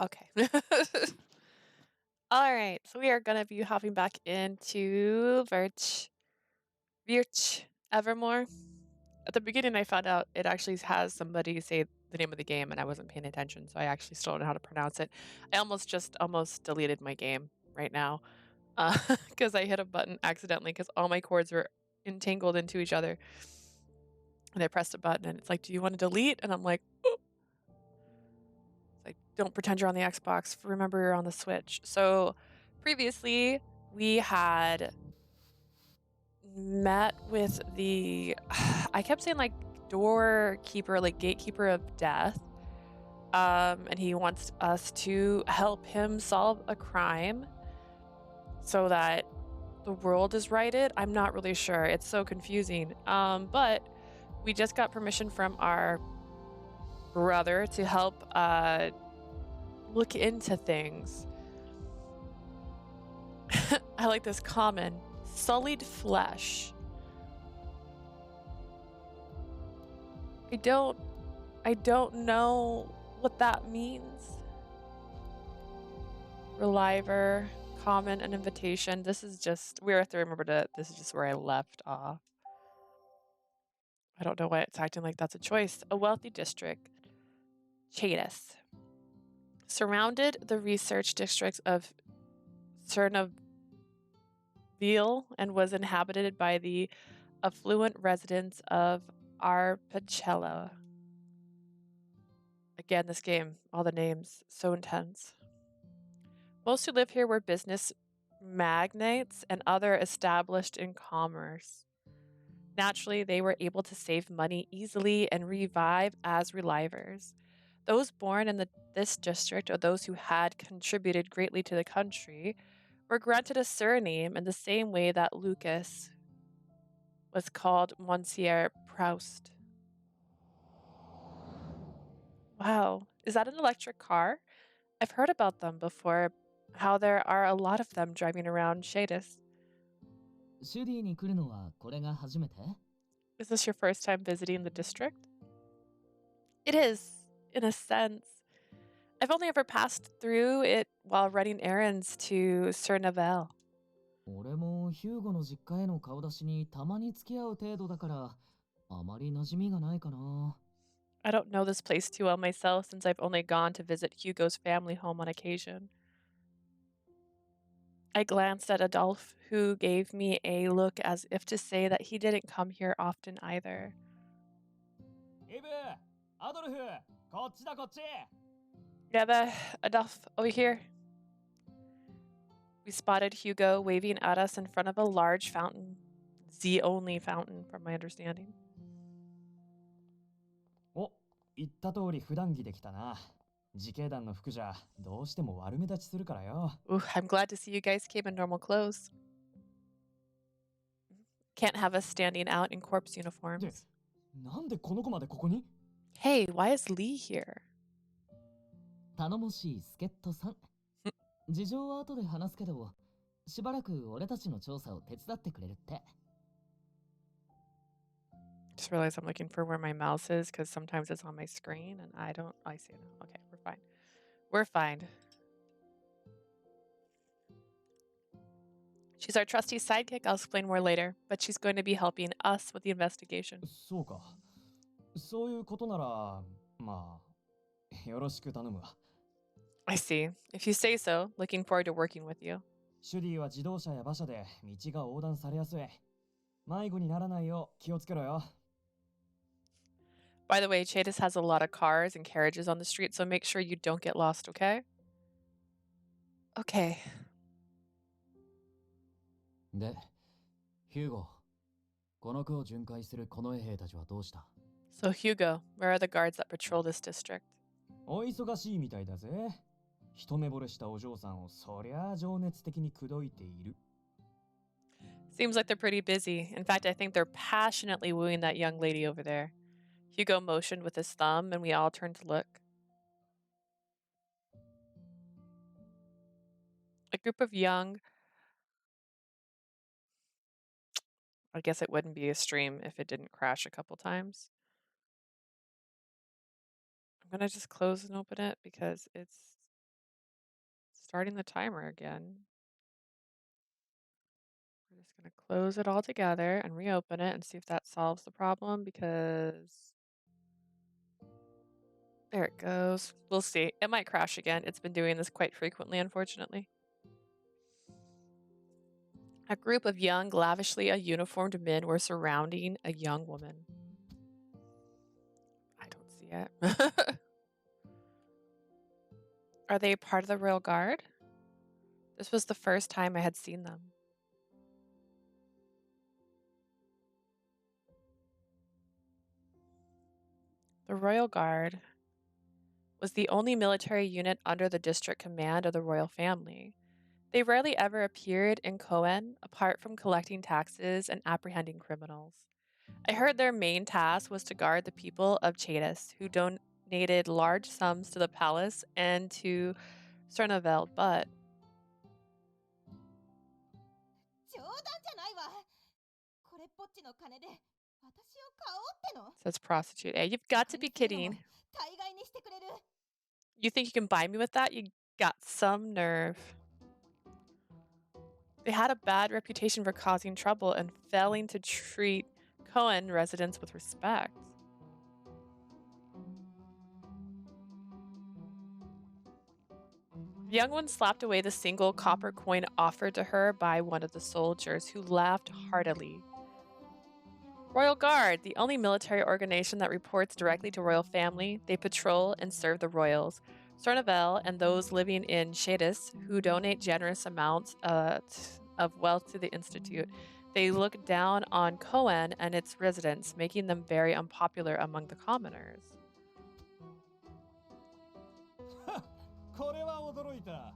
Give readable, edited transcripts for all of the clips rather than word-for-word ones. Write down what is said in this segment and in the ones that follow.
Okay. All right. So we are going to be hopping back into Virche, Evermore. At the beginning, I found out it actually has somebody say the name of the game, and I wasn't paying attention, so I actually still don't know how to pronounce it. I almost deleted my game right now because I hit a button accidentally because all my cords were entangled into each other. And I pressed a button, and it's like, "Do you want to delete?" And I'm like, "Oh." It's like, "Don't pretend you're on the Xbox. Remember you're on the Switch." So previously, we had met with the I kept saying like doorkeeper, like gatekeeper of death. And he wants us to help him solve a crime so that the world is righted. I'm not really sure. It's so confusing. But we just got permission from our brother to help look into things. I like this common sullied flesh. I don't know what that means. Reliver, common, an invitation. This is just we have to remember to this is just where I left off. I don't know why it's acting like that's a choice. A wealthy district, Chatus, surrounded the research districts of Cernaville and was inhabited by the affluent residents of Arpachella. Again, this game, all the names, so intense. Most who lived here were business magnates and other established in commerce. Naturally, they were able to save money easily and revive as relivers. Those born in this district, or those who had contributed greatly to the country, were granted a surname in the same way that Lucas was called Monsieur Proust. Wow, is that an electric car? I've heard about them before, how there are a lot of them driving around Shadis. シュディに来るのはこれが初めて Is this your first time visiting the district? It is, in a sense. I've only ever passed through it while running errands to Cernaville. 俺もヒューゴの実家への顔出しにたまに付き合う程度だからあまり馴染みがないかな I don't know this place too well myself since I've only gone to visit Hugo's family home on occasion. I glanced at Adolphe, who gave me a look as if to say that he didn't come here often either. イブアドルフこっちだこっち Yeah, Adolphe, over here. We spotted Hugo waving at us in front of a large fountain. The only fountain, from my understanding. お言った通り普段着できたな自警団の服じゃどうしても悪目立ちするからよ Ooh, I'm glad to see you guys came in normal clothes. Can't have us standing out in corpse uniforms. なんでこの子までここに Hey, why is Lee here? 頼もしい助っ人さん事情は後で話すけどしばらく俺たちの調査を手伝ってくれるって Just realized I'm looking for where my mouse is because sometimes it's on my screen and I see it now. Okay, we're fine. We're fine. She's our trusty sidekick. I'll explain more later, but she's going to be helping us with the investigation. そうかそういうことならまあよろしく頼むわ I see. If you say so, looking forward to working with you. シュディは自動車や馬車で道が横断されやすい迷子にならないよう気をつけろよ By the way, Chatus has a lot of cars and carriages on the street, so make sure you don't get lost, okay? Okay. でヒューゴこの区を巡回する近衛兵たちはどうした So, Hugo, where are the guards that patrol this district? お忙しいみたいだぜ一目惚れしたお嬢さんをそりゃあ情熱的に口説いている Seems like they're pretty busy. In fact, I think they're passionately wooing that young lady over there. Hugo motioned with his thumb, and we all turned to look. A group of young... I guess it wouldn't be a stream if it didn't crash a couple times. gonna just close and open it because it's starting the timer again. We're just gonna close it all together and reopen it and see if that solves the problem because there it goes. We'll see. It might crash again. It's been doing this quite frequently, unfortunately. A group of young, lavishly uniformed men were surrounding a young woman. I don't see it. Are they part of the Royal Guard? This was the first time I had seen them. The Royal Guard was the only military unit under the district command of the royal family. They rarely ever appeared in Cohen, apart from collecting taxes and apprehending criminals. I heard their main task was to guard the people of Chadas, who donated large sums to the palace and to Cernaveld, but 冗談じゃないわ。これっぽっちの金で私を買おうっての？ says prostitute A. You've got to be 買い付けるのも kidding. 大概にしてくれる。 You think you can buy me with that? You got some nerve. They had a bad reputation for causing trouble and failing to treat Cohen residents with respect. The young one slapped away the single copper coin offered to her by one of the soldiers, who laughed heartily. Royal Guard, the only military organization that reports directly to royal family. They patrol and serve the royals, Cernavel, and those living in Shadis, who donate generous amounts of wealth to the institute. They look down on Cohen and its residents, making them very unpopular among the commoners. これは驚いた。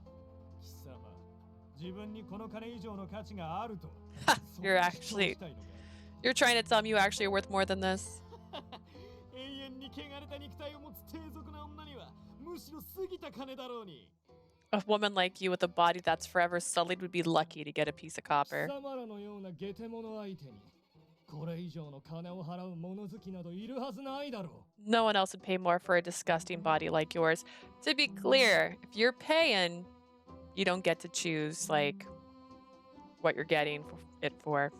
貴様、自分にこの金以上の価値があると。You're actually, you're trying to tell me you actually are worth more than this. 永遠に汚れた肉体を持つ低俗な女にはむしろ過ぎた金だろうに。A woman like you with a body that's forever sullied would be lucky to get a piece of copper. 貴様らのような下手者相手にこれ以上の金を払う物好きなどいるはずないだろう。No one else would pay more for a disgusting body like yours. To be clear, if you're paying, you don't get to choose like what you're getting it for.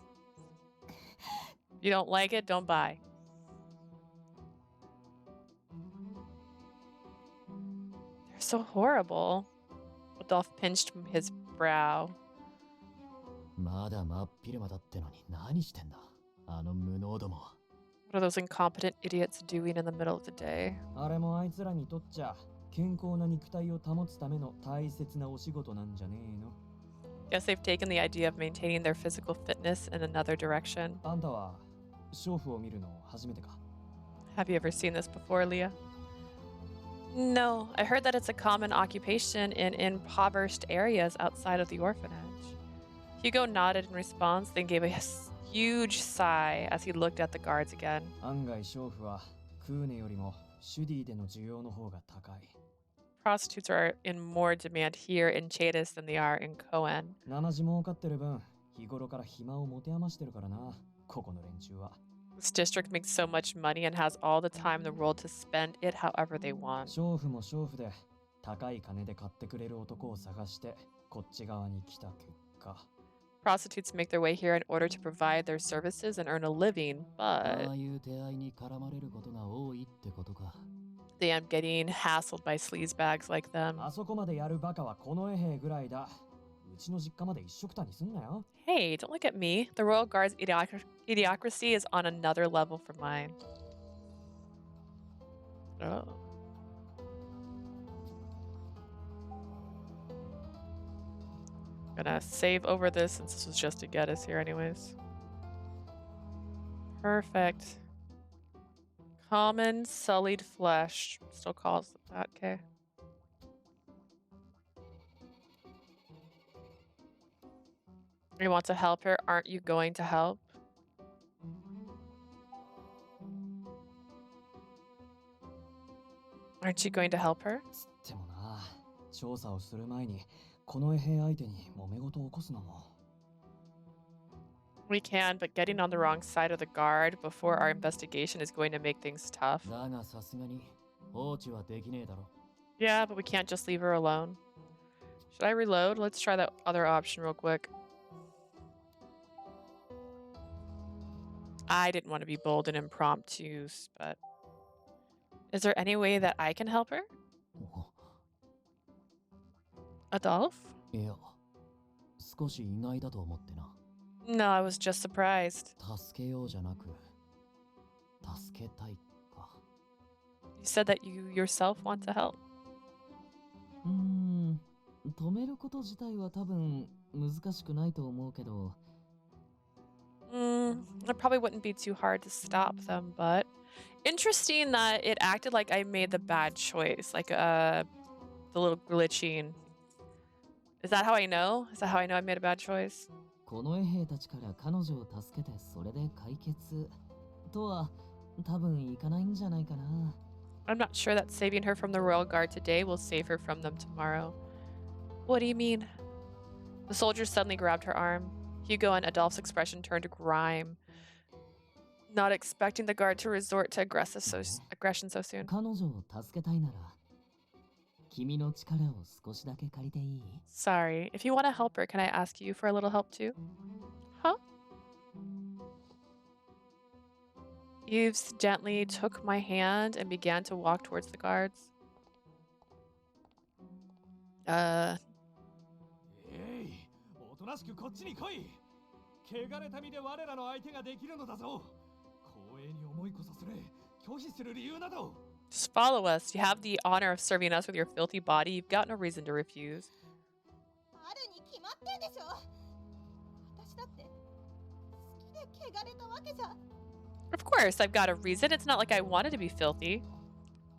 If you don't like it, don't buy. They're so horrible. Adolf pinched his brow. まだ真っ昼間だってのに何してんだあの無能ども。 What are those incompetent idiots doing in the middle of the day? あれもあいつらにとっちゃ健康な肉体を保つための大切なお仕事なんじゃねえの。 Guess they've taken the idea of maintaining their physical fitness in another direction. あんたは娼婦を見るの初めてか？ Have you ever seen this before, Leah? No, I heard that it's a common occupation in impoverished areas outside of the orphanage. Hugo nodded in response, then gave a huge sigh as he looked at the guards again. 案外娼婦はクーネよりもシュディでの需要の方が高い。 Prostitutes are in more demand here in Chadas than they are in Cohen. 生地儲かってる分、日頃から暇を持て余してるからな、ここの連中は。 This district makes so much money and has all the time in the world to spend it however they want. 娼婦も娼婦で、高い金で買ってくれる男を探して、こっち側に来た結果。 Prostitutes make their way here in order to provide their services and earn a living, but ああいう手合いに絡まれることが多いってことか。 they end getting hassled by sleazebags like them. あそこまでやるバカはこの衛兵ぐらいだ。うちの実家まで一緒くたにすんなよ。 Hey, don't look at me. The Royal Guard's idiocracy is on another level from mine. Oh. Gonna save over this since this was just to get us here anyways. Perfect. Common sullied flesh. Still calls it that, okay. You want to help her? Aren't you going to help? Aren't you going to help her? つってもな、調査をする前にこの衛兵相手に揉め事を起こすのも。 We can, but getting on the wrong side of the guard before our investigation is going to make things tough. だがさすがに放置はできねえだろ。 Yeah, but we can't just leave her alone. Should I reload? Let's try that other option real quick. I didn't want to be bold and impromptu, but is there any way that I can help her? Adolf? いや、少し意外だと思ってな。 No, I was just surprised. 助けようじゃなく、助けたいか。 You said that you yourself want to help. 止めること自体は多分難しくないと思うけど。 It probably wouldn't be too hard to stop them, but interesting that it acted like I made the bad choice, like the little glitching. Is that how I know? Is that how I know I made a bad choice? この衛兵たちから彼女を助けてそれで解決とは多分いかないんじゃないかな。 I'm not sure that saving her from the royal guard today will save her from them tomorrow. What do you mean? The soldier suddenly grabbed her arm. Hugo and Adolf's expression turned to grime, not expecting the guard to resort to aggression so soon. 彼女を助けたいなら君の力を少しだけ借りていい？ Sorry, if you want to help her, can I ask you for a little help too? Huh? Eves gently took my hand and began to walk towards the guards. おとなしくこっちに来い。汚れた身で我らの相手ができるのだぞ。光栄に思いこそすれ、拒否する理由など。 Just follow us. You have the honor of serving us with your filthy body. You've got no reason to refuse. あるに決まってんでしょ。私だって好きで汚れたわけじゃ。 Of course, I've got a reason. It's not like I wanted to be filthy.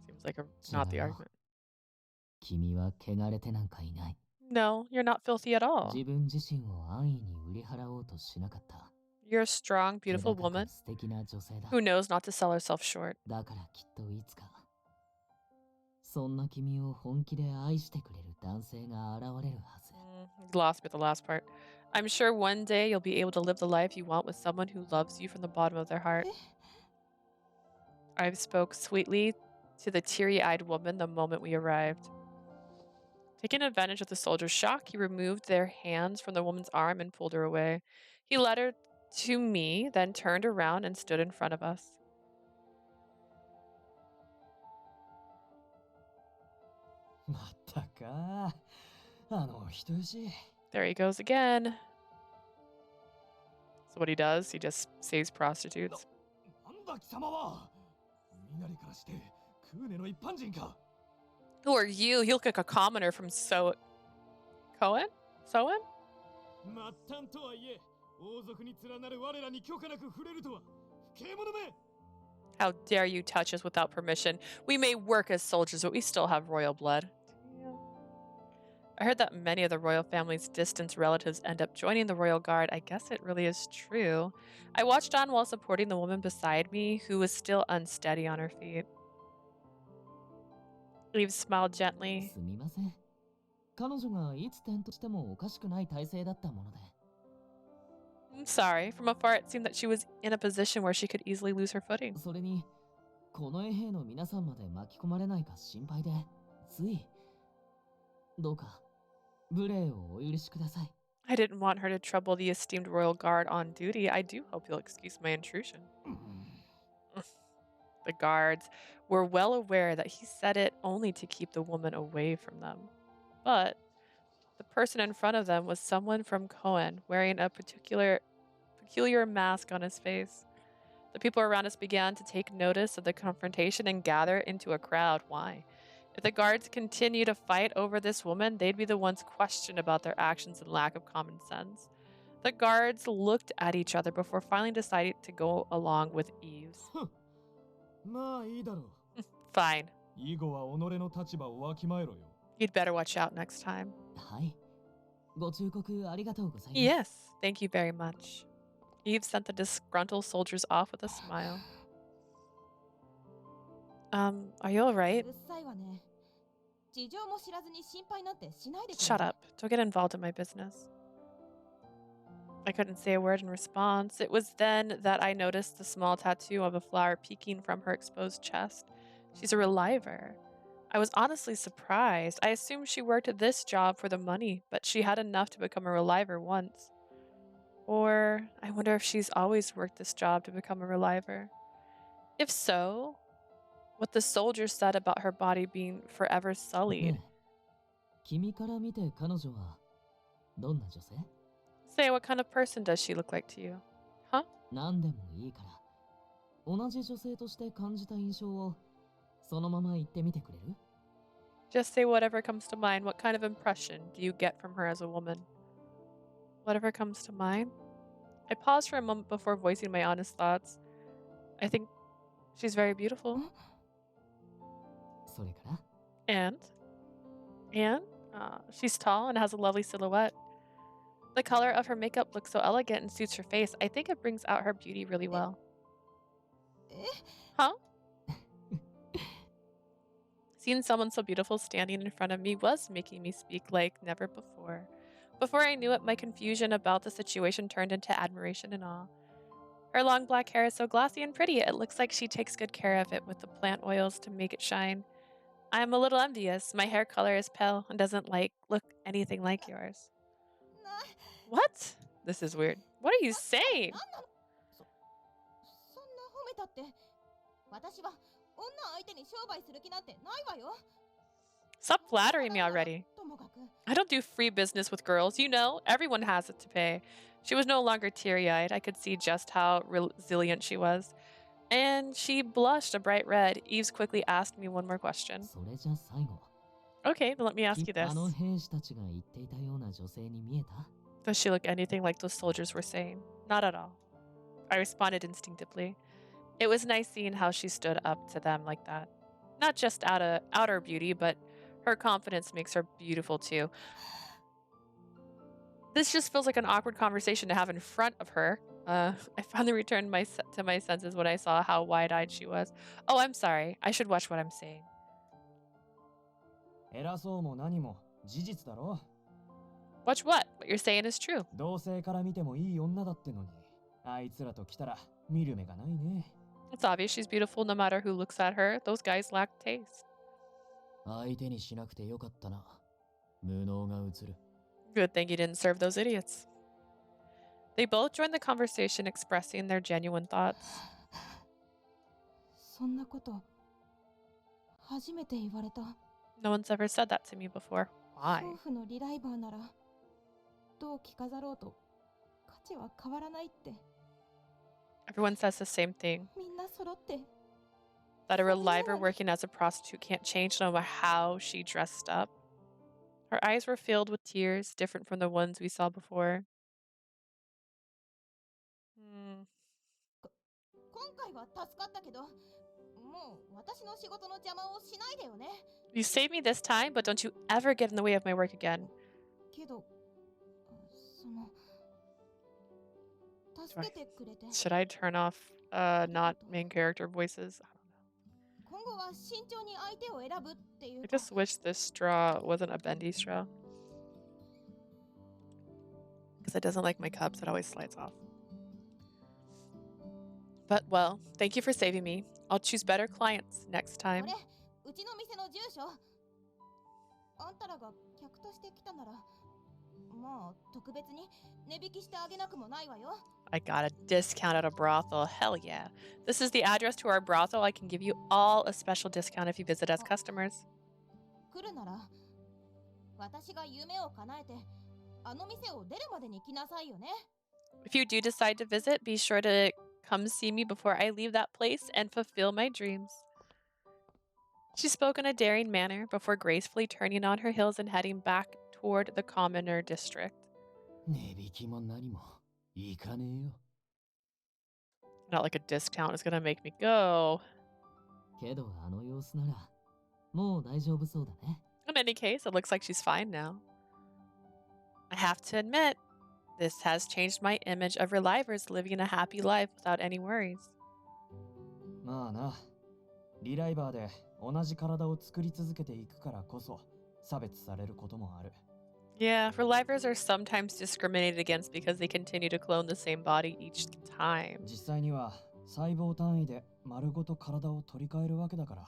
Seems like not the argument. 君は汚れてなんかいない。 No, you're not filthy at all. 自分自身を安易に売り払おうとしなかった。 You're a strong, beautiful 気高く woman 素敵な女性だ。 who knows not to sell herself short. だからきっといつかそんな君を本気で愛してくれる男性が現れるはず。 You lost me at the last part. I'm sure one day you'll be able to live the life you want with someone who loves you from the bottom of their heart. I spoke sweetly to the teary-eyed woman the moment we arrived. Taking advantage of the soldier's shock, he removed their hands from the woman's arm and pulled her away. He led her to me, then turned around and stood in front of us. まったか、あの人よし。 There he goes again. So what he does, he just saves prostitutes. なんだ貴様は。身なりからしてクーネの一般人か。 Who are you? You look like a commoner from Cohen? Soen? 末端とはいえ、王族に連なる我らに許可なく触れるとは。獣め。 How dare you touch us without permission? We may work as soldiers, but we still have royal blood. I heard that many of the royal family's distant relatives end up joining the royal guard. I guess it really is true. I watched on while supporting the woman beside me, who was still unsteady on her feet. Eve smiled gently. すみません。彼女がいつ転倒してもおかしくない体勢だったもので。 I'm sorry. From afar, it seemed that she was in a position where she could easily lose her footing. それに、この衛兵の皆さんまで巻き込まれないか心配で、つい。どうか、無礼をお許しください。 I didn't want her to trouble the esteemed royal guard on duty. I do hope you'll excuse my intrusion. The guards were well aware that he said it only to keep the woman away from them. But the person in front of them was someone from Cohen, wearing a peculiar mask on his face. The people around us began to take notice of the confrontation and gather into a crowd. Why? If the guards continue to fight over this woman, they'd be the ones questioned about their actions and lack of common sense. The guards looked at each other before finally deciding to go along with Eve's. まあいいだろう。 Fine. 以後は己の立場をわきまえろよ。 You'd better watch out next time. はい。ご忠告ありがとうございます。 Yes, thank you very much. Eve sent the disgruntled soldiers off with a smile. Are you alright? うるさいわね。事情も知らずに心配なんてしないでくれ。 Shut up. Don't get involved in my business. I couldn't say a word in response. It was then that I noticed the small tattoo of a flower peeking from her exposed chest. She's a reliver. I was honestly surprised. I assumed she worked at this job for the money, but she had enough to become a reliver once. Or I wonder if she's always worked this job to become a reliver. If so, what the soldier said about her body being forever ね sullied. え、君から見て彼女はどんな女性？ Say, what kind of person does she look like to you? Huh? 何でもいいから、同じ女性として感じた印象をそのまま言ってみてくれる？ Just say whatever comes to mind. What kind of impression do you get from her as a woman? Whatever comes to mind? I paused for a moment before voicing my honest thoughts. I think she's very beautiful. それから And? And? She's tall and has a lovely silhouette. The color of her makeup looks so elegant and suits her face. I think it brings out her beauty really well. え Huh? Seeing someone so beautiful standing in front of me was making me speak like never before. Before I knew it, my confusion about the situation turned into admiration and awe. Her long black hair is so glossy and pretty, it looks like she takes good care of it with the plant oils to make it shine. I'm a little envious. My hair color is pale and doesn't look anything like yours. な What? This is weird. What are you さっきから saying? 何なのそんな褒めたって私は女相手に商売する気なんてないわよ Stop flattering me already. ともかく I don't do free business with girls. You know, everyone has it to pay. She was no longer teary-eyed. I could see just how resilient she was. And she blushed a bright red. Eves quickly asked me one more question. それじゃ最後。 Okay, then let me ask you あ this. の兵士たちが言っていたような女性に見えた？ Does she look anything like those soldiers were saying? Not at all. I responded instinctively. It was nice seeing how she stood up to them like that. Not just out of outer beauty, but her confidence makes her beautiful too. This just feels like an awkward conversation to have in front of her. I finally returned to my senses when I saw how wide-eyed she was. Oh, I'm sorry. I should watch what I'm saying. 偉そうも何も事実だろ。 Watch what? What you're saying is true. 同性から見てもいい女だってのに、あいつらと来たら見る目がないね。 It's obvious she's beautiful no matter who looks at her. Those guys lack taste. 相手にしなくてよかったな。無能が映る。 Good thing you didn't serve those idiots. They both joined the conversation, expressing their genuine thoughts. そんなこと初めて言われた No one's ever said that to me before. Why? 夫婦のリライバーならどう着飾ろうと価値は変わらないって Everyone says the same thing. みんな揃って That a reliver working as a prostitute can't change no matter how she dressed up. Her eyes were filled with tears, different from the ones we saw before. 今回は助かったけどもう私の仕事の邪魔をしないでよね You saved me this time, but don't you ever get in the way of my work again. けどその助けてくれて Should I turn off not main character voices? 今後は慎重に相手を選ぶってい I うか just wish this straw wasn't a bendy straw. Because it doesn't like my cups, it always slides off. But, well, thank you for saving me. I'll choose better clients next こ time. れうちの店の住所あんたらが客として来たならまあ特別に値引きしてあげなくもないわよ I got a discount at a brothel. Hell yeah. This is the address to our brothel. I can give you all a special discount if you visit as customers. 来るなら私が夢を叶えてあの店を出るまでに来なさいよね If you do decide to visit, be sure to come see me before I leave that place and fulfill my dreams. She spoke in a daring manner before gracefully turning on her heels and heading back toward the commoner district. 値引きも何もいかねえよ。 Not like a discount is gonna make me go. けどあの様子ならもう大丈夫そうだね。 In any case, it looks like she's fine now. I have to admit, this has changed my image of relivers living a happy life without any worries. まあな、リライバーで同じ体を作り続けていくからこそ差別されることもある。 Yeah, relivers are sometimes discriminated against because they continue to clone the same body each time. 実際には細胞単位で丸ごと体を取り替えるわけだから。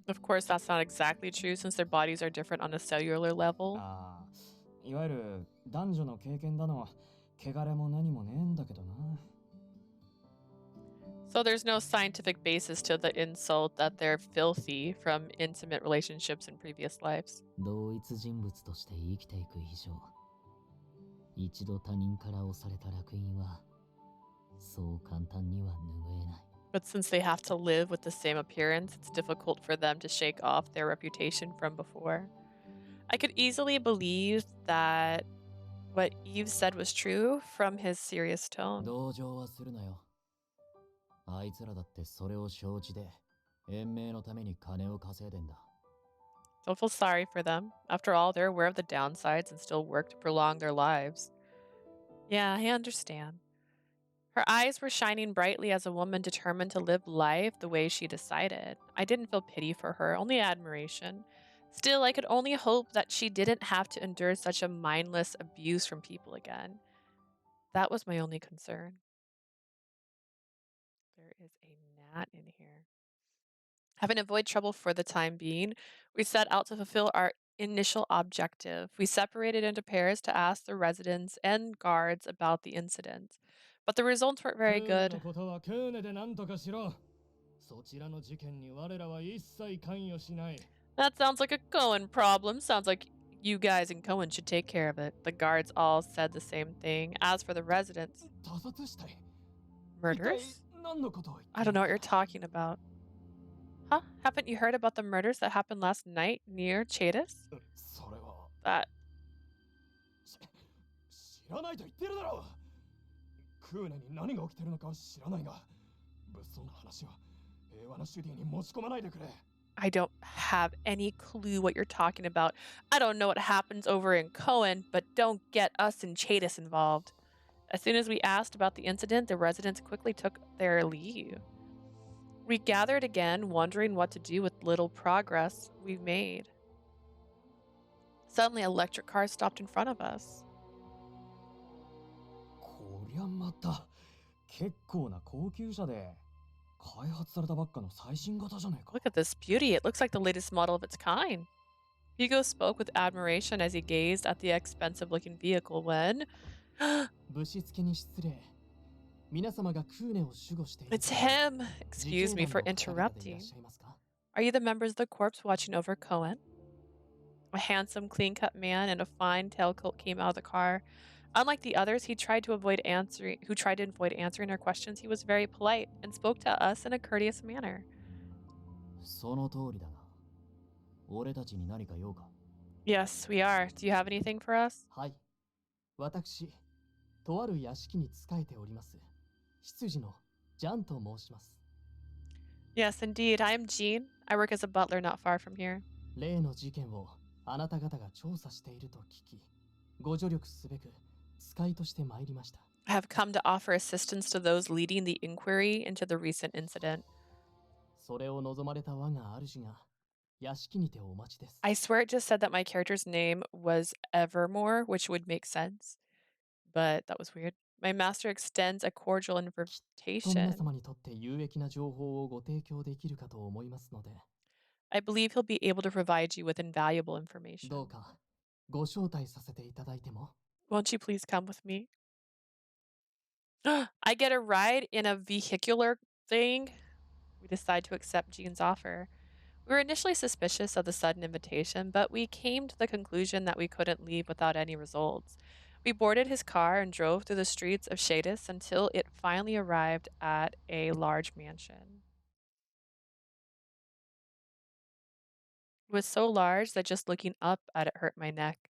Of course, that's not exactly true since their bodies are different on a cellular level. ああ、いわゆる男女の経験だの、汚れも何もねえんだけどな。So there's no scientific basis to the insult that they're filthy from intimate relationships in previous lives. 同一人物として生きていく以上、一度他人から押された烙印はそう簡単には拭えない。 But since they have to live with the same appearance, it's difficult for them to shake off their reputation from before. I could easily believe that what Eve said was true from his serious tone. 同情はするなよ。あいつらだってそれを承知で延命のために金を稼いでんだ。 Don't feel sorry for them. After all, they're aware of the downsides and still work to prolong their lives. Yeah, I understand. Her eyes were shining brightly as a woman determined to live life the way she decided. I didn't feel pity for her, only admiration. Still, I could only hope that she didn't have to endure such a mindless abuse from people again. That was my only concern. There is a gnat in here. Having avoided trouble for the time being, we set out to fulfill our initial objective. We separated into pairs to ask the residents and guards about the incident. But the results weren't ク very ーネの good. ことはクーネで何とかしろ。そちらの事件に我らは一切関与しない。 That sounds like a Cohen problem. Sounds like you guys in Cohen should take care of it. The guards all said the same thing. As for the residents, 他殺したい。一体 murders? 何のことを言って I る don't の know か what you're talking about. Huh? Haven't you heard about the murders that happened last night near Chadis? それは That 知らないと言ってるだろう。クーネに何が起きてるのかは知らないが、物騒な話は平和なシュディに持ち込まないでくれ。 I don't have any clue what you're talking about. I don't know what happens over in Cohen, but don't get us in Chadis involved. As soon as we asked about the incident, the residents quickly took their leave. We gathered again, wondering what to do with little progress we've made. Suddenly, electric cars stopped in front of us. こりゃまた結構な高級車で開発されたばっかの最新型じゃねえか。 Look at this beauty. It looks like the latest model of its kind. Hugo spoke with admiration as he gazed at the expensive looking vehicle when ぶしつけに失礼。皆様がクーネを守護している it's him. 自 Excuse 警 me 団 for の方々でいらっ interrupting. しゃいますか？ Are you the members of the corpse watching over Cohen? A handsome, clean cut man in a fine tailcoat came out of the car. Unlike the others, he tried to avoid answering our questions. He was very polite and spoke to us in a courteous manner. その通りだが、俺たちに何か用か？ Yes, we are. Do you have anything for us? はい。私、とある屋敷に仕えております。執事のジャンと申します。 Yes, indeed. I am Jean. I work as a butler not far from here. 例の事件をあなた方が調査していると聞き、ご助力すべく使いとして参りました。 I have come to offer assistance to those leading the inquiry into the recent incident. それを望まれた我が主が屋敷にてお待ちです。 I swear it just said that my character's name was Evermore, which would make sense, but that was weird. My master extends a cordial と皆 invitation. 様にとって有益な情報をご提供できるかと思いますので、 I believe he'll be able to provide you with invaluable ど information. うかご招待させていただいても？ Won't you please come with me? I get a ride in a vehicular thing. We decide to accept Jean's offer. We were initially suspicious of the sudden invitation, but we came to the conclusion that we couldn't leave without any results. We boarded his car and drove through the streets of Shadis until it finally arrived at a large mansion. It was so large that just looking up at it hurt my neck.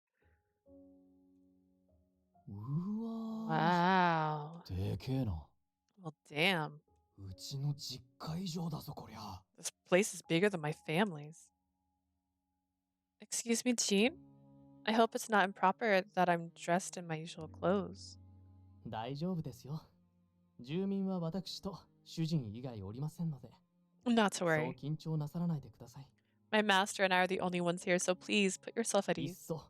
うわ Wow. ー、でけえな。 Well, damn. うちの実家以上だぞこりゃ。 This place is bigger than my family's. Excuse me, Jean? I hope it's not improper that I'm dressed in my usual clothes. 大丈夫ですよ。住民は私と主人以外おりませんので、 Not to そう worry. 緊張なさらないでください。 My master and I are the only ones here, so please put yourself at いっ ease. そ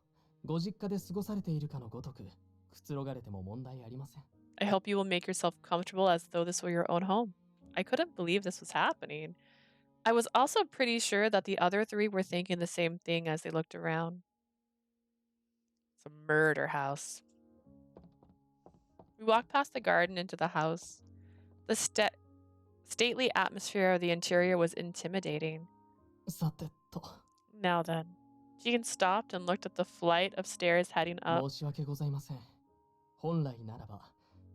ご実家で過ごされているかのごとく、くつろがれても問題ありません。 I hope you will make yourself comfortable as though this were your own home. I couldn't believe this was happening. I was also pretty sure that the other three were thinking the same thing as they looked around. It's a murder house. We walked past the garden into the house. The stately atmosphere of the interior was intimidating. さてと Now then, Jean stopped and looked at the flight of stairs heading up. 申し訳ございません。本来ならば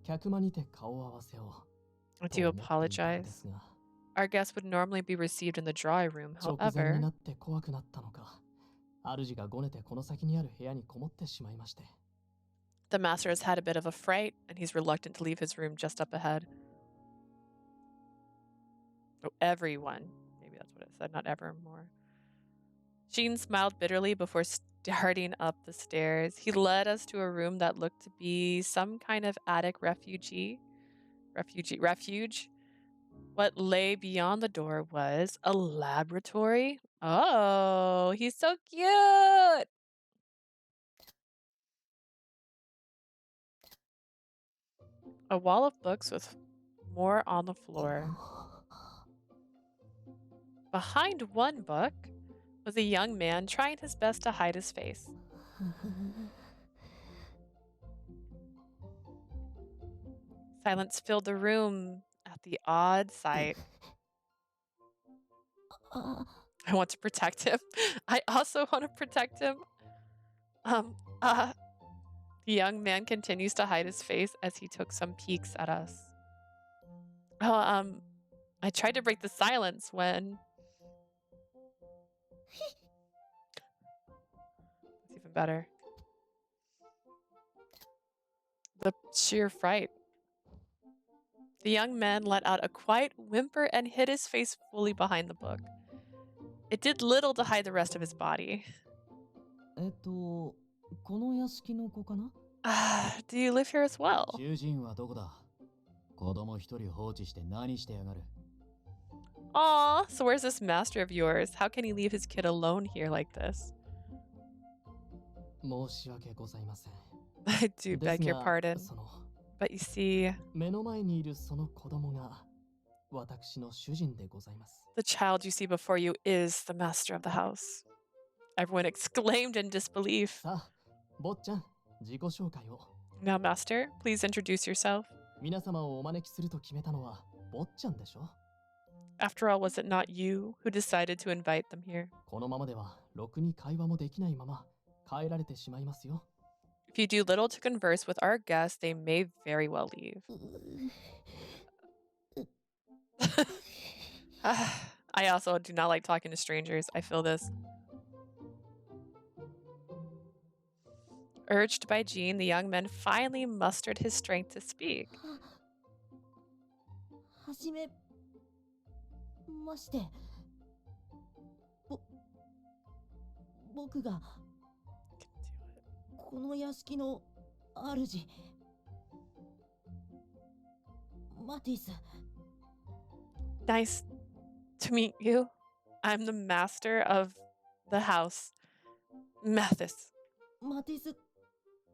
客間にて顔合わせを I と do 思っていたのです apologize. が Our guests would normally be received in the drawing room. 直前に However, なって怖くなったのか主がごねてこの先にある部屋にこもってしまいまして the master has had a bit of a fright and he's reluctant to leave his room just up ahead. Oh, everyone. Maybe that's what it said, not Evermore. Jean smiled bitterly before starting up the stairs. He led us to a room that looked to be some kind of attic refuge. What lay beyond the door was a laboratory. Oh, he's so cute. A wall of books with more on the floor. Behind one book was a young man trying his best to hide his face. Silence filled the room at the odd sight. I want to protect him. I also want to protect him. The young man continues to hide his face as he took some peeks at us. I tried to break the silence when... It's even better. The sheer fright. The young man let out a quiet whimper and hid his face fully behind the book. It did little to hide the rest of his body. この屋敷の子かな Do you live here as well? 主人はどこだ子供一人放置して何してやがる Aw, so where's this master of yours? How can he leave his kid alone here like this? 申し訳ございません I do です beg your が pardon. その But you see, 目の前にいるその子供が私の主人でございます the child you see before you is the master of the house. Everyone exclaimed in disbelief. さあ坊ちゃん自己紹介を Now, master, please introduce yourself. 皆様をお招きすると決めたのは坊ちゃんでしょ After all, was it not you who decided to invite them here? このままではろくに会話もできないまま帰られてしまいますよ If you do little to converse with our guests, they may very well leave. I also do not like talking to strangers. I feel this. Urged by Jean, the young man finally mustered his strength to speak. はじめまして僕がこの屋敷の主マティス Nice to meet you. I'm the master of the house, Mathis. マティス・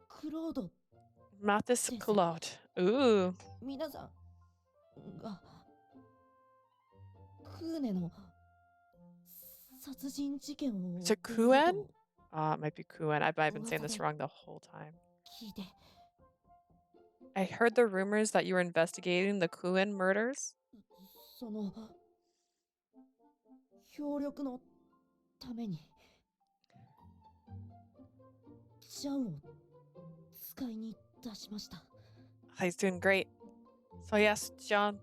クロード Mathis Claude. Ooh. 皆さんがクーネの殺人事件を Is it Kuen? It might be Kuen. I've been saying this wrong the whole time. 聞いて I heard the rumors that you were investigating the Kuen murders. その協力のためにジャンを使いに出しました He's doing great. So I asked John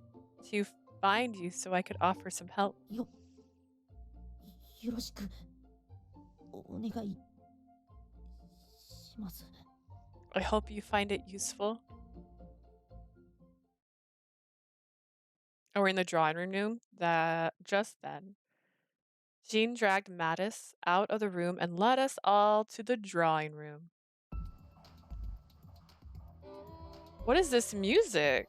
to find you so I could offer some help. よろしくお願いします I hope you find it useful. Oh, we're in the drawing room that just then. Jean dragged Mathis out of the room and led us all to the drawing room. What is this music?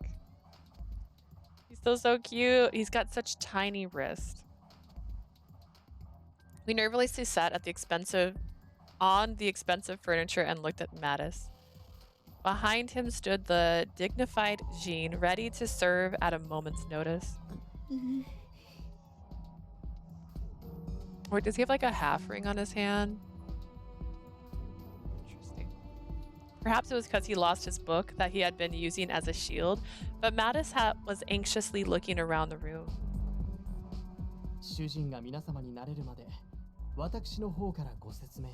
He's so cute. He's got such tiny wrists. We nervously sat at on the expensive furniture and looked at Mathis. Behind him stood the dignified Jean, ready to serve at a moment's notice. Or does he have like a half ring on his hand? Interesting. Perhaps it was because he lost his book that he had been using as a shield, but Mathis was anxiously looking around the room. 主人が皆様になれるまで私の方からご説明を。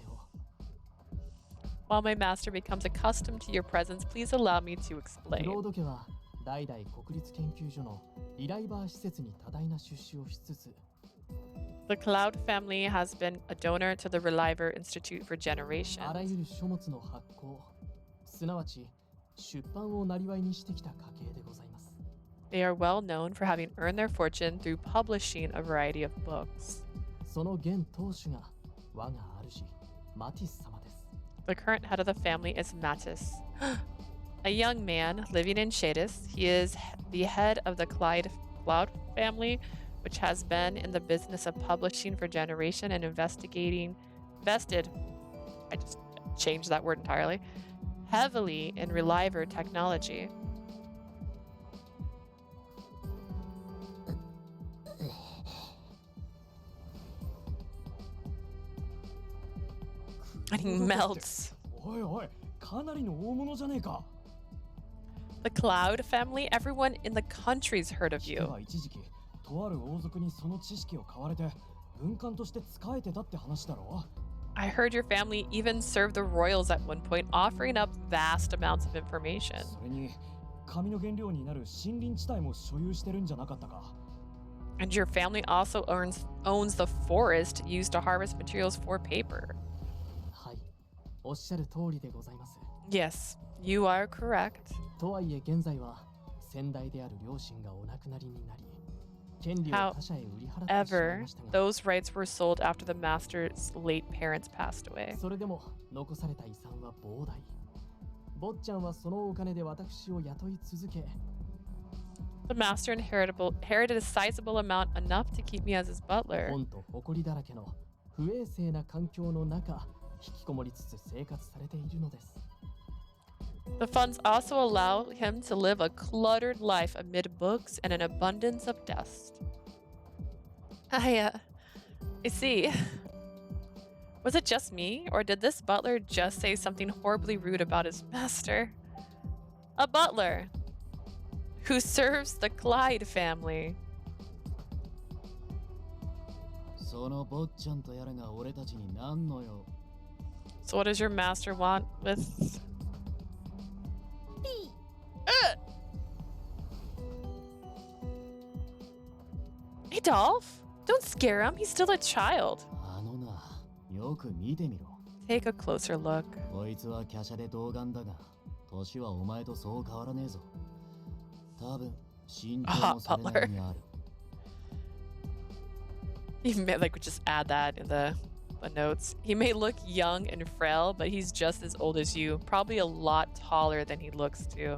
While my master becomes accustomed to your presence, please allow me to ク explain. ロード家は代々国立研究所のリライバー施設に多大な出資をしつつ、 The Cloud family has been a donor to the Reliver Institute for あら generations. ゆる書物の発行、すなわち出版を生りにしてきた家系でございます。 They are well known for having earned their fortune through publishing a variety of books. その現当主が我が主マティス様です。 The current head of the family is Mathis, a young man living in Shadis. He is the head of the Cloud family, which has been in the business of publishing for generation and invested, I just changed that word entirely, heavily in Reliver technology. And he melts. おいおい、かなりの大物じゃねえか。 The Cloud family, everyone in the country's heard of で you. は一時期とある王族にその知識を買われて軍艦として使えてたって話だろ。 I heard your family even served the royals at one point, offering up vast amounts of information. それに紙の原料になる森林地帯も所有してるんじゃなかったか。 And your family also owns the forest used to harvest materials for paper. はい、おっしゃる通りでございます。 Yes, you are correct. とはいえ現在は先代である両親がお亡くなりになり、権利を他者へ売り払ってしまい Ever, ましたが、 those rights were sold after the master's late parents passed away. それでも残された遺産は膨大。坊ちゃんはそのお金で私を雇い続け、 The master inherited a sizable amount, enough to keep me as his butler. 本と誇りだらけの不衛生な環境の中、引きこもりつつ生活されているのです。 The funds also allow him to live a cluttered life amid books and an abundance of dust. I see. Was it just me, or did this butler just say something horribly rude about his master? A butler who serves the Clyde family. その坊ちゃんとやらが俺たちに何の用？ So what does your master want with... P Adolf, don't scare him. He's still a child. あのな、よく見てみろ。 Take a closer look. こいつは華奢で童顔だが、年はお前とそう変わらねえぞ。多分、身長もそれなりにある。 You may just add that in the notes. He may look young and frail, but he's just as old as you. Probably a lot taller than he looks too.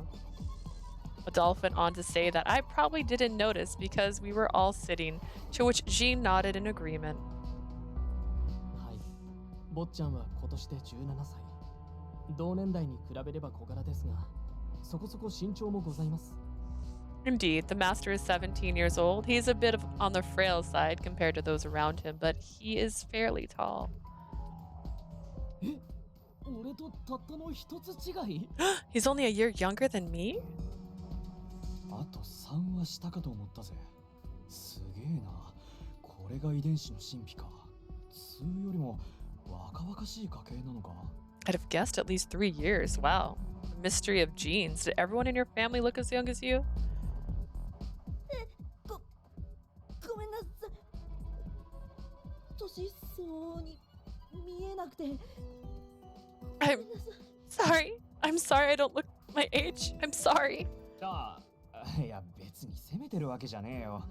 Adolphe went on to say that I probably didn't notice because we were all sitting, to which Jean nodded in agreement. はい、坊ちゃんは今年で17歳。同年代に比べれば小柄ですが、そこそこ身長もございます。 Indeed, the master is 17 years old. He's a bit on the frail side compared to those around him, but he is fairly tall. え、俺とたったの一つ違い？ He's only a year younger than me? あと3は下かと思ったぜ。すげえな。これが遺伝子の神秘か。2よりも若々しい家系なのか？ I'd have guessed at least 3 years. Wow. The mystery of genes. Did everyone in your family look as young as you? ごめんなさい。年相応に見えなくて。ごめんなさい。 I'm sorry. I don't look my age. I'm sorry. いや別に責めてるわけじゃねえよ。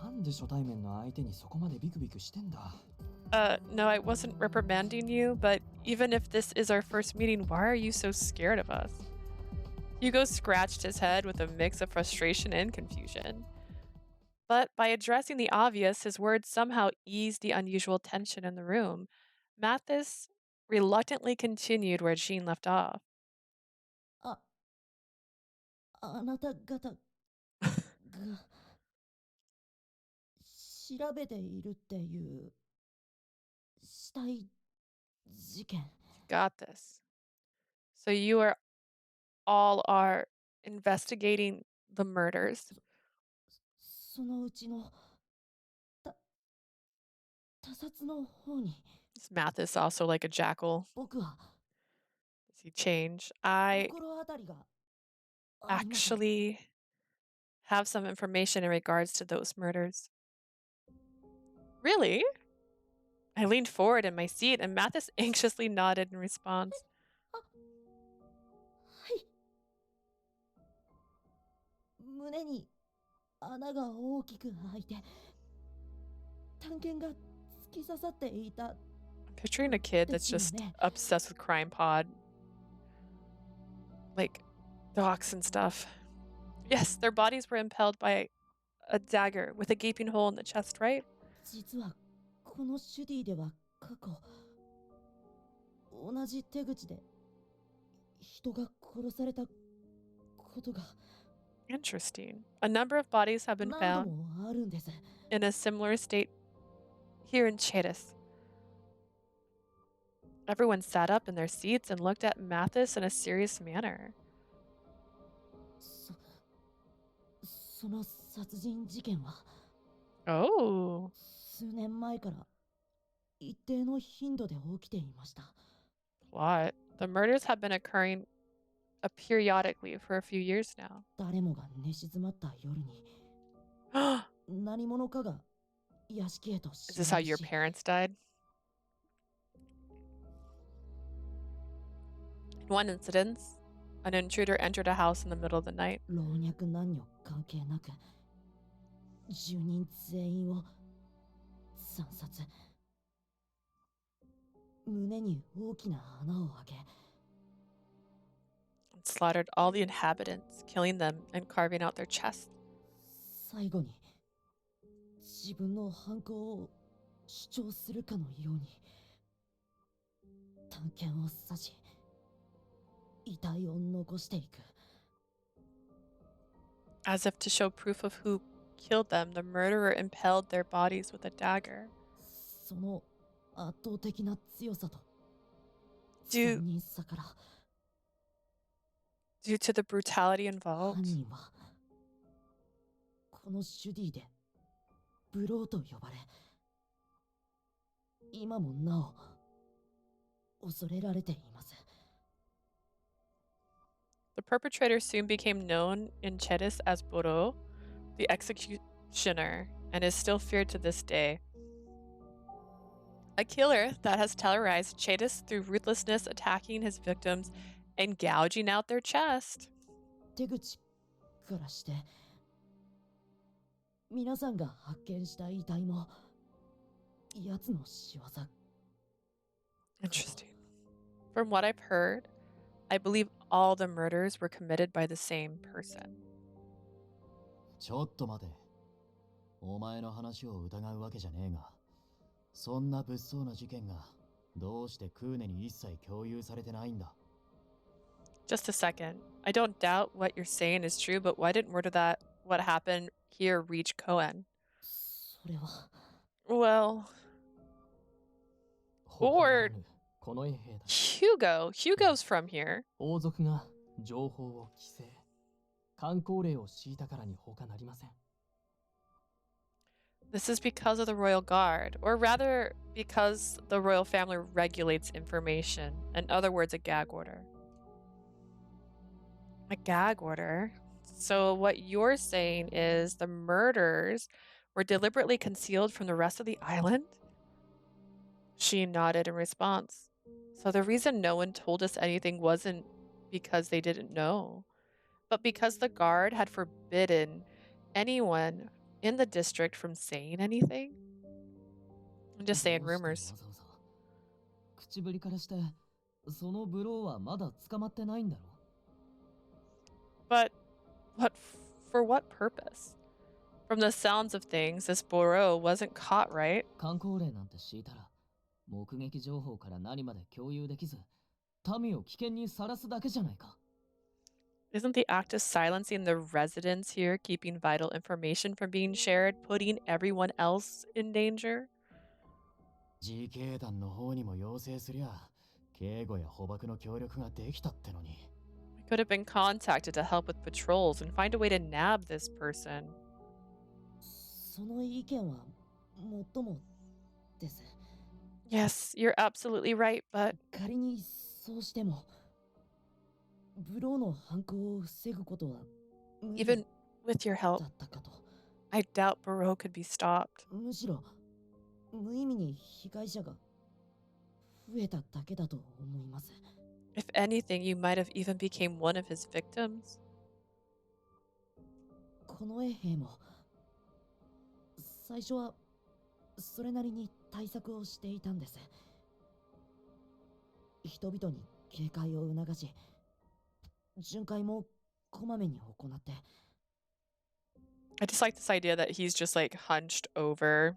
なんで初対面の相手にそこまでビクビクしてんだ。 No, I wasn't reprimanding you, but even if this is our first meeting, why are you so scared of us? Hugo scratched his head with a mix of frustration and confusion. But by addressing the obvious, his words somehow eased the unusual tension in the room. Mathis reluctantly continued where Jean left off. あなた方が調べているっていう死体事件。 Got this. So you are all are investigating the murders. そのうちのた他殺の方に Is Mathis also like a jackal? 僕は Does he change? I 心当たりがあります。 actually have some information in regards to those murders. Really? I leaned forward in my seat and Mathis anxiously nodded in response. はい。胸に穴が大きく開いて探検が突き刺さっていた I'm picturing a kid that's just obsessed with Crime Pod. Like docs and stuff. Yes, their bodies were impaled by a dagger with a gaping hole in the chest, right? 実はこのシュディでは過去同じ手口で人が殺されたことが Interesting. A number of bodies have been 何度 found もあるんです。 in a similar state here in Cheris. Everyone sat up in their seats and looked at Mathis in a serious manner. その殺人事件は Oh. 数年前から一定の頻度で起きていました。 What? The murders have been occurring periodically for a few years now. 誰もが寝静まった夜に Is 何者かが屋敷へと侵 this how 入 your し parents died? In one incident, an intruder entered a house in the middle of the night. 老若男女関係なく住人全員を惨殺。胸に大きな穴を開け And slaughtered all the inhabitants, killing them and carving out their chests. 最後に自分の犯行を主張するかのように探検を刺し遺体を残していく。 As if to show proof of who killed them, the murderer impaled their bodies with a dagger. その圧倒的な強さと Due, 残忍さから due to the brutality 犯 involved, 人はこのシュディでブローと呼ばれ今もなお恐れられています。 the perpetrator soon became known in Cheris as Boro, the executioner, and is still feared to this day. A killer that has terrorized Cheris through ruthlessness, attacking his victims and gouging out their chest. 手口からして皆さんが発見した遺体も奴の仕業。 Interesting. From what I've heard, I believe all the murders were committed by the same person. ちょっと待て。お前の話を疑うわけじゃねえが、そんな物騒な事件がどうしてクーネに一切共有されてないんだ。 Just a second. I don't doubt what you're saying is true, but why didn't word of what happened here reach Cohen? それは Well, 他にあ or るこの衛兵だ。 Hugo. Hugo's from here. 王族が情報を規制、観光令を敷いたからに他なりません。 This is because of the royal guard, or rather, because the royal family regulates information. In other words, a gag order. A gag order? So, what you're saying is the murders were deliberately concealed from the rest of the island? She nodded in response. So, the reason no one told us anything wasn't because they didn't know, but because the guard had forbidden anyone in the district from saying anything? I'm just saying どうして rumors. わざわざ口ぶりからしてそのブローはまだ捕まってないんだろ。 But for what purpose? From the sounds of things, this Boro wasn't caught, right? 観光令なんて敷いたら目撃情報から何まで共有できず民を危険にさらすだけじゃないか。 Isn't the act of silencing the residents here keeping vital information from being shared, putting everyone else in danger? 自警団の方にも要請すりゃ、警護や捕獲の協力ができたってのに。We could have been contacted to help with patrols and find a way to nab this person. その意見はもっともです。 Yes, you're absolutely right, but 仮にそうしてもブローの犯行を防ぐことは無理 even with your だ help, ったかと。 I doubt Barreau could be stopped. むしろ無意味に被害者が増えただけだと思います。 If anything, you might have even became one of his victims. この衛兵も最初はそれなりに対策をしていたんです。人々に警戒を促し、巡回もこまめに行って。 I just like this idea that he's just like hunched over.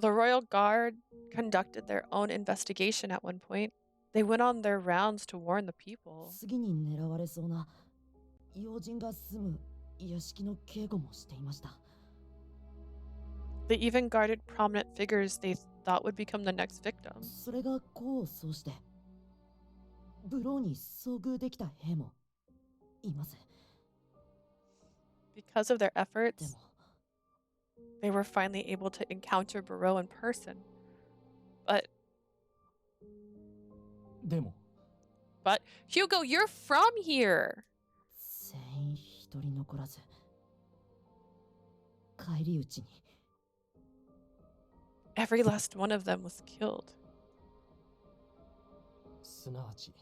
The Royal Guard conducted their own investigation at one point. They went on their rounds to warn the people. 次に狙われそうな要人が住む屋敷の警護もしていました。 They even guarded prominent figures they thought would become the next victim. それが功を奏してブローに遭遇できた兵もいます。 Because of their で efforts, も they were finally able to encounter Barreau in person. But でも、 Hugo, you're from here. 全員一人残らず返り討ちに。 Every last one of them was killed. すなわち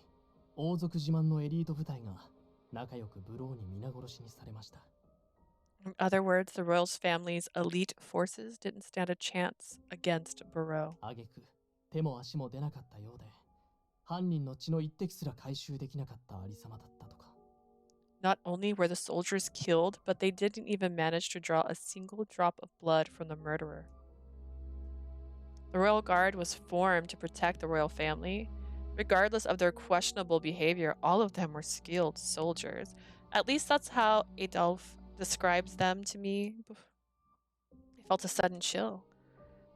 王族自慢のエリート部隊が仲良くブローに皆殺しにされました。 In other words, the royals' family's elite forces didn't stand a chance against Barreau. 挙句手も足も出なかったようで、犯人の血の一滴すら回収できなかったありさまだったとか。 Not only were the soldiers killed, but they didn't even manage to draw a single drop of blood from the murderer. The Royal Guard was formed to protect the royal family. Regardless of their questionable behavior, all of them were skilled soldiers. At least that's how Adolphe describes them to me. I felt a sudden chill.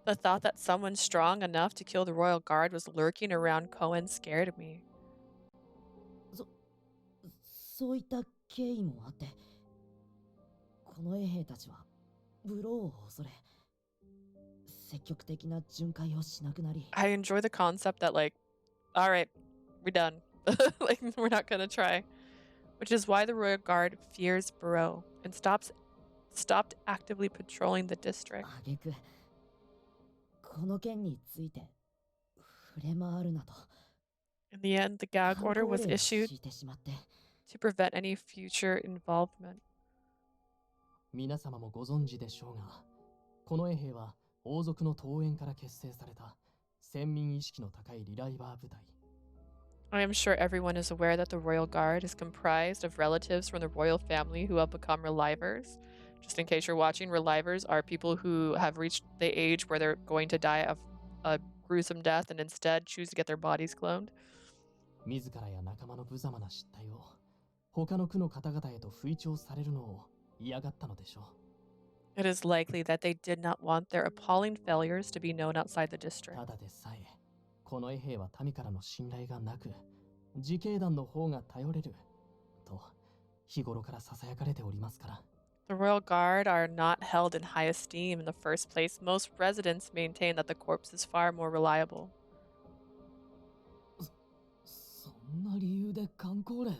The thought that someone strong enough to kill the Royal Guard was lurking around Cohen scared me. そういった経緯もあって、この衛兵たちはブローを恐れ積極的な巡回をしなくなり。 I enjoy the concept that, like, all right, we're done. Like, we're not gonna try. Which is why the Royal Guard fears Barreau and stopped actively patrolling the district. 挙句この件について触れ回るなと In the end, the gag 犯 order 行 was 令を issued 敷いてしまって。 to prevent any future involvement. 皆様もご存知でしょうが、この衛兵は王族の東園から結成された先民意識の高いリライバー部隊。 I am sure everyone is aware that the Royal Guard is comprised of relatives from the royal family who have become relivers. Just in case you're watching, relivers are people who have reached the age where they're going to die of a gruesome death and instead choose to get their bodies cloned. 自らや仲間の無様な失態を他の区の方々へと吹聴されるのを嫌がったのでしょう。 It is likely that they did not want their appalling failures to be known outside the district. ただでさえこの衛兵は民からの信頼がなく、自警団の方が頼れると日頃からささやかれておりますから。 The Royal Guard are not held in high esteem in the first place. Most residents maintain that the corpse is far more reliable. そんな理由で箝口令を。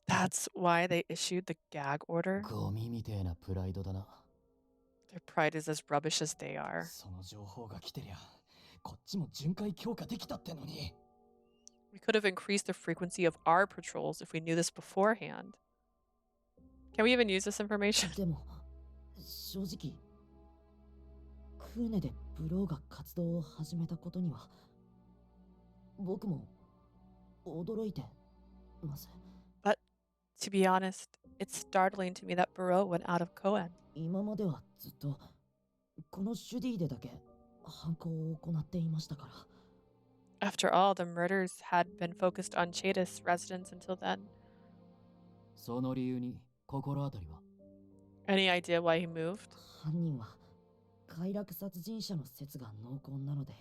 That's why they issued the gag order. ゴミみてえなプライドだな。 Their pride is as rubbish as they are. その情報が来てりゃ、こっちも巡回強化できたってのに。 We could have increased the frequency of our patrols if we knew this beforehand. Can we even use this information? でも正直クーネでブローが活動を始めたことには僕も驚いてます。 To be honest, it's startling to me that Barreau went out of Cohen. 今まではずっとこのシュディでだけ犯行を行っていましたから。 After all, the murders had been focused on Chadis residents until then. その理由に心当たりは？ Any idea why he moved? 犯人は快楽殺人者の説が濃厚なので、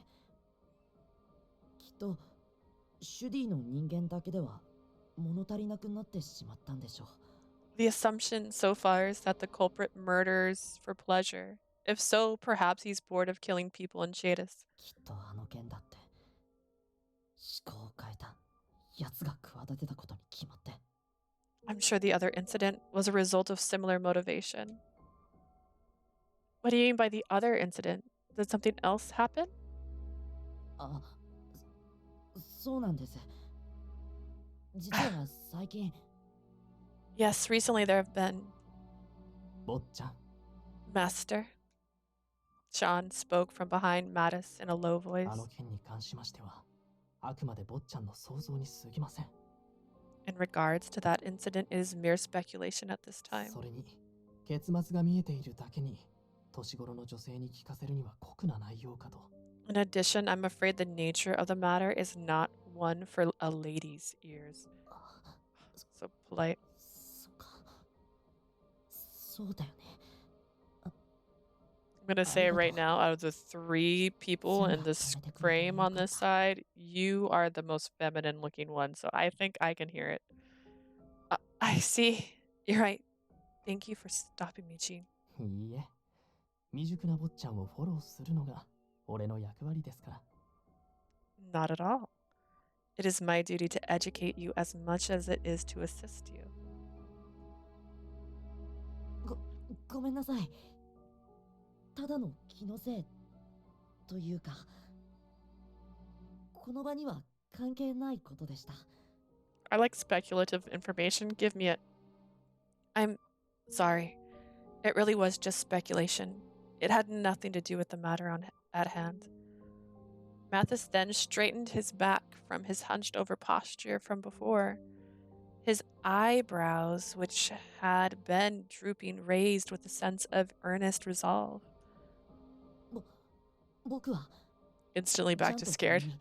きっとシュディの人間だけでは物足りなくなってしまったんでしょう。 The assumption so far is that the culprit murders for pleasure. If so, perhaps he's bored of killing people in Shadis. きっとあの件だって思考を変えた奴が企てたことに決まって。 I'm sure the other incident was a result of similar motivation. What do you mean by the other incident? Did something else happen? あ、そうなんです。実は最近 Yes, recently there have been. 坊ちゃん、 Master. Sean spoke from behind Mathis in a low voice. あの件に関しましては、あくまで坊ちゃんの想像に過ぎません。 In regards to that incident, it is mere speculation at this time. それに、結末が見えているだけに、年頃の女性に聞かせるには酷な内容かと。In addition, I'm afraid the nature of the matter is not one for a lady's ears. So polite. そっか、そうだよね。 I'm gonna say right now, out of the 3 people in this frame on this side, you are the most feminine looking one, so I think I can hear it. I see. You're right. Thank you for stopping me, Jean. いいえ、未熟な坊ちゃんをフォローするのが俺の役割ですから。 Not at all. It is my duty to educate you as much as it is to assist you. ごめんなさい。ただの気のせいというか、この場には関係ないことでした。 I like speculative information. Give me it. I'm sorry. It really was just speculation. It had nothing to do with the matter at hand. Mathis then straightened his back from his hunched over posture from before. His eyebrows, which had been drooping, raised with a sense of earnest resolve. 僕は Instantly ちゃ back ん to と scared. 君に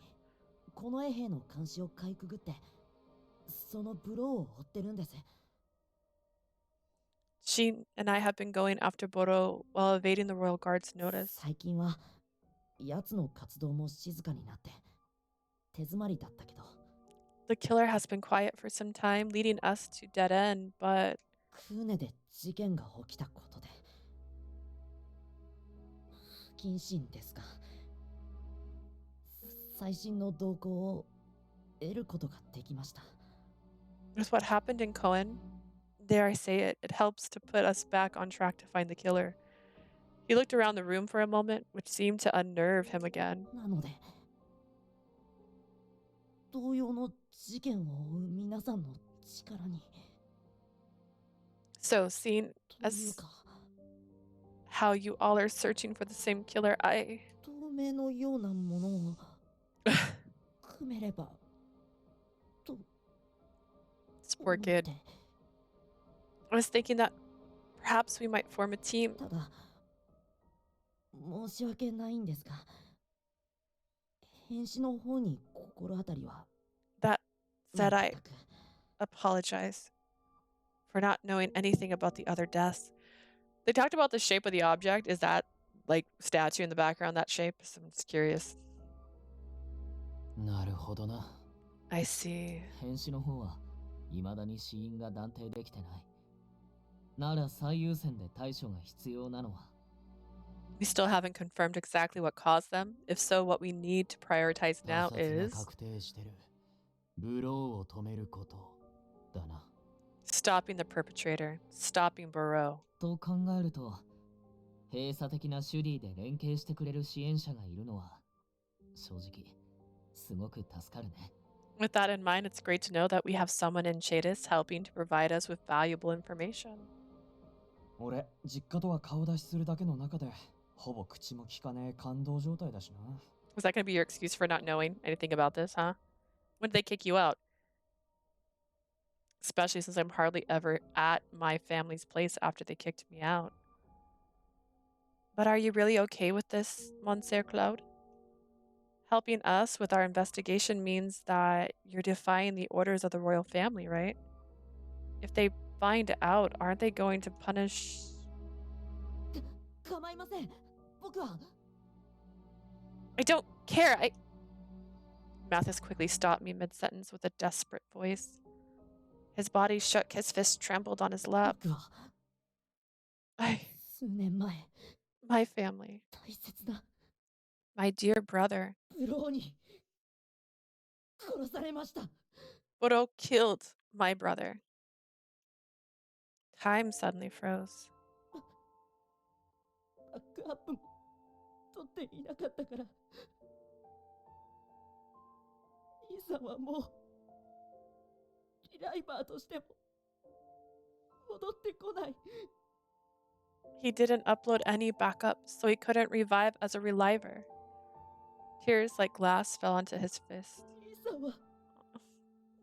この衛兵の監視をかいくぐってそのブローを追ってるんです。 She and I have been going after Boro while evading the royal guard's notice. 最近は奴の活動も静かになって手詰まりだったけど、 The killer has been quiet for some time, leading us to dead end, but クーネで事件が起きたことで不謹慎ですが、最新の動向を得ることができました。 with what happened in Cohen, dare I say it, it helps to put us back on track to find the killer. He looked around the room for a moment, which seemed to unnerve him again. なので同様の事件を追う皆さんの力に So, seeing という as か how you all are searching for the same killer, I 透明のようなものを組めればと this poor 思っ kid. て、 I was thinking that perhaps we might form a team. ただ申し訳ないんですが、編集の方に心当たりは That said, 全 I く。 apologize for not knowing anything about the other deaths. They talked about the shape of the object. Is that like statue in the background, that shape? So I'm just curious. なるほどな。 I see. 変死の方は未だに死因が断定できてない。なら最優先で対処が必要なのは We still haven't confirmed exactly what caused them. If so, what we need to prioritize 他 now 殺が is 確定してる。ブローを止めることだな。 stopping the perpetrator, stopping Burrow. と考えると、閉鎖的なシュリーで連携してくれる支援者がいるのは、正直、すごく助かるね。 With that in mind, it's great to know that we have someone in Shadis helping to provide us with valuable information. 俺、実家とは顔出しするだけの中で、ほぼ口も聞かねえ感動状態だしな。Was that going to be your excuse for not knowing anything about this, huh? When did they kick you out? Especially since I'm hardly ever at my family's place after they kicked me out. But are you really okay with this, Monsieur Claude? Helping us with our investigation means that you're defying the orders of the royal family, right? If they find out, aren't they going to punish... 構いません。僕は I don't care. Mathis quickly stopped me mid-sentence with a desperate voice. His body shook, his fist trembled on his lap. 僕は I, 数年前 my family, 大切な my dear brother, ブローに殺されました。 Boro killed my brother. Time suddenly froze. バックアップも取っていなかったから兄さんはもうリライバーとしても戻ってこない。 He didn't upload any backups, so he couldn't revive as a reliver. Tears like glass fell onto his fist. 兄さんは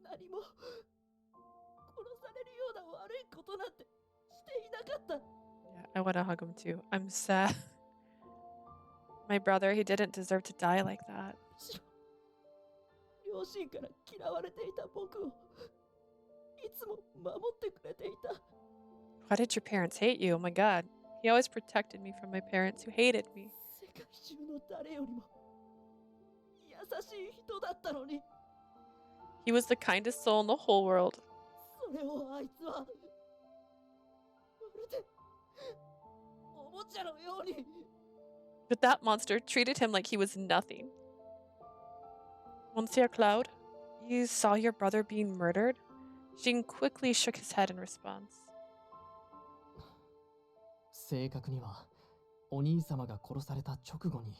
何も殺されるような悪いことなんてしていなかった。 Yeah, I want to hug him too. I'm sad. My brother, he didn't deserve to die like that. むしろ両親から嫌われていた僕をいつも守ってくれていた。 Why did your parents hate you? Oh my god. He always protected me from my parents who hated me. 世界中の誰よりも優しい人だったのに、 He was the kindest soul in the whole world. それをあいつはまるでおもちゃのように。 But that monster treated him like he was nothing. Monsieur Cloud, you saw your brother being murdered? Jean quickly shook his head in response. 正確にはお兄様が殺された直後に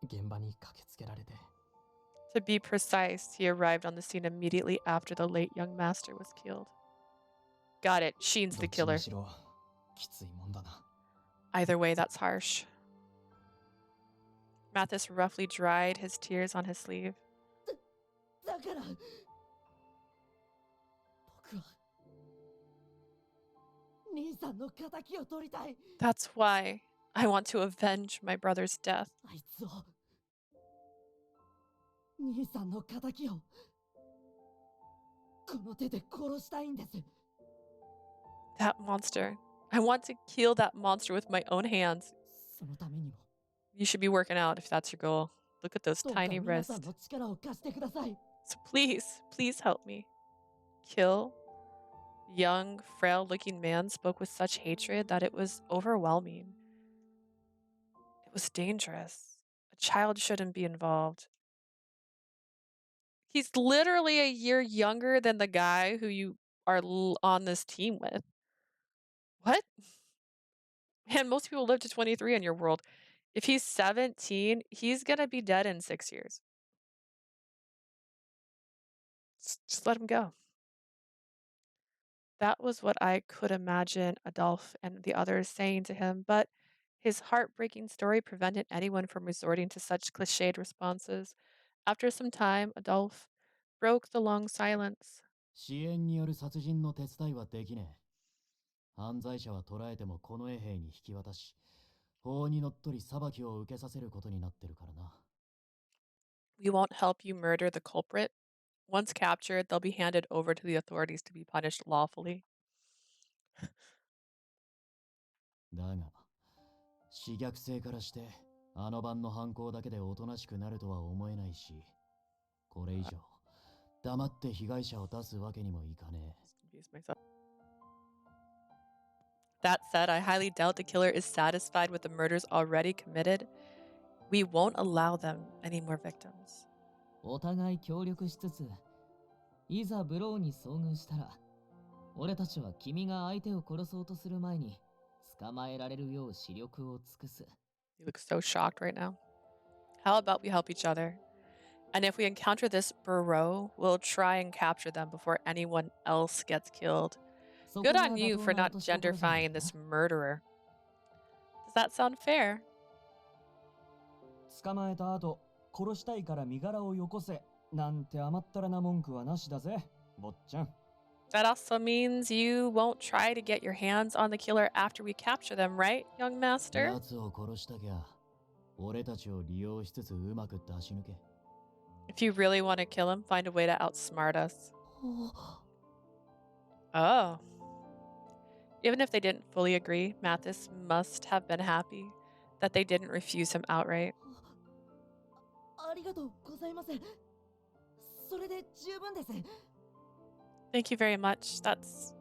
現場に駆けつけられて。 To be precise, he arrived on the scene immediately after the late young master was killed. Got it. Sheen's ど the っちに killer. しろきついもんだな。 Either way, that's harsh. Mathis roughly dried his tears on his sleeve. だから僕は兄さんの敵を取りたい。 That's why I want to avenge my brother's death. あいつを兄さんの敵をこの手で殺したいんです。 That monster. I want to kill that monster with my own hands. そのためにも You should be working out if that's your goal. Look at those どうか tiny 皆さ wrists. んの力を貸してください。 So please help me. Kill? Young, frail-looking man spoke with such hatred that it was overwhelming. It was dangerous. A child shouldn't be involved. He's literally a year younger than the guy who you are on this team with. What? And most people live to 23 in your world. If he's 17, he's gonna be dead in 6 years. Just let him go. That was what I could imagine Adolphe and the others saying to him, but his heartbreaking story prevented anyone from resorting to such cliched responses. After some time, Adolphe broke the long silence. 支援による殺人の手伝いはできねえ。犯罪者は捕らえても近衛兵に引き渡し、法にのっとり裁きを受けさせることになってるからな。We won't help you murder the culprit. Once captured, they'll be handed over to the authorities to be punished lawfully. だが、私虐性からして、あの晩の犯行だけでおとなしくなるとは思えないし、これ以上、黙って被害者を出すわけにもいかねえ。Confuse myself. That said, I highly doubt the killer is satisfied with the murders already committed. We won't allow them any more victims. お互い協力しつつ、いざブローに遭遇したら、俺たちは君が相手を殺そうとする前に捕まえられるよう視力を尽くす。 You look so shocked right now. How about we help each other? And if we encounter this burrow, we'll try and capture them before anyone else gets killed. Good on you for not genderfying this murderer. Does that sound fair? 捕まえた後、殺したいから身柄をよこせなんて甘ったらな文句はなしだぜ、坊ちゃん。 That also means you won't try to get your hands on the killer after we capture them, right, young master? 奴を殺したきゃ、俺たちを利用しつつうまく出し抜け。If you really want to kill him, find a way to outsmart us. Oh. Even if they didn't fully agree, Mathis must have been happy. that they didn't refuse him outright. ありがとうございます。それで十分です。 Thank you very much. That's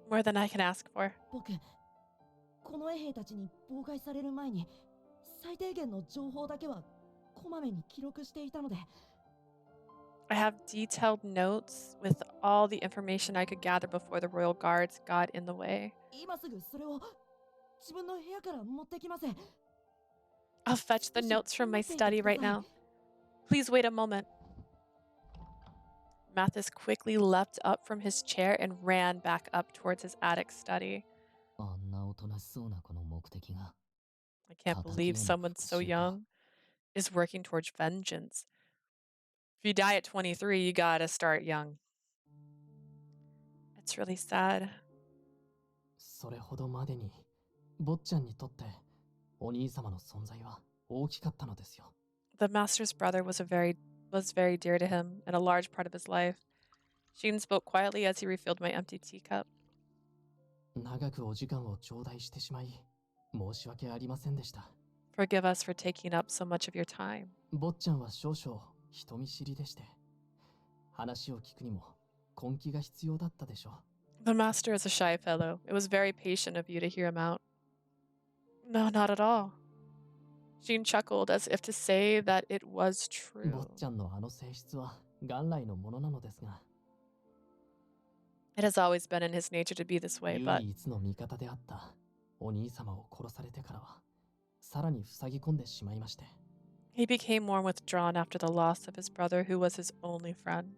more than I can ask for. 僕、この衛兵たちに妨害される前に、最低限の情報だけはこまめに記録していたので、 I have detailed notes with all the information I could gather before the royal guards got in the way. 今すぐそれを自分の部屋から持ってきます。 I'll fetch the notes from my study right now. Please wait a moment. Mathis quickly leapt up from his chair and ran back up towards his attic study. あんなおとなしそうなこの目的が I can't believe someone so young is working towards vengeance. If you die at 23, you gotta start young. It's really sad. それほどまでに、坊ちゃんにとってお兄様の存在は大きかったのですよ。The master's brother was very dear to him and a large part of his life. Sheen spoke quietly as he refilled my empty teacup. 長くお時間を頂戴してしまい、申し訳ありませんでした。Forgive us for taking up so much of your time. 坊ちゃんは少々人見知りでして、話を聞くにも根気が必要だったでしょう。The master is a shy fellow. It was very patient of you to hear him out. No, not at all. Sheen chuckled as if to say that it was 坊 true. ちゃんのあの性質は元来のものなのですが、 It has always been in his nature to be this way, but 唯一の味方であったお兄様を殺されてからは、さらに塞ぎ込んでしまいまして。he became more withdrawn after the loss of his brother, who was his only friend.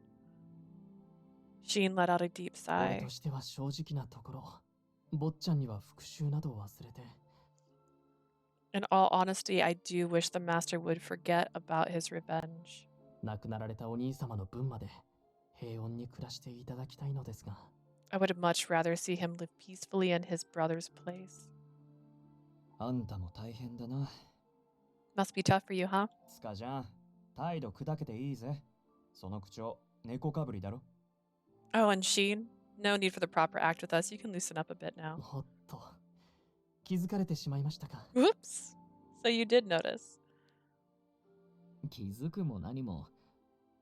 Sheen let out a deep 俺 sigh. としては正直なところ、坊ちゃんには復讐などを忘れて、 In all honesty, I do wish the master would forget about his revenge. 亡くなられたお兄様の分まで平穏に暮らしていただきたいのですが、 I would much rather see him live peacefully in his brother's place. あんたも大変だな。 Must be tough for you, huh? つかじゃん。態度砕けていいぜ。その口調、猫かぶりだろ。 Oh, and Sheen, no need for the proper act with us. You can loosen up a bit now. おっと、気づかれてしまいましたか。 Whoops. So you did notice. 気づくも何も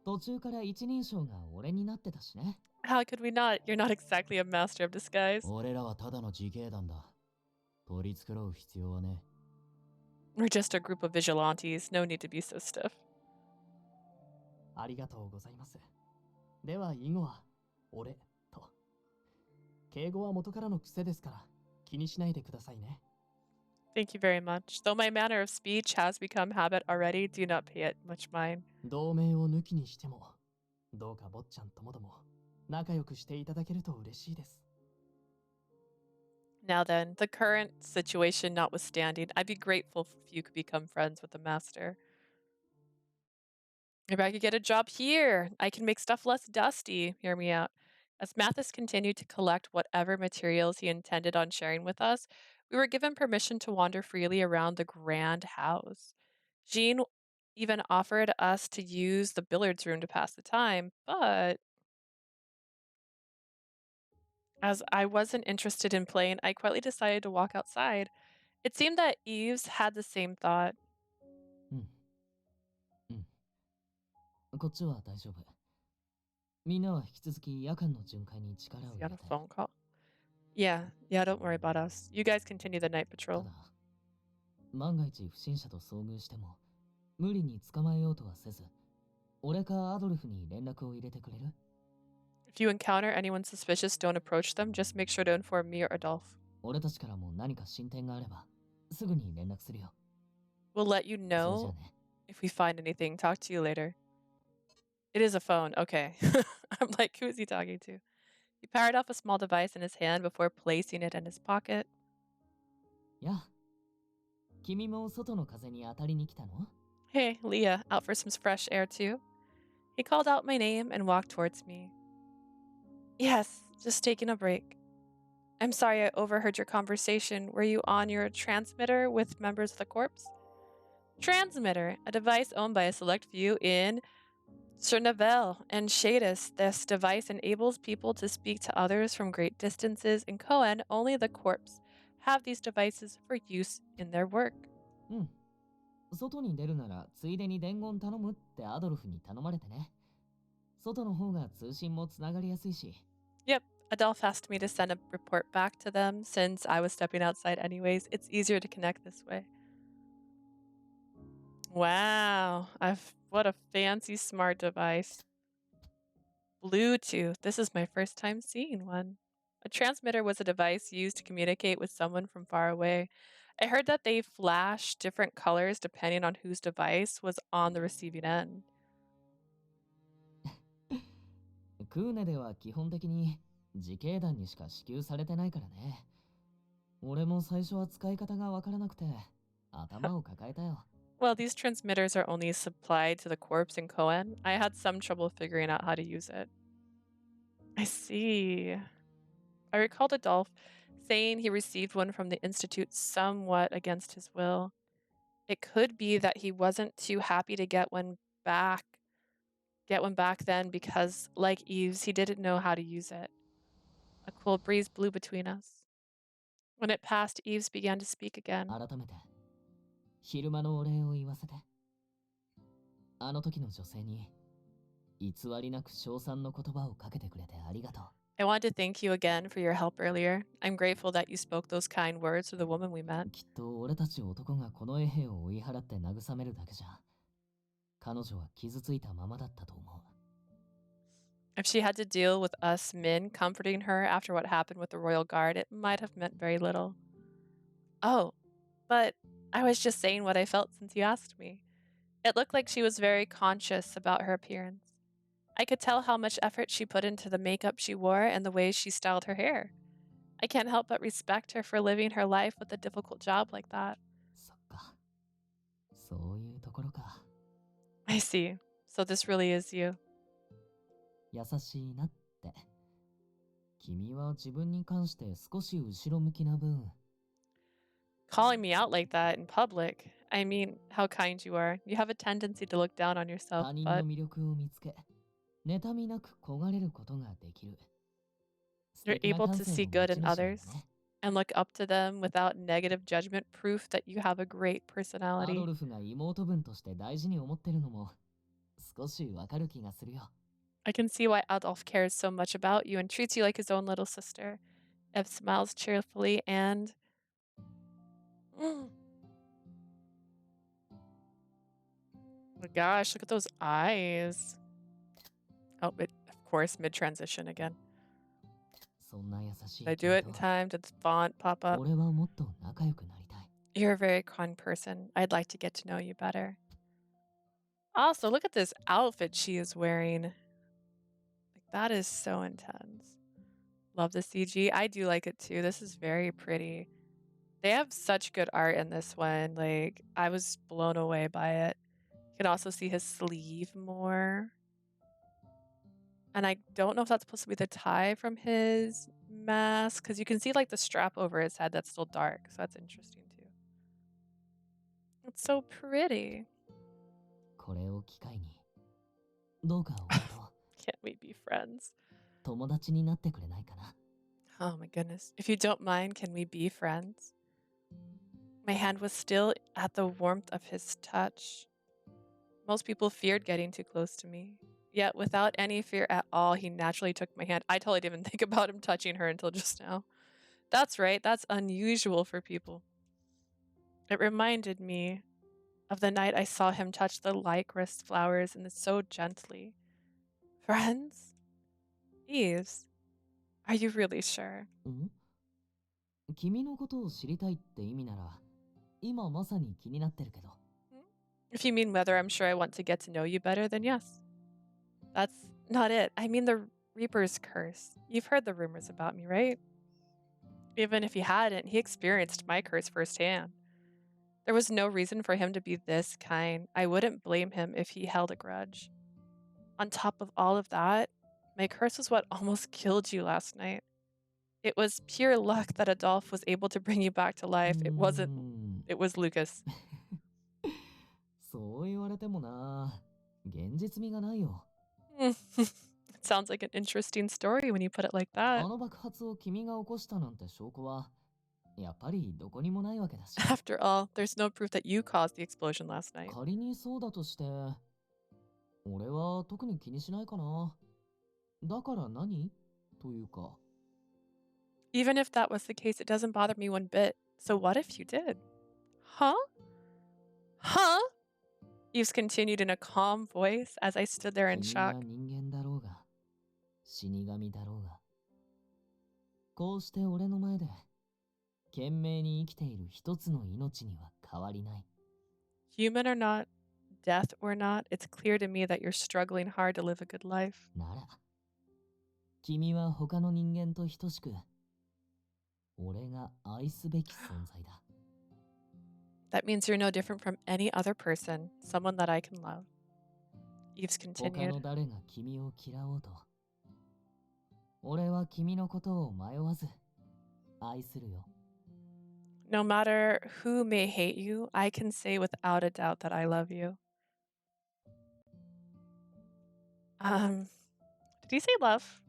途中から一人称が俺になってたしね。 How could we not? You're not exactly a master of disguise. 俺らはただの自警団だ。取り繕う必要はね。 We're just a group of vigilantes. No need to be so stiff. ありがとうございます。では以後は、俺と。敬語は元からの癖ですから、気にしないでくださいね。 Thank you very much. Though my manner of speech has become habit already, do not pay it much mind. 同盟を抜きにしても、どうか坊ちゃんともども仲良くしていただけると嬉しいです。 Now then, the current situation notwithstanding, I'd be grateful if you could become friends with the master. Maybe I could get a job here. I can make stuff less dusty. Hear me out. As Mathis continued to collect whatever materials he intended on sharing with us, we were given permission to wander freely around the grand house. Jean even offered us to use the billiards room to pass the time, but as I wasn't interested in playing, I quietly decided to walk outside. It seemed that Eves had the same thought. こっちは大丈夫。みんなは引き続き夜間の巡回に力 Is を he 入 on れ a て。 phone call? Yeah, don't worry about us. You guys continue the night た patrol. だ、万が一不審者と遭遇しても、無理に捕まえようとはせず、俺かアドルフに連絡を入れてくれる？ If you encounter anyone suspicious, don't approach them. Just make sure to inform me or Adolf. 俺たちからも何か進展があれば、すぐに連絡するよ。 We'll let you それじゃ know あね。 if we find anything. Talk to you later. It is a phone. Okay. I'm like, who is he talking to? He powered off a small device in his hand before placing it in his pocket. やあ、君も外の風に当たりに来たの？ Hey, Leah, out for some fresh air too? He called out my name and walked towards me. Yes, just taking a break. I'm sorry I overheard your conversation. Were you on your transmitter with members of the corps? Transmitter, a device owned by a select few in Chernobyl and Shadis. This device enables people to speak to others from great distances. In Cohen, only the corps have these devices for use in their work. うん。外に出るならついでに伝言頼むってアドルフに頼まれてね。外の方が通信もつながりやすいし。Yep, Adolf asked me to send a report back to them since I was stepping outside anyways. It's easier to connect this way. Wow, what a fancy smart device. Bluetooth. This is my first time seeing one. A transmitter was a device used to communicate with someone from far away. I heard that they flash different colors depending on whose device was on the receiving end. クーネでは基本的に自警団にしか支給されてないからね。俺も最初は使い方がわからなくて頭を抱えたよ。Well, these transmitters are only supplied to the corpse in Cohen. I had some trouble figuring out how to use it. I see. I recalled Adolf saying he received one from the Institute somewhat against his will. It could be that he wasn't too happy to back get one back then because, like Eve's, he didn't know how to use it. A cool breeze blew between us. When it passed, Eves began to speak again. 改めて昼間のお礼を言わせて。あの時の女性に偽りなく称賛の言葉をかけてくれてありがとう。I want to thank you again for your help earlier. I'm grateful that you spoke those kind words to the woman we met. きっと俺たち男がこの衛兵を追い払って慰めるだけじゃ、彼女は傷ついたままだったと思う。If she had to deal with us men comforting her after what happened with the royal guard, it might have meant very little. Oh, but I was just saying what I felt since you asked me. It looked like she was very conscious about her appearance. I could tell how much effort she put into the makeup she wore and the way she styled her hair. I can't help but respect her for living her life with a difficult job like that. そっか。そういうところか。I see. So this really is you. 優しいなって。君は自分に関して少し後ろ向きな分。Calling me out like that in public. I mean, how kind you are. You have a tendency to look down on yourself, 他人の but 魅力を見つけ、妬みなく焦がれることができる。素 you're 敵な able 感 to 性 see の good 持ち in 主だ others ね。and look up to them without negative judgment, proof that you have a great ア personality. ドルフが妹分として大事に思ってるのも少しわかる気がするよ。I can see why Adolf cares so much about you and treats you like his own little sister. Ev smiles cheerfully and... Oh my gosh, look at those eyes. Oh, of course, mid-transition again. そんな優し Did I い do 君 it と in time? Did the font pop up? 俺はもっと仲良くなりたい。You're a very kind person. I'd like to get to know you better. Also, look at this outfit she is wearing. Like, that is so intense. Love the CG. I do like it too. This is very pretty. They have such good art in this one. Like, I was blown away by it. You can also see his sleeve more. And I don't know if that's supposed to be the tie from his mask, because you can see like the strap over his head that's still dark. So that's interesting too. It's so pretty. これを機会にどうか俺と Can't we be friends? 友達になってくれないかな。 Oh my goodness. If you don't mind, can we be friends? My hand was still at the warmth of his touch. Most people feared getting too close to me. Yet, without any fear at all, he naturally took my hand. I totally didn't even think about him touching her until just now. That's right, that's unusual for people. It reminded me of the night I saw him touch the lycra flowers and so gently. Friends? Eves, are you really sure? ん？君のことを知りたいって意味なら、今まさに気になってるけど。If you mean whether I'm sure I want to get to know you better, then yes. That's not it. I mean the Reaper's curse. You've heard the rumors about me, right? Even if he hadn't, he experienced my curse firsthand. There was no reason for him to be this kind. I wouldn't blame him if he held a grudge. On top of all of that, my curse was what almost killed you last night. It was pure luck that Adolf was able to bring you back to life. It wasn't, it was Lucas. そう言われてもな、現実味がないよ。It sounds like an interesting story when you put it like that. あの爆発を君が起こしたなんて証拠はやっぱりどこにもないわけだし。After all, there's no proof that you caused the explosion last night. 仮にそうだとして、俺は特に気にしないかな。だから何というか。Even if that was the case, it doesn't bother me one bit. So what if you did? Huh? Huh? Eves continued in a calm voice as I stood there in 君 shock. が人間だろうが、死神だろうが。こうして俺の前で、懸命に生きている一つの命には変わりない。Human or not, death or not, it's clear to me that you're struggling hard to live a good life. なら、君は他の人間と等しく、俺が愛すべき存在だ。That means you're no different from any other person, someone that I can love. Eves 他 continued. の誰が君を嫌おうと、俺は君のことを迷わず愛するよ。No matter who may hate you, I can say without a doubt that I love you. Did he say love?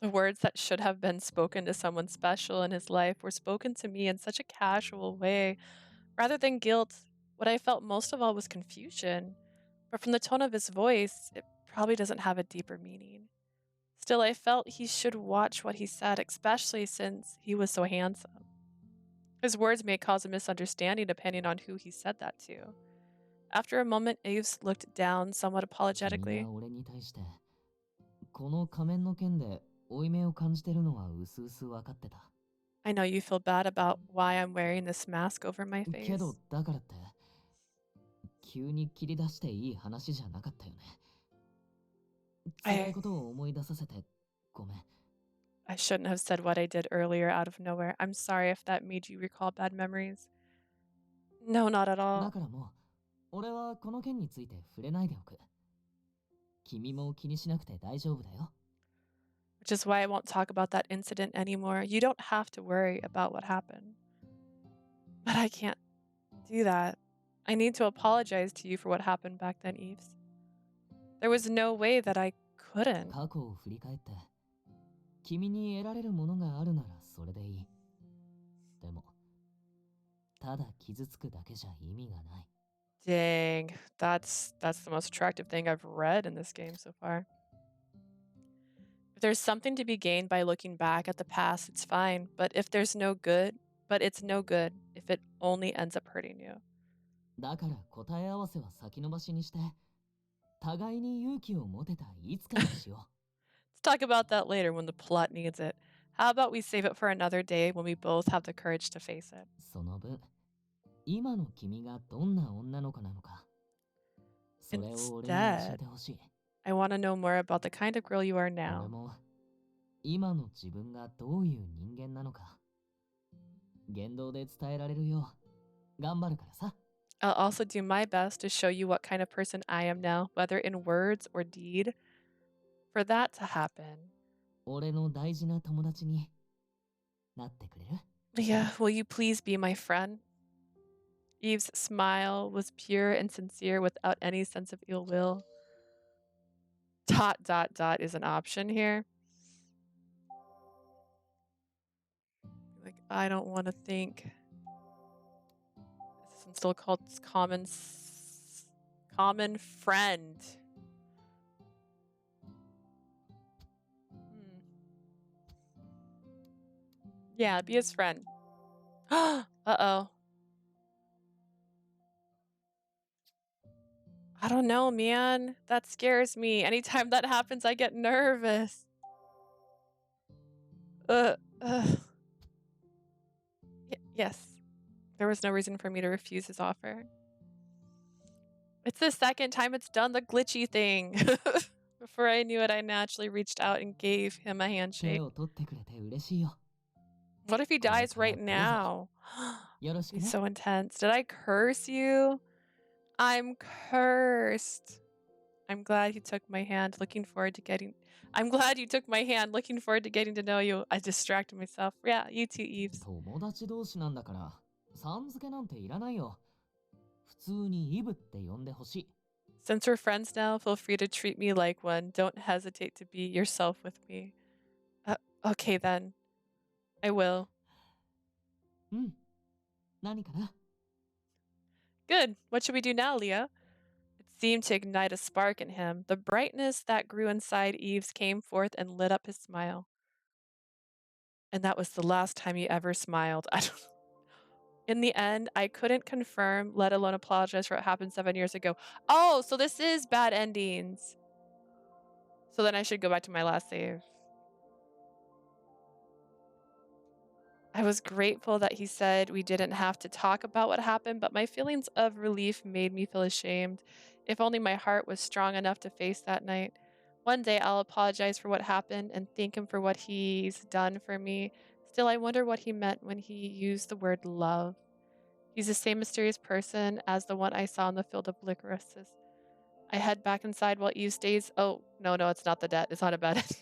The words that should have been spoken to someone special in his life were spoken to me in such a casual way. Rather than guilt, what I felt most of all was confusion. But from the tone of his voice, it probably doesn't have a deeper meaning. Still, I felt he should watch what he said, especially since he was so handsome. His words may cause a misunderstanding depending on who he said that to. After a moment, Aves looked down somewhat 君 apologetically. が俺に対して、この仮面の件で負い目を感じてるのはうすうす分かってた。I know you feel bad about why I'm wearing this mask over my け face. ど、だからって、急に切り出していい話じゃなかったよね。辛いことを思い出させて、ごめん。I shouldn't have said what I did earlier out of nowhere. I'm sorry if that made you recall bad memories. No, not at だ all. からもう、俺はこの件について触れないでおく。君も気にしなくて大丈夫だよ。Which is why I won't talk about that incident anymore. You don't have to worry about what happened. But I can't do that. I need to apologize to you for what happened back then, Eves. There was no way that I couldn't. 過去を振り返って、君に得られるものがあるならそれでいい。でも、ただ傷つくだけじゃ意味がない。Dang, that's the most attractive thing I've read in this game so far. If there's something to be gained by looking back at the past, it's fine. But it's no good if it only ends up hurting you. だから答え合わせは先延ばしにして、互いに勇気を持てたいつかにしよ Let's talk about that later when the plot needs it. How about we save it for another day when we both have the courage to face it? う。その分、今の君がどんな女の子なのか、それを俺に教えてほしい。I want to know more about the kind of girl you are 俺 now. も、今の自分がどういう人間なのか、言動で伝えられるよう、頑張るからさ。I'll also do my best to show you what kind of person I am now, whether in words or deed. For that to happen, 俺の大事な友達になってくれる？ Leah, will you please be my friend? Eve's smile was pure and sincere without any sense of ill will. ... is an option here. Like, I don't want to think. This one still called common friend. Yeah, be his friend. Uh-oh. I don't know, man. That scares me. Anytime that happens, I get nervous. Yes. There was no reason for me to refuse his offer. It's the second time it's done the glitchy thing. Before I knew it, I naturally reached out and gave him a 手 handshake. を取ってくれて嬉しいよ。 What if he dies right now? よろしく He's ね。 so intense. Did I curse you? I'm cursed. I'm glad you took my hand, looking forward to getting... I'm glad you took my hand, looking forward to getting to know you. I distracted myself. Yeah, you too, Eves. 友達同士なんだから、さん付けなんていらないよ。普通にイブって呼んでほしい。 Since we're friends now, feel free to treat me like one. Don't hesitate to be yourself with me. Okay then. I will. うん何かな Good. What should we do now, Leah? It seemed to ignite a spark in him. The brightness that grew inside Eves came forth and lit up his smile. And that was the last time he ever smiled. I don't In the end, I couldn't confirm, let alone apologize for what happened 7 years ago. Oh, so this is bad endings. So then I should go back to my last save. I was grateful that he said we didn't have to talk about what happened, but my feelings of relief made me feel ashamed. If only my heart was strong enough to face that night. One day I'll apologize for what happened and thank him for what he's done for me. Still, I wonder what he meant when he used the word love. He's the same mysterious person as the one I saw in the field of licorices. I head back inside while Eve stays. Oh, no, it's not the debt. It's not a bad ending.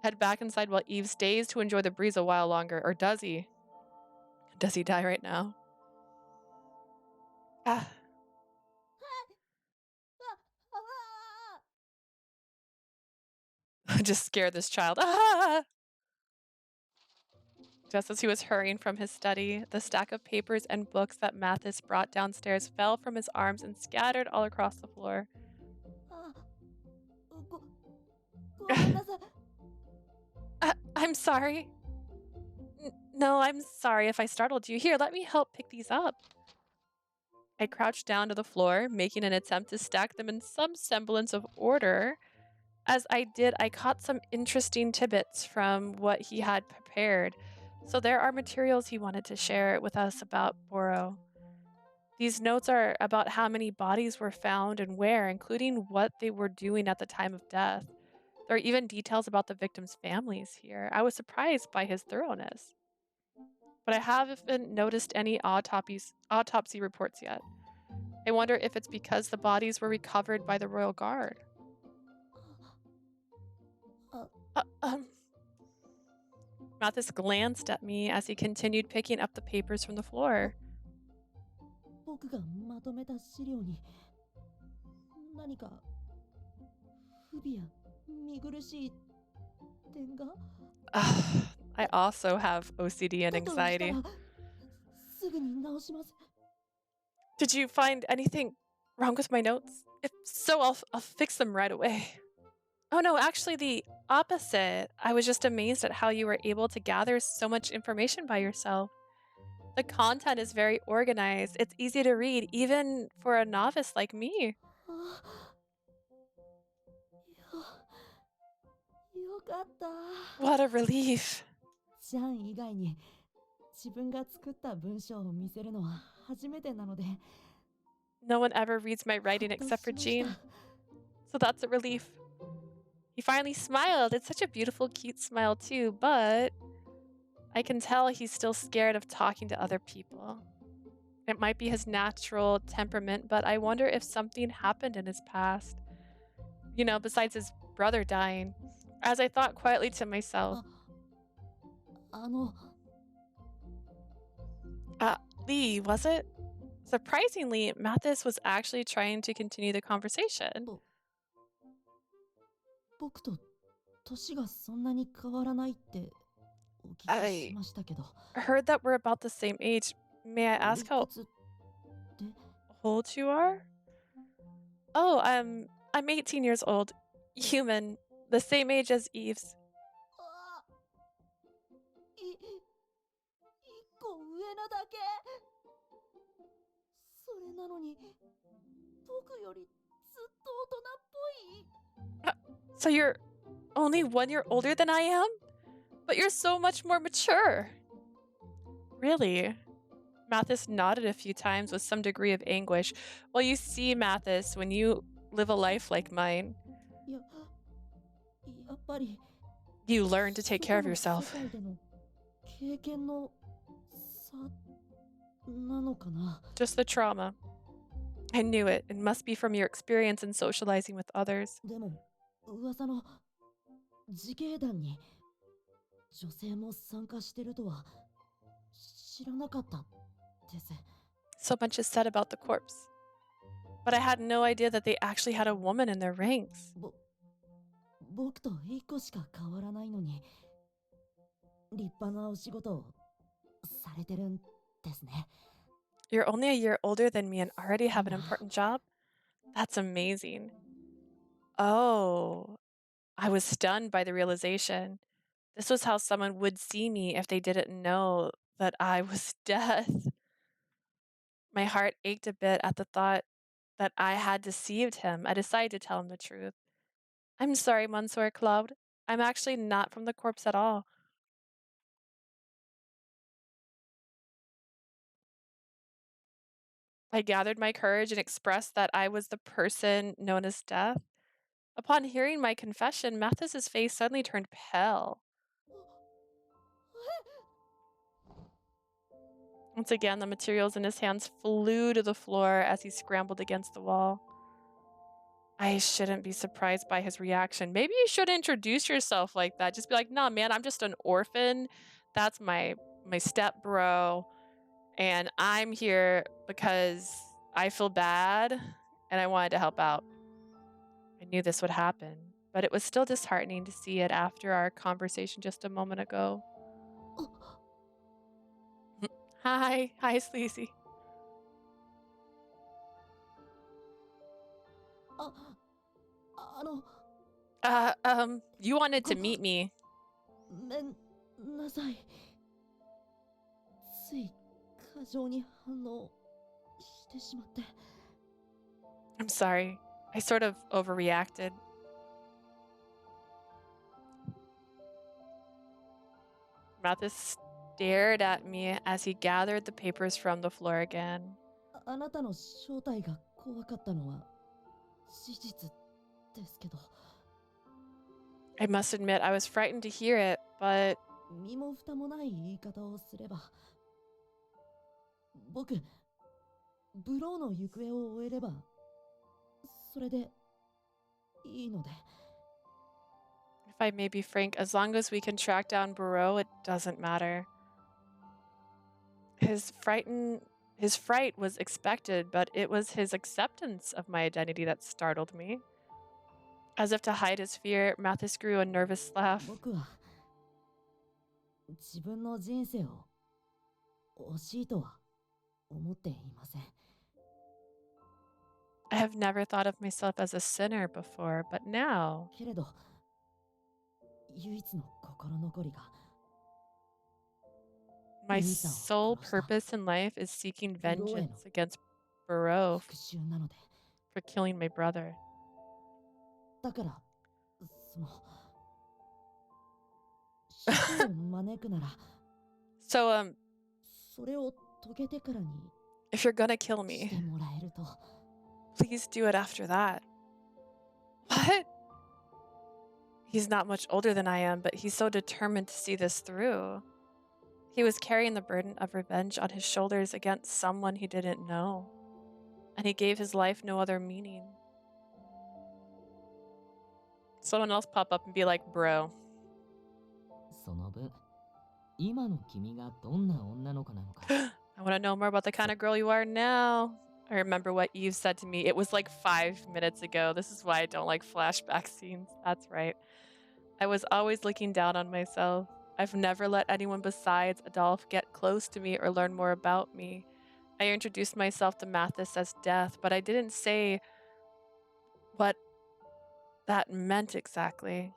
Head back inside while Eve stays to enjoy the breeze a while longer. Or does he? Does he die right now? Ah. Just scare this child. Ah! Just as he was hurrying from his study, the stack of papers and books that Mathis brought downstairs fell from his arms and scattered all across the floor. ごめんなさい。I'm sorry. No, I'm sorry if I startled you. Here, let me help pick these up. I crouched down to the floor, making an attempt to stack them in some semblance of order. As I did, I caught some interesting tidbits from what he had prepared. So there are materials he wanted to share with us about Boro. These notes are about how many bodies were found and where, including what they were doing at the time of death. There are even details about the victims' families here. I was surprised by his thoroughness. But I haven't noticed any autopsy reports yet. I wonder if it's because the bodies were recovered by the Royal Guard. Mathis glanced at me as he continued picking up the papers from the floor. 僕がまとめた資料に何か不備や見苦しい点が I also have OCD and だとした anxiety. らすぐに直します。 Did you find anything wrong with my notes? If so, I'll fix them right away. Oh no, actually the opposite. I was just amazed at how you were able to gather so much information by yourself. The content is very organized. It's easy to read, even for a novice like me. よかった。 What a relief. ジャン以外に自分が作った文章を見せるのは初めてなので No one ever reads my ほっ writing と except for しました Jean, so that's a relief. He finally smiled. It's such a beautiful, cute smile too, but I can tell he's still scared of talking to other people. It might be his natural temperament, but I wonder if something happened in his past. You know, besides his brother dying. As I thought quietly to myself, あの Lee, was it? Surprisingly, Mathis was actually trying to continue the conversation. 僕と年がそんなに変わらないってお聞きしましたけど Heard that we're about the same age. May I おい ask how くつって old you are? Oh, I'm 18 years old. Human. The same age as Eve's. あ一個上なだけそれなのに僕よりずっと大人っぽい So you're only 1 year older than I am? But you're so much more mature. Really? Mathis nodded a few times with some degree of anguish. Well, you see, Mathis, when you live a life like mine, やっぱり you learn to take care of 外の yourself. 世界での経験の差なのかな Just the trauma. I knew it. It must be from your experience in socializing with others. でも噂の自警団に女性も参加してるとは知らなかったです So much is said about the corpse. But I had no idea that they actually had a woman in their ranks. 僕と一個しか変わらないのに立派なお仕事をさされてるんですね。 You're only a year older than me and already have an important job? That's amazing. Oh, I was stunned by the realization. This was how someone would see me if they didn't know that I was death. My heart ached a bit at the thought that I had deceived him. I decided to tell him the truth. I'm sorry, Monsieur Claude. I'm actually not from the corpse at all. I gathered my courage and expressed that I was the person known as Death. Upon hearing my confession, Mathis's face suddenly turned pale. Once again, the materials in his hands flew to the floor as he scrambled against the wall. I shouldn't be surprised by his reaction. Maybe you should introduce yourself like that. Just be like, "Nah, man, I'm just an orphan. That's my step bro, and I'm here because I feel bad and I wanted to help out." I knew this would happen, but it was still disheartening to see it after our conversation just a moment ago. Hi, Sleazy. あ、あの、You wanted to meet me. ごめんなさい。つい過剰に反応してしまって。 I'm sorry. I sort of overreacted. Mathis stared at me as he gathered the papers from the floor again. あなたの正体が怖かったのは事実ですけど。 I must admit, I was frightened to hear it, but 身も蓋もない言い方をすれば、僕、ブローの行方を終えれば、それでいいので。 if I may be frank, as long as we can track down Barreau, it doesn't matter. His fright was expected, but it was his acceptance of my identity that startled me. As if to hide his fear, Mathis grew a nervous laugh. 僕は自分の人生を惜しいとは思っていません。 I have never thought of myself as a sinner before, but now けれど、唯一の心残りが my 兄さんを sole 殺した purpose in life is seeking ブローへの vengeance against Barreau 復讐なので。 for killing my brother. だから、その死を招くなら、 So, それを遂げてからに if you're gonna kill し me, てもらえると。 please do it after that. What? He's not much older than I am, but he's so determined to see this through. He was carrying the burden of revenge on his shoulders against someone he didn't know, and he gave his life no other meaning. Someone else pop up and be like, bro. その分、今の君がどんな女の子なのか。I want to know more about the kind of girl you are now. I remember what Eve said to me. It was like 5 minutes ago. This is why I don't like flashback scenes. That's right. I was always looking down on myself. I've never let anyone besides Adolphe get close to me or learn more about me. I introduced myself to Mathis as Death, but I didn't say what that meant exactly.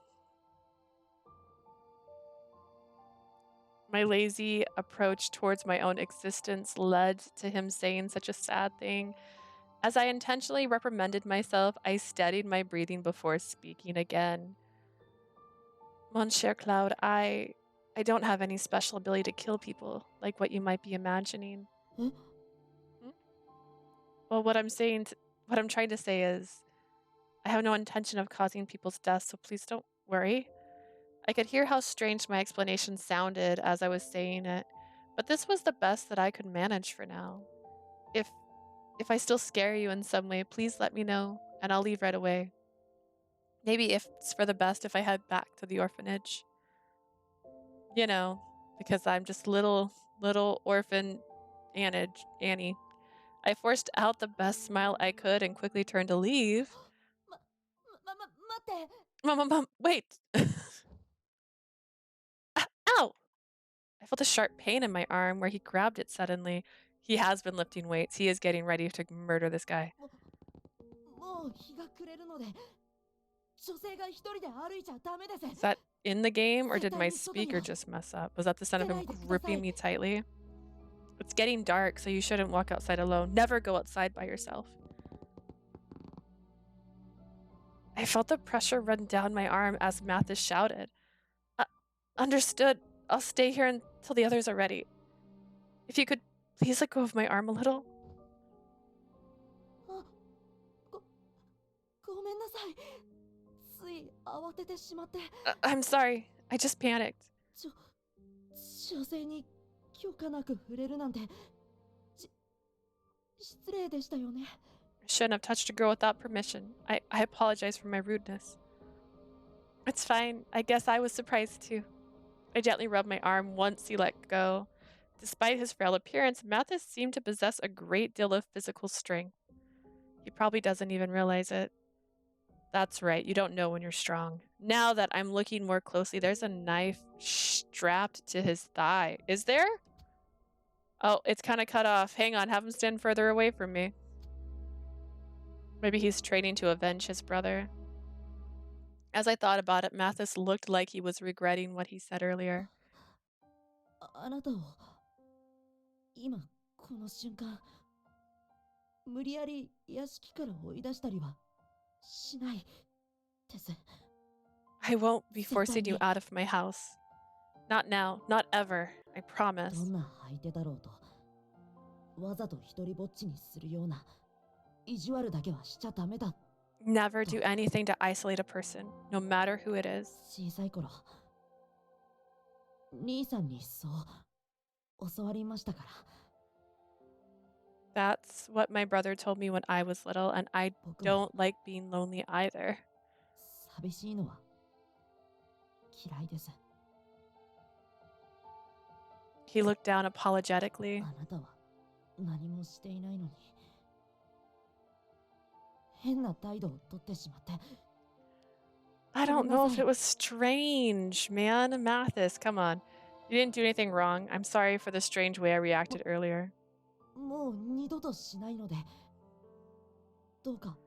My lazy approach towards my own existence led to him saying such a sad thing. As I intentionally reprimanded myself, I steadied my breathing before speaking again. Monsieur Cloud, I don't have any special ability to kill people, like what you might be imagining. Eh? Hmm? Well, what I'm trying to say is, I have no intention of causing people's deaths, so please don't worry. I could hear how strange my explanation sounded as I was saying it, but this was the best that I could manage for now. If I still scare you in some way, please let me know, and I'll leave right away. Maybe if it's for the best if I head back to the orphanage. You know, because I'm just little orphan Annie. I forced out the best smile I could and quickly turned to leave. 待って。 Mom, wait. Ow! I felt a sharp pain in my arm where he grabbed it suddenly. He has been lifting weights. He is getting ready to murder this guy. もう日が暮れるので女性が一人で歩いちゃダメです。 Is that in the game, or did my 絶対に外には speaker just mess up? Was that the sound of him 出ないでください。 gripping me tightly? It's getting dark, so you shouldn't walk outside alone. Never go outside by yourself. I felt the pressure run down my arm as Mathis shouted. Understood. I'll stay here until the others are ready. If you could please let go of my arm a little. あ、ごめんなさい。つい慌ててしまって。 I'm sorry. I just panicked. 女性に許可なく触れるなんて失礼でしたよね。 I shouldn't have touched a girl without permission. I apologize for my rudeness. It's fine. I guess I was surprised too. I gently rubbed my arm once he let go. Despite his frail appearance, Mathis seemed to possess a great deal of physical strength. He probably doesn't even realize it. That's right, you don't know when you're strong. Now that I'm looking more closely, there's a knife strapped to his thigh. Is there? Oh, it's kind of cut off. Hang on, have him stand further away from me. Maybe he's training to avenge his brother. As I thought about it, Mathis looked like he was regretting what he said earlier. あなたを今この瞬間無理やり屋敷から追い出したりはしないです。 I won't be forcing you out of my house. Not now, not ever, I ど promise. んな相手だろうとわざと一人ぼっちにするような意地悪だけはしちゃダメだ。 Never do anything to isolate a person, no matter who it is. 小さい頃兄さんにそう教わりましたから。 That's what my brother told me when I was little, and I 僕も don't like being lonely either. 寂しいのは嫌いです。 He looked down apologetically. あなたは何もしていないのに変な態度をとってしまって。 I don't know if it was strange, man. Mathis, come on. You didn't do anything wrong. I'm sorry for the strange way I reacted earlier. もう二度としないのでどうか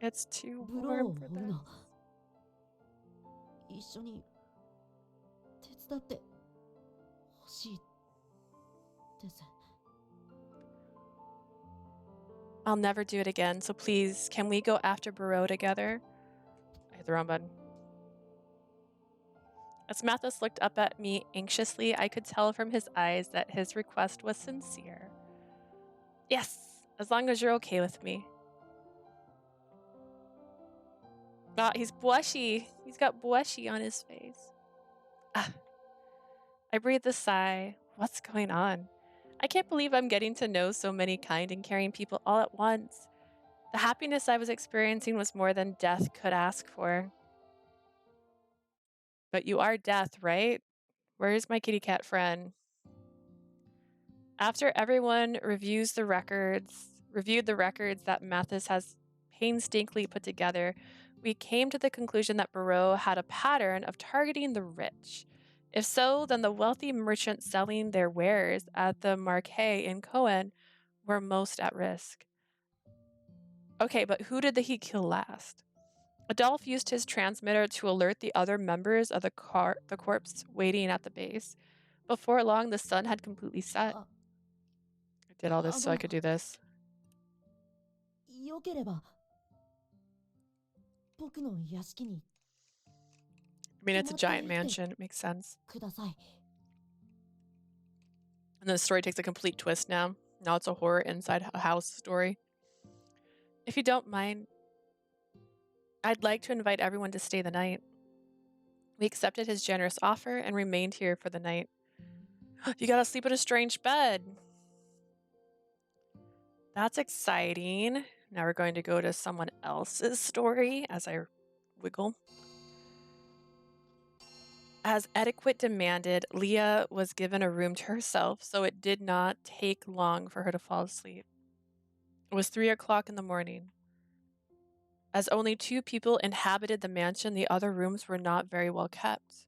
It's too ブロー warm を for 追う this. の一緒に手伝ってほしいです。 I'll never do it again, so please, can we go after Barreau together? I hit the wrong button. As Mathis looked up at me anxiously, I could tell from his eyes that his request was sincere. Yes, as long as you're okay with me. Ah, he's blushy. He's got blushy on his face. Ah. I breathed a sigh. What's going on? I can't believe I'm getting to know so many kind and caring people all at once. The happiness I was experiencing was more than death could ask for. But you are death, right? Where's my kitty cat friend? After everyone reviewed the records that Mathis has painstakingly put together, we came to the conclusion that Barreau had a pattern of targeting the rich. If so, then the wealthy merchants selling their wares at the Marquet in Cohen were most at risk. Okay, but who did he kill last? Adolphe used his transmitter to alert the other members of the corpse waiting at the base. Before long, the sun had completely set. I did all this so I could do this. よければ僕の屋敷に I mean, it's a giant mansion. It makes sense. ください。 And then the story takes a complete twist now. Now it's a horror inside a house story. If you don't mind, I'd like to invite everyone to stay the night. We accepted his generous offer and remained here for the night. You gotta sleep in a strange bed. That's exciting. Now we're going to go to someone else's story as I wiggle. As etiquette demanded, Leah was given a room to herself, so it did not take long for her to fall asleep. It was 3 o'clock in the morning. As only 2 people inhabited the mansion, the other rooms were not very well kept.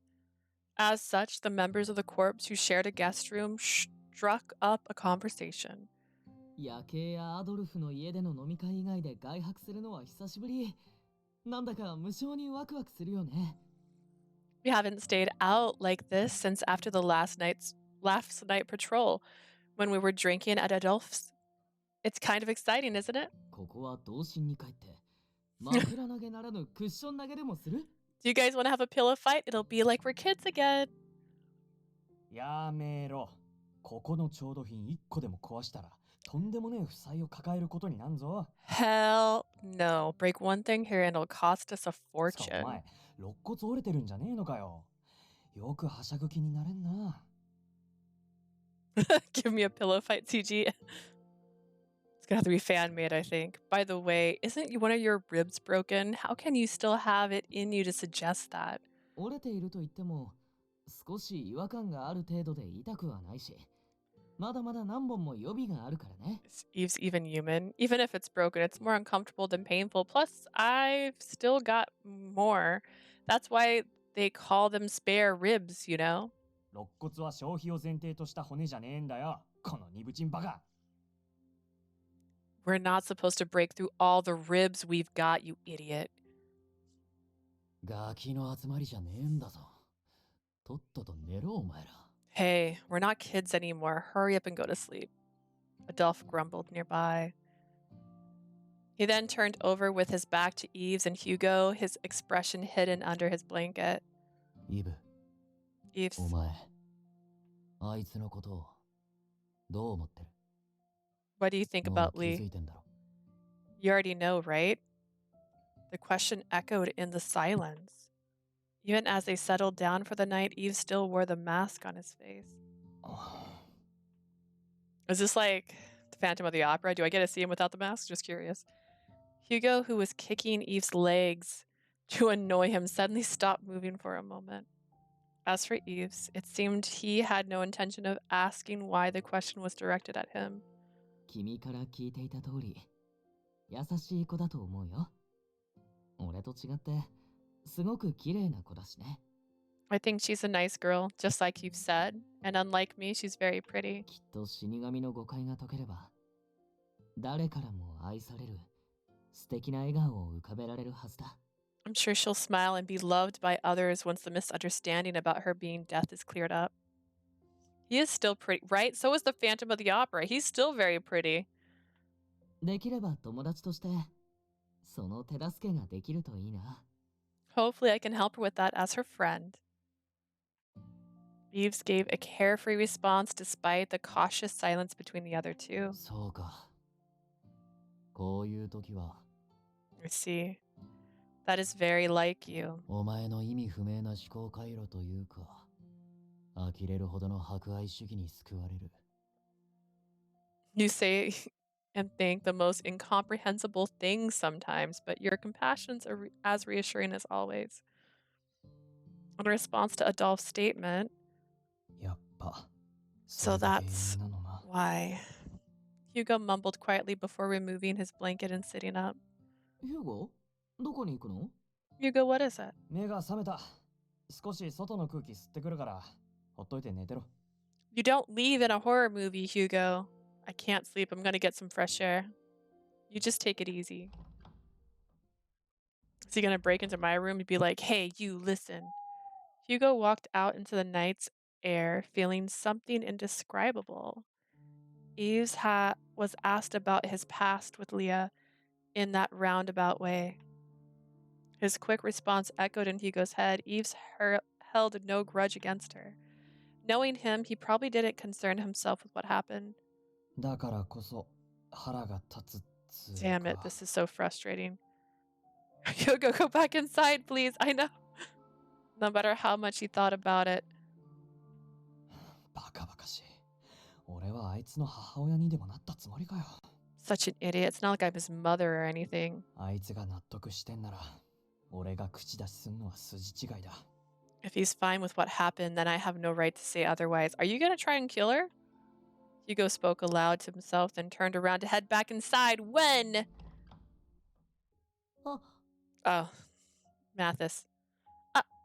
As such, the members of the corps who shared a guest room struck up a conversation. 夜景やアドルフの家での飲み会以外で外泊するのは久しぶり。なんだか無性にワクワクするよね。We haven't stayed out like this since after the last night patrol, when we were drinking at Adolph's. It's kind of exciting, isn't it? ここは童心に帰って、枕投げならぬクッション投げでもする Do you guys want to have a pillow fight? It'll be like we're kids again. やめろ。ここの調度品1個でも壊したら、とんでもねえ負債を抱えることになんぞ。Hell no. Break one thing here and it'll cost us a つかお fortune. 前、肋骨折れてるんじゃねえのかよ。よくはしゃぐ気になれんな。Give me a pillow fight, CG. It's gonna have to be fan made, I think. By the way, isn't one of your ribs broken? How can you still have it in you to suggest that? 折れていると言っても、少し違和感がある程度で痛くはないし、まだまだ何本も予備があるからね。Is Eve's even human? Even if it's broken, it's more uncomfortable than painful. Plus, I've still got more. That's why they call them spare ribs, you know? 肋骨は消費を前提とした骨じゃねえんだよ。このニブチンバカ。We're not supposed to break through all the ribs we've got, you idiot. ガキの集まりじゃねえんだぞ。とっとと寝ろお前ら。Hey, we're not kids anymore. Hurry up and go to sleep. Adolph grumbled nearby. He then turned over with his back to Eves and Hugo, his expression hidden under his blanket. イブ、 Eves, お前、あいつのことをどう思ってる what do you think も about う気づ Lee? いてんだろ。 You already know, right? The question echoed in the silence. Even as they settled down for the night, Eve still wore the mask on his face. Is this like the Phantom of the Opera? Do I get to see him without the mask? Just curious. Hugo, who was kicking Eve's legs to annoy him, suddenly stopped moving for a moment. As for Eves, it seemed he had no intention of asking why the question was directed at him. 君から聞いていた通り、優しい子だと思うよ。俺と違って、すごく綺麗な子だしね。I think she's a nice girl, just like you've said, and unlike me, she's very pretty. きっと死神の誤解が解ければ、誰からも愛される素敵な笑顔を浮かべられるはずだ。I'm sure she'll smile and be loved by others once the misunderstanding about her being deaf is cleared up. He is still pretty, right? So is the Phantom of the Opera. He's still very pretty. できれば友達として、その手助けができるといいな。Hopefully, I can help her with that as her friend. Eves gave a carefree response despite the cautious silence between the other two. そうか。こういう時は、 I see. That is very like you. お前の意味不明な思考回路というか、呆れるほどの博愛主義に救われる。 You say and think the most incomprehensible things sometimes, but your compassions are as reassuring as always. In response to Adolph's statement, やっぱ、 so それが原 that's 因なのな。 why. Hugo mumbled quietly before removing his blanket and sitting up. ヒューゴ、どこに行くの Hugo, what is it? 目が覚めた。少し外の空気吸ってくるから、ほっといて寝てろ。 You don't leave in a horror movie, Hugo. I can't sleep. I'm gonna get some fresh air. You just take it easy. Is he gonna break into my room and be like, hey, you, listen? Hugo walked out into the night's air, feeling something indescribable. Eves was asked about his past with Leah in that roundabout way. His quick response echoed in Hugo's head. Eves held no grudge against her. Knowing him, he probably didn't concern himself with what happened. だからこそ、腹が立つっつうか。 Damn it, this is so frustrating. Hugo, go back inside, please. I know. No matter how much he thought about it. バカバカしい。俺はあいつの母親にでもなったつもりかよ。 Such an idiot. It's not like I'm his mother or anything. あいつが納得してんなら、俺が口出しすんのは筋違いだ。 If he's fine with what happened, then I have no right to say otherwise. Are you gonna try and kill her? Hugo spoke aloud to himself, then turned around to head back inside when... Oh, Mathis.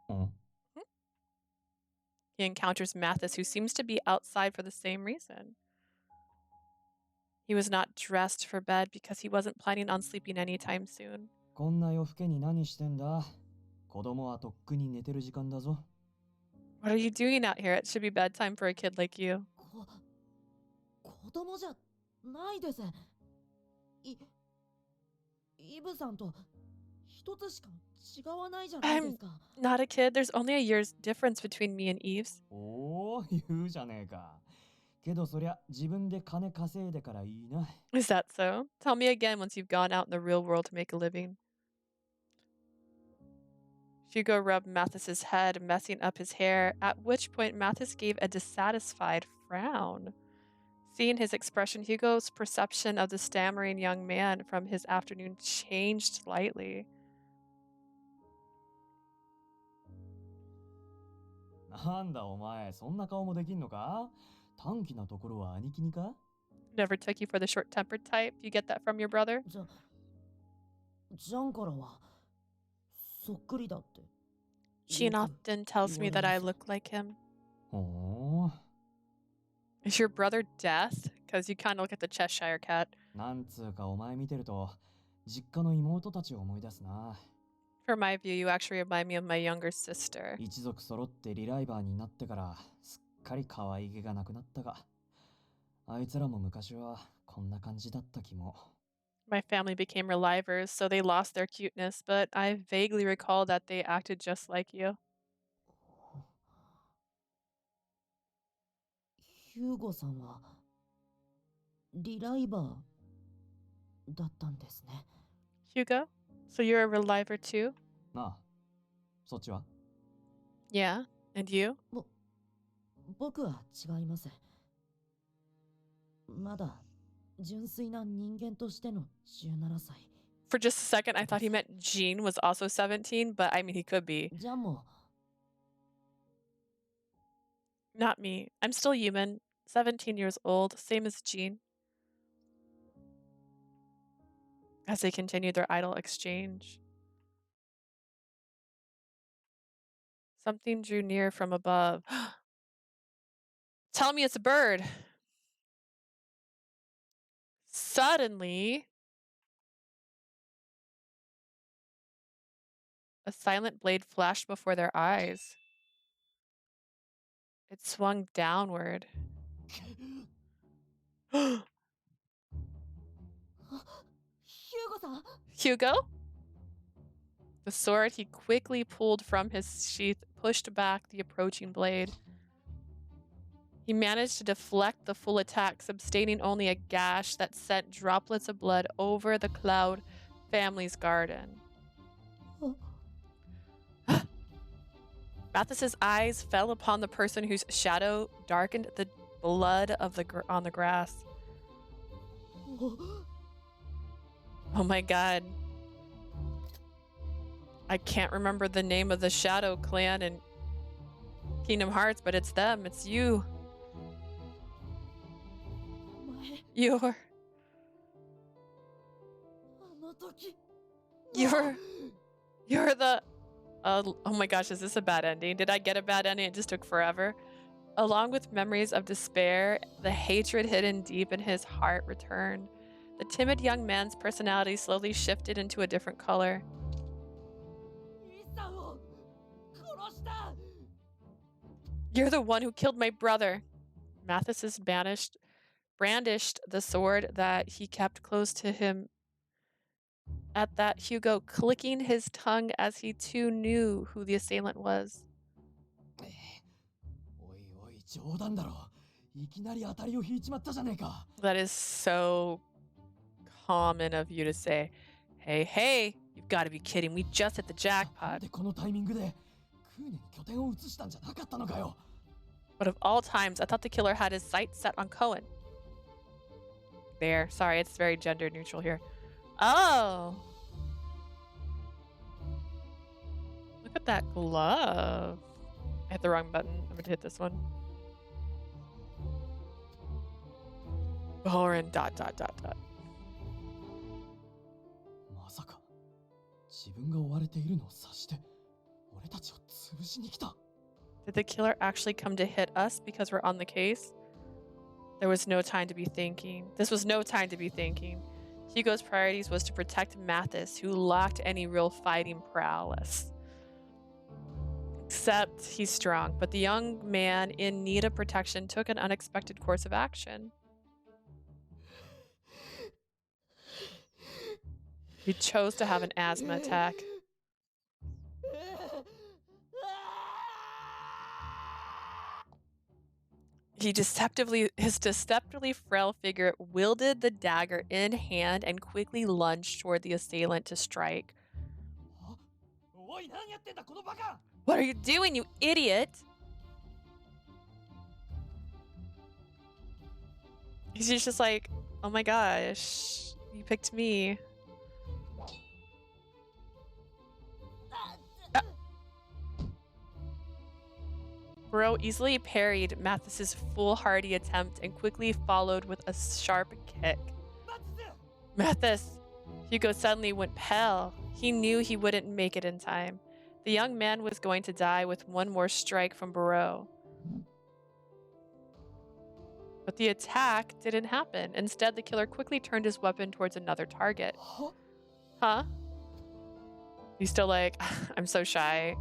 うん He encounters Mathis, who seems to be outside for the same reason. He was not dressed for bed because he wasn't planning on sleeping anytime soon. こんな夜更けに何してんだ？子供はとっくに寝てる時間だぞ。What are you doing out here? It should be bedtime for a kid like you. 子供じゃないです。イブさんと一つしか違わないじゃないですか。Not a kid. There's only a year's difference between me and Eve's. おお、言うじゃねえか。けどそりゃ自分で金稼いでからいいな。Is that so? Tell me again once you've gone out in the real world to make a living. Hugo rubbed Mathis's head, messing up his hair, at which point Mathis gave a dissatisfied frown. Seeing his expression, Hugo's perception of the stammering young man from his afternoon changed slightly. なんだお前、そんな顔もできんのか？短気なところは兄貴にか？ Never took you for the short-tempered type. You get that from your brother? ジャンからはそっくりだって。 Sheen often tells me that I look like him. ほー。 Is your brother Death? Because you kind of look at the Cheshire cat. なんつうかお前見てると、実家の妹たちを思い出すな。From my view, you actually remind me of my younger sister. 一族揃ってリライバーになってからすっかり可愛げがなくなったが、あいつらも昔はこんな感じだった気も。My family became relivers, so they lost their cuteness, but I vaguely recall that they acted just like you. ヒューゴさんはリライバーだったんですね。 Hugo? So you're a reliver too? なあ、そっちは？ Yeah. And you? 僕は違います。まだ純粋な人間としての17歳。 For just a second, I thought he meant Jean was also 17, but I mean, he could be. ジャンも Not me. I'm still human, 17 years old, same as Jean. As they continue their idle exchange, something drew near from above. Tell me it's a bird. Suddenly, a silent blade flashed before their eyes. It swung downward. ヒューゴさん Hugo? The sword he quickly pulled from his sheath pushed back the approaching blade. He managed to deflect the full attack, sustaining only a gash that sent droplets of blood over the Cloud family's garden. Mathis's eyes fell upon the person whose shadow darkened the blood of on the grass. Oh my god. I can't remember the name of the Shadow clan in Kingdom Hearts, but it's them. It's you. You're the oh my gosh, is this a bad ending? Did I get a bad ending? It just took forever. Along with memories of despair, the hatred hidden deep in his heart returned. The timid young man's personality slowly shifted into a different color. You're the one who killed my brother. Mathis brandished the sword that he kept close to him. At that, Hugo clicking his tongue as he too knew who the assailant was. おいおい、冗談だろ。いきなり当たりを引いちまったじゃねえか。 That is so common of you to say. Hey, hey, you've got to be kidding. We just hit the な jackpot. んでこのタイミングでクーネに拠点を移したんじゃなかったのかよ。 But of all times, I thought the killer had his sights set on Cohen. There. Sorry, it's very gender neutral here. Oh. Look at that glove. I hit the wrong button. I'm going to hit this one. Boren ... まさか自分が追われているのを察して俺たちを潰しに来た。Did the killer actually come to hit us because we're on the case? There was no time to be thinking. This was no time to be thinking. Hugo's priorities was to protect Mathis, who lacked any real fighting prowess. Except he's strong, but the young man in need of protection took an unexpected course of action. He chose to have an asthma attack. His deceptively frail figure wielded the dagger in hand and quickly lunged toward the assailant to strike. What are you doing, you idiot? He's just like, oh my gosh, you picked me. Bro easily parried Mathis's foolhardy attempt and quickly followed with a sharp kick. Mathis! Hugo suddenly went pale. He knew he wouldn't make it in time. The young man was going to die with one more strike from Barreau. But the attack didn't happen. Instead, the killer quickly turned his weapon towards another target. Huh? He's still like, I'm so shy.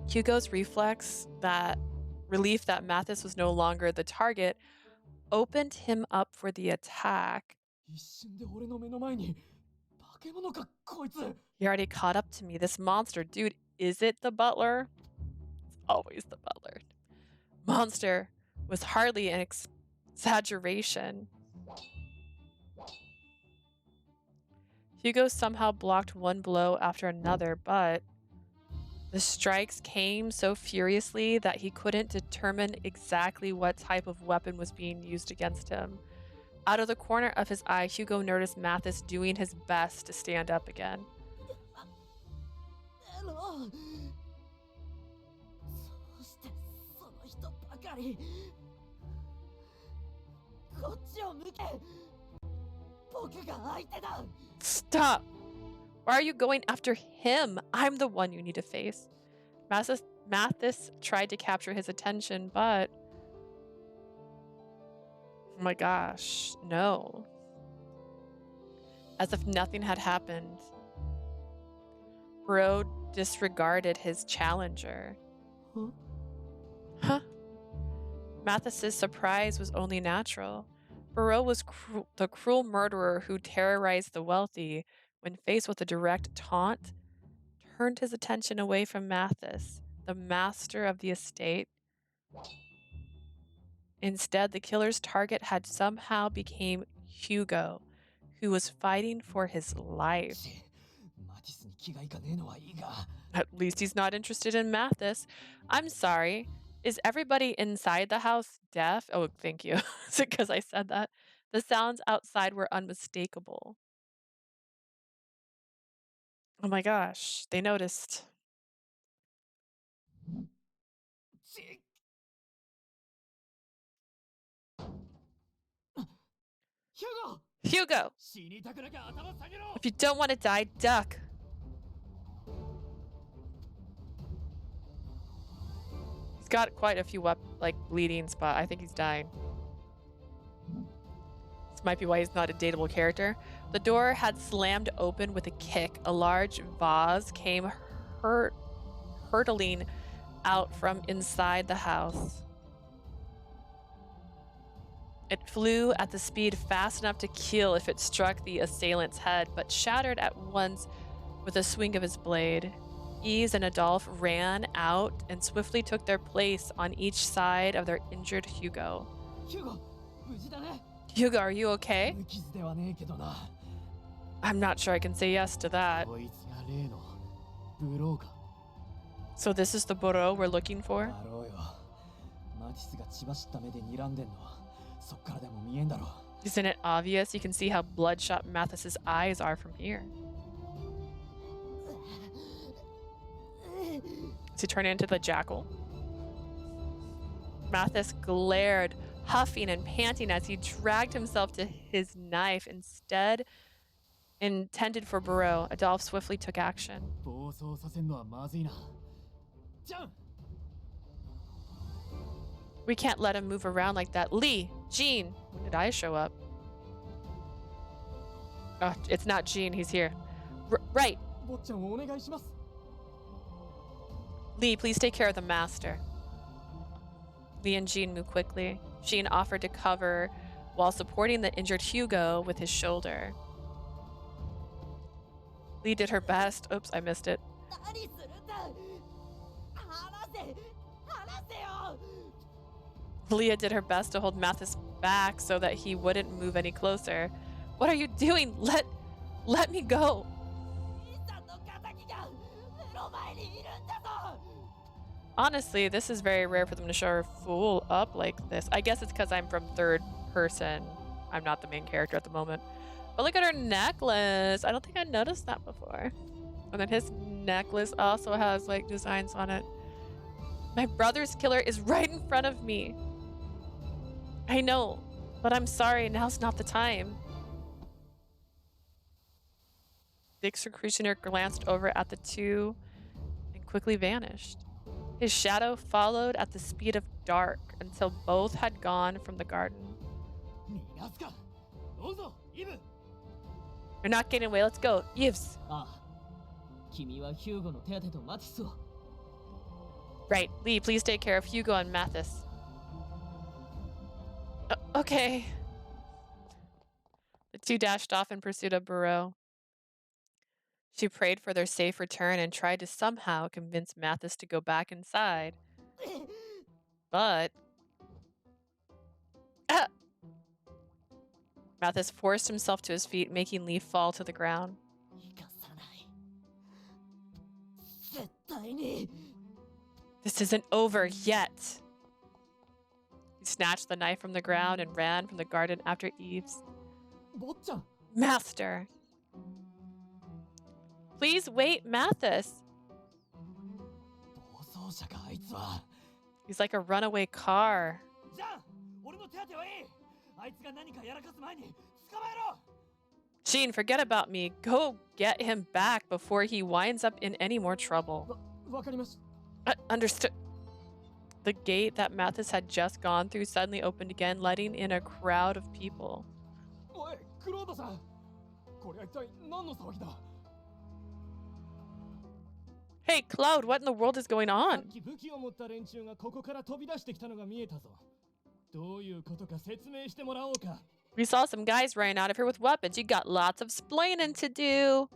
Hugo's relief that Mathis was no longer the target, opened him up for the attack. He already caught up to me. This monster, dude, is it the butler? It's always the butler. Monster was hardly an exaggeration. Hugo somehow blocked one blow after another, but the strikes came so furiously that he couldn't determine exactly what type of weapon was being used against him. Out of the corner of his eye, Hugo noticed Mathis doing his best to stand up again. Stop! Why are you going after him? I'm the one you need to face. Mathis tried to capture his attention, but... oh my gosh, no. As if nothing had happened. Bro disregarded his challenger. Huh? Mathis's surprise was only natural. Barreau was the cruel murderer who terrorized the wealthy. When faced with a direct taunt, turned his attention away from Mathis, the master of the estate. Instead, the killer's target had somehow become Hugo, who was fighting for his life. At least he's not interested in Mathis. I'm sorry. Is everybody inside the house deaf? Oh, thank you. Is it because I said that? The sounds outside were unmistakable. Oh my gosh, they noticed. Hugo! If you don't want to die, duck. He's got quite a few bleedings, but I think he's dying. This might be why he's not a dateable character. The door had slammed open with a kick. A large vase came hurtling out from inside the house. It flew at the speed fast enough to kill if it struck the assailant's head, but shattered at once with a swing of his blade. Yves and Adolphe ran out and swiftly took their place on each side of their injured Hugo. Hugo, are you okay? I'm not sure I can say yes to that. So this is the Barreau we're looking for? Isn't it obvious? You can see how bloodshot Mathis's eyes are from here. Is he turning into the jackal? Mathis glared, huffing and panting as he dragged himself to his knife. Instead, intended for Barreau, Adolphe swiftly took action. 暴走させんのはまずいな。じゃん We can't let him move around like that. Lee, Jean, when did I show up? Oh, it's not Jean, he's here. Right. 坊ちゃんをお願いします。 Lee, please take care of the master. Lee and Jean moved quickly. Jean offered to cover while supporting the injured Hugo with his shoulder. Lee did her best. Oops, I missed it. 何するんだ離せ離せよ Leah did her best to hold Mathis back so that he wouldn't move any closer. What are you doing? Let me go. 兄さんの敵が目の前にいるんだぞ Honestly, this is very rare for them to show her fool up like this. I guess it's because I'm from third person. I'm not the main character at the moment. But look at her necklace. I don't think I noticed that before. And then his necklace also has like designs on it. My brother's killer is right in front of me. I know, but I'm sorry. Now's not the time. The executioner glanced over at the two and quickly vanished. His shadow followed at the speed of dark until both had gone from the garden. 逃がすかどうぞイブ You're not getting away. Let's go. Yves. ああ君はヒューゴの手当てとマティスを Right. Lee, please take care of Hugo and Mathis. Okay. The two dashed off in pursuit of Barreau. She prayed for their safe return and tried to somehow convince Mathis to go back inside. But... Ah! Mathis forced himself to his feet, making Lee fall to the ground. 生かさない絶対に This isn't over yet. He snatched the knife from the ground and ran from the garden after Yves. 坊ちゃん Master! Please wait, Mathis! 暴走車かあいつは He's like a runaway car. じゃあ俺の手当てはいいあいつが何かやらかす前に捕まえろ Jean, forget about me. Go get him back before he winds up in any more trouble. わかりました Understood. The gate that Mathis had just gone through suddenly opened again, letting in a crowd of people. おいクロードさんこれは一体何の騒ぎだ Hey, Cloud, what in the world is going さ on? っき武器を持った連中がここから飛び出してきたのが見えたぞどういうことか説明してもらおうか We saw some guys running out of here with weapons. You got lots of splaining to do.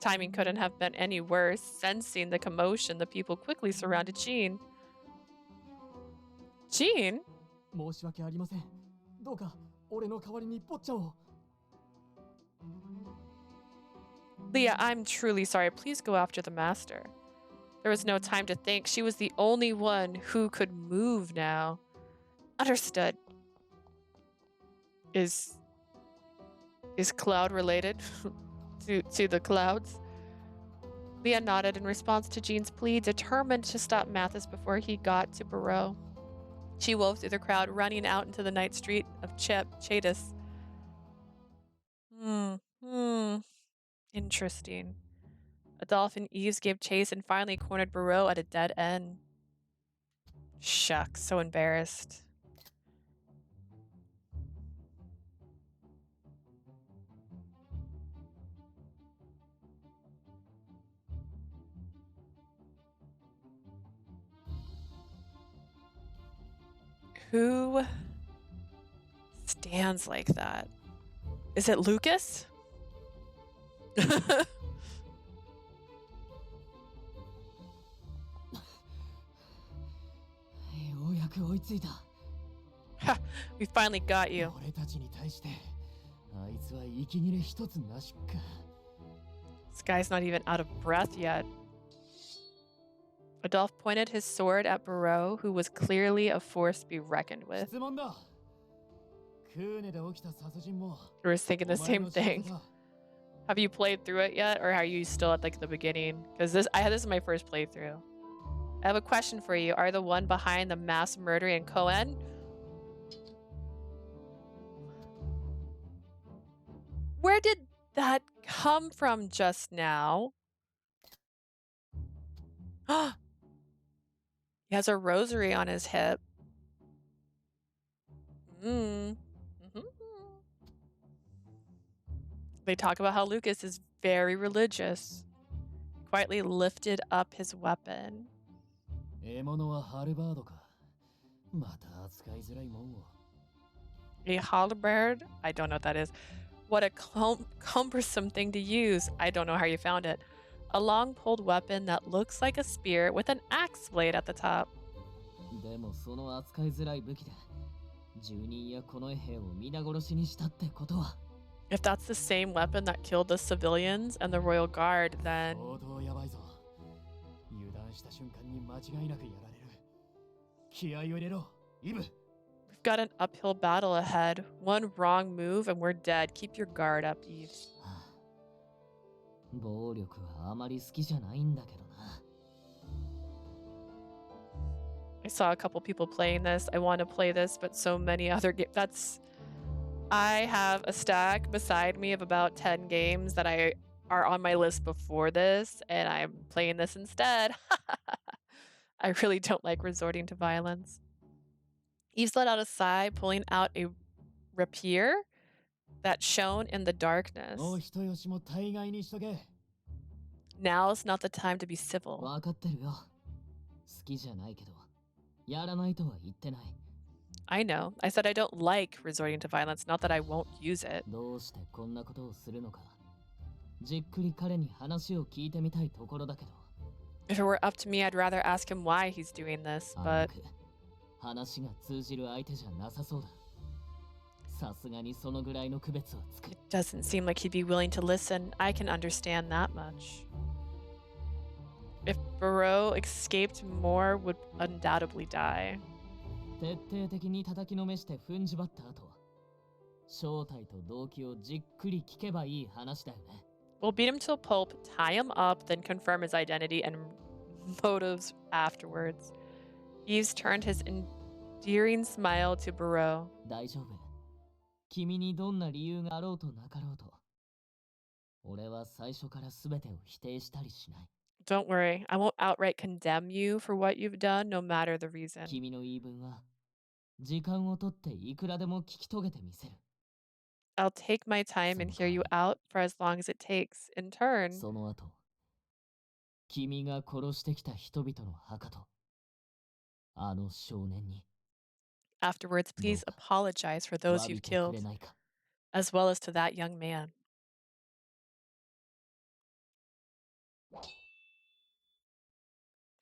Timing couldn't have been any worse. Sensing the commotion, the people quickly surrounded Jean. Jean? 申し訳ありませんどうか俺の代わりに坊ちゃんを Leah, I'm truly sorry. Please go after the master. There was no time to think. She was the only one who could move now. Understood. Is Cloud related to the clouds? Leah nodded in response to Jean's plea, determined to stop Mathis before he got to Barreau. She wove through the crowd, running out into the night street of Chadis. Interesting. Adolphe and Yves gave chase and finally cornered Barreau at a dead end. Shucks, so embarrassed. Who stands like that? Is it Lucas? ようやく追いついた Ha! We finally got you. 俺たちに対してあいつは息切れ一つなしか This guy's not even out of breath yet. Adolphe pointed his sword at Barreau, who was clearly a force to be reckoned with. 質問だクーネで起きた殺人も We were thinking the お前 same の仕業 thing. か Have you played through it yet, or are you still at like the beginning? Because this is my first playthrough. I have a question for you. Are the one behind the mass murder in Cohen? Where did that come from just now? He has a rosary on his hip. Mm. Mhm. They talk about how Lucas is very religious. Quietly lifted up his weapon. 獲物はハルバードか。また扱いづらいもんを。A halberd? I don't know what that is. What a cumbersome thing to use. I don't know how you found it. A long-pulled weapon that looks like a spear with an axe blade at the top. でもその扱いづらい武器で住人やこの兵を皆殺しにしたってことは If that's the same weapon that killed the civilians and the royal guard, then 相当やばいぞ。油断した瞬間に間違いなくやられる。気合を入れろ、イブ。 we've got an uphill battle ahead. One wrong move and we're dead. Keep your guard up, Yves. 暴力はあまり好きじゃないんだけどな。I saw a couple people playing this. I want to play this, but so many other games. I have a stack beside me of about 10 games that are on my list before this, and I'm playing this instead. I really don't like resorting to violence. Yves let out a sigh, pulling out a rapier that shone in the darkness. もう人よしも大概にしとけ。 Now's not the time to be civil. わかってるよ。好きじゃないけど、やらないとは言ってない。 I know. I said I don't like resorting to violence, not that I won't use it. どうしてこんなことをするのか、じっくり彼に話を聞いてみたいところだけど。 If it were up to me, I'd rather ask him why he's doing this, あ but のく話が通じる相手じゃなさそうだ。さすがにそのぐらいの区別はつく。 it doesn't seem like he'd be willing to listen. I can understand that much. If Barreau escaped, Moore would undoubtedly die. 徹底的に叩きのめして踏んじばった後、正体と動機をじっくり聞けばいい話だよね。 We'll beat him to a pulp, tie him up, then confirm his identity and motives afterwards. Yves turned his endearing smile to Barreau. 大丈夫。君にどんな理由があろうとなかろうと、俺は最初から全てを否定したりしない。 Don't worry, I won't outright condemn you for what you've done, no matter the reason. 君の言い分は、時間をとっていくらでも聞き遂げてみせる。 I'll take my time and hear you out for as long as it takes. In turn, その後、君が殺してきた人々の墓と、あの少年に afterwards, please apologize for those 詫 you've びてく killed, れないか。 as well as to that young man.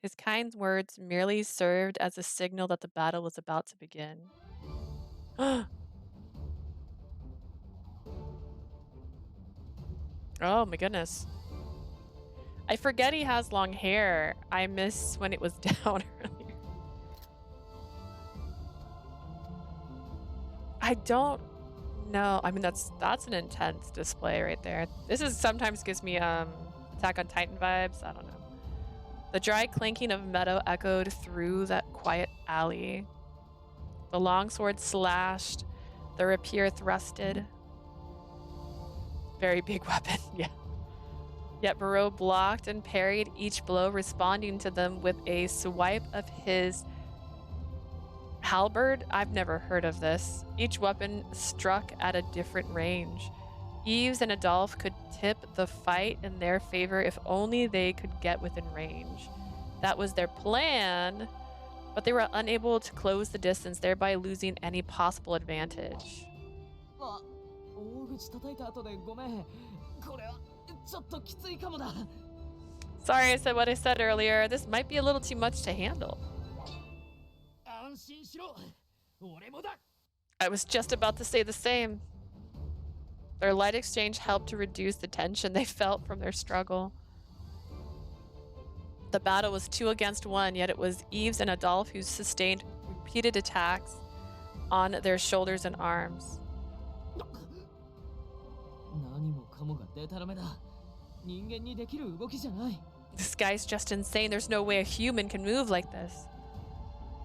His kind words merely served as a signal that the battle was about to begin. Oh my goodness. I forget he has long hair. I miss when it was down earlier. I don't know. I mean, that's an intense display right there. This is sometimes gives me Attack on Titan vibes. I don't know. The dry clanking of metal echoed through that quiet alley. The longsword slashed, the rapier thrusted. Very big weapon, yeah. Yet Barreau blocked and parried each blow, responding to them with a swipe of his halberd. I've never heard of this. Each weapon struck at a different range. Yves and Adolphe could tip the fight in their favor if only they could get within range. That was their plan, but they were unable to close the distance, thereby losing any possible advantage. あ、大口叩いた後でごめん。これはちょっときついかもだ。 Sorry I said what I said earlier. This might be a little too much to handle. 安心しろ。俺もだ。 I was just about to say the same. Their light exchange helped to reduce the tension they felt from their struggle. The battle was 2 against 1, yet it was Yves and Adolphe who sustained repeated attacks on their shoulders and arms. 何もかもがデタラメだ。人間にできる動きじゃない。 This guy's just insane. There's no way a human can move like this.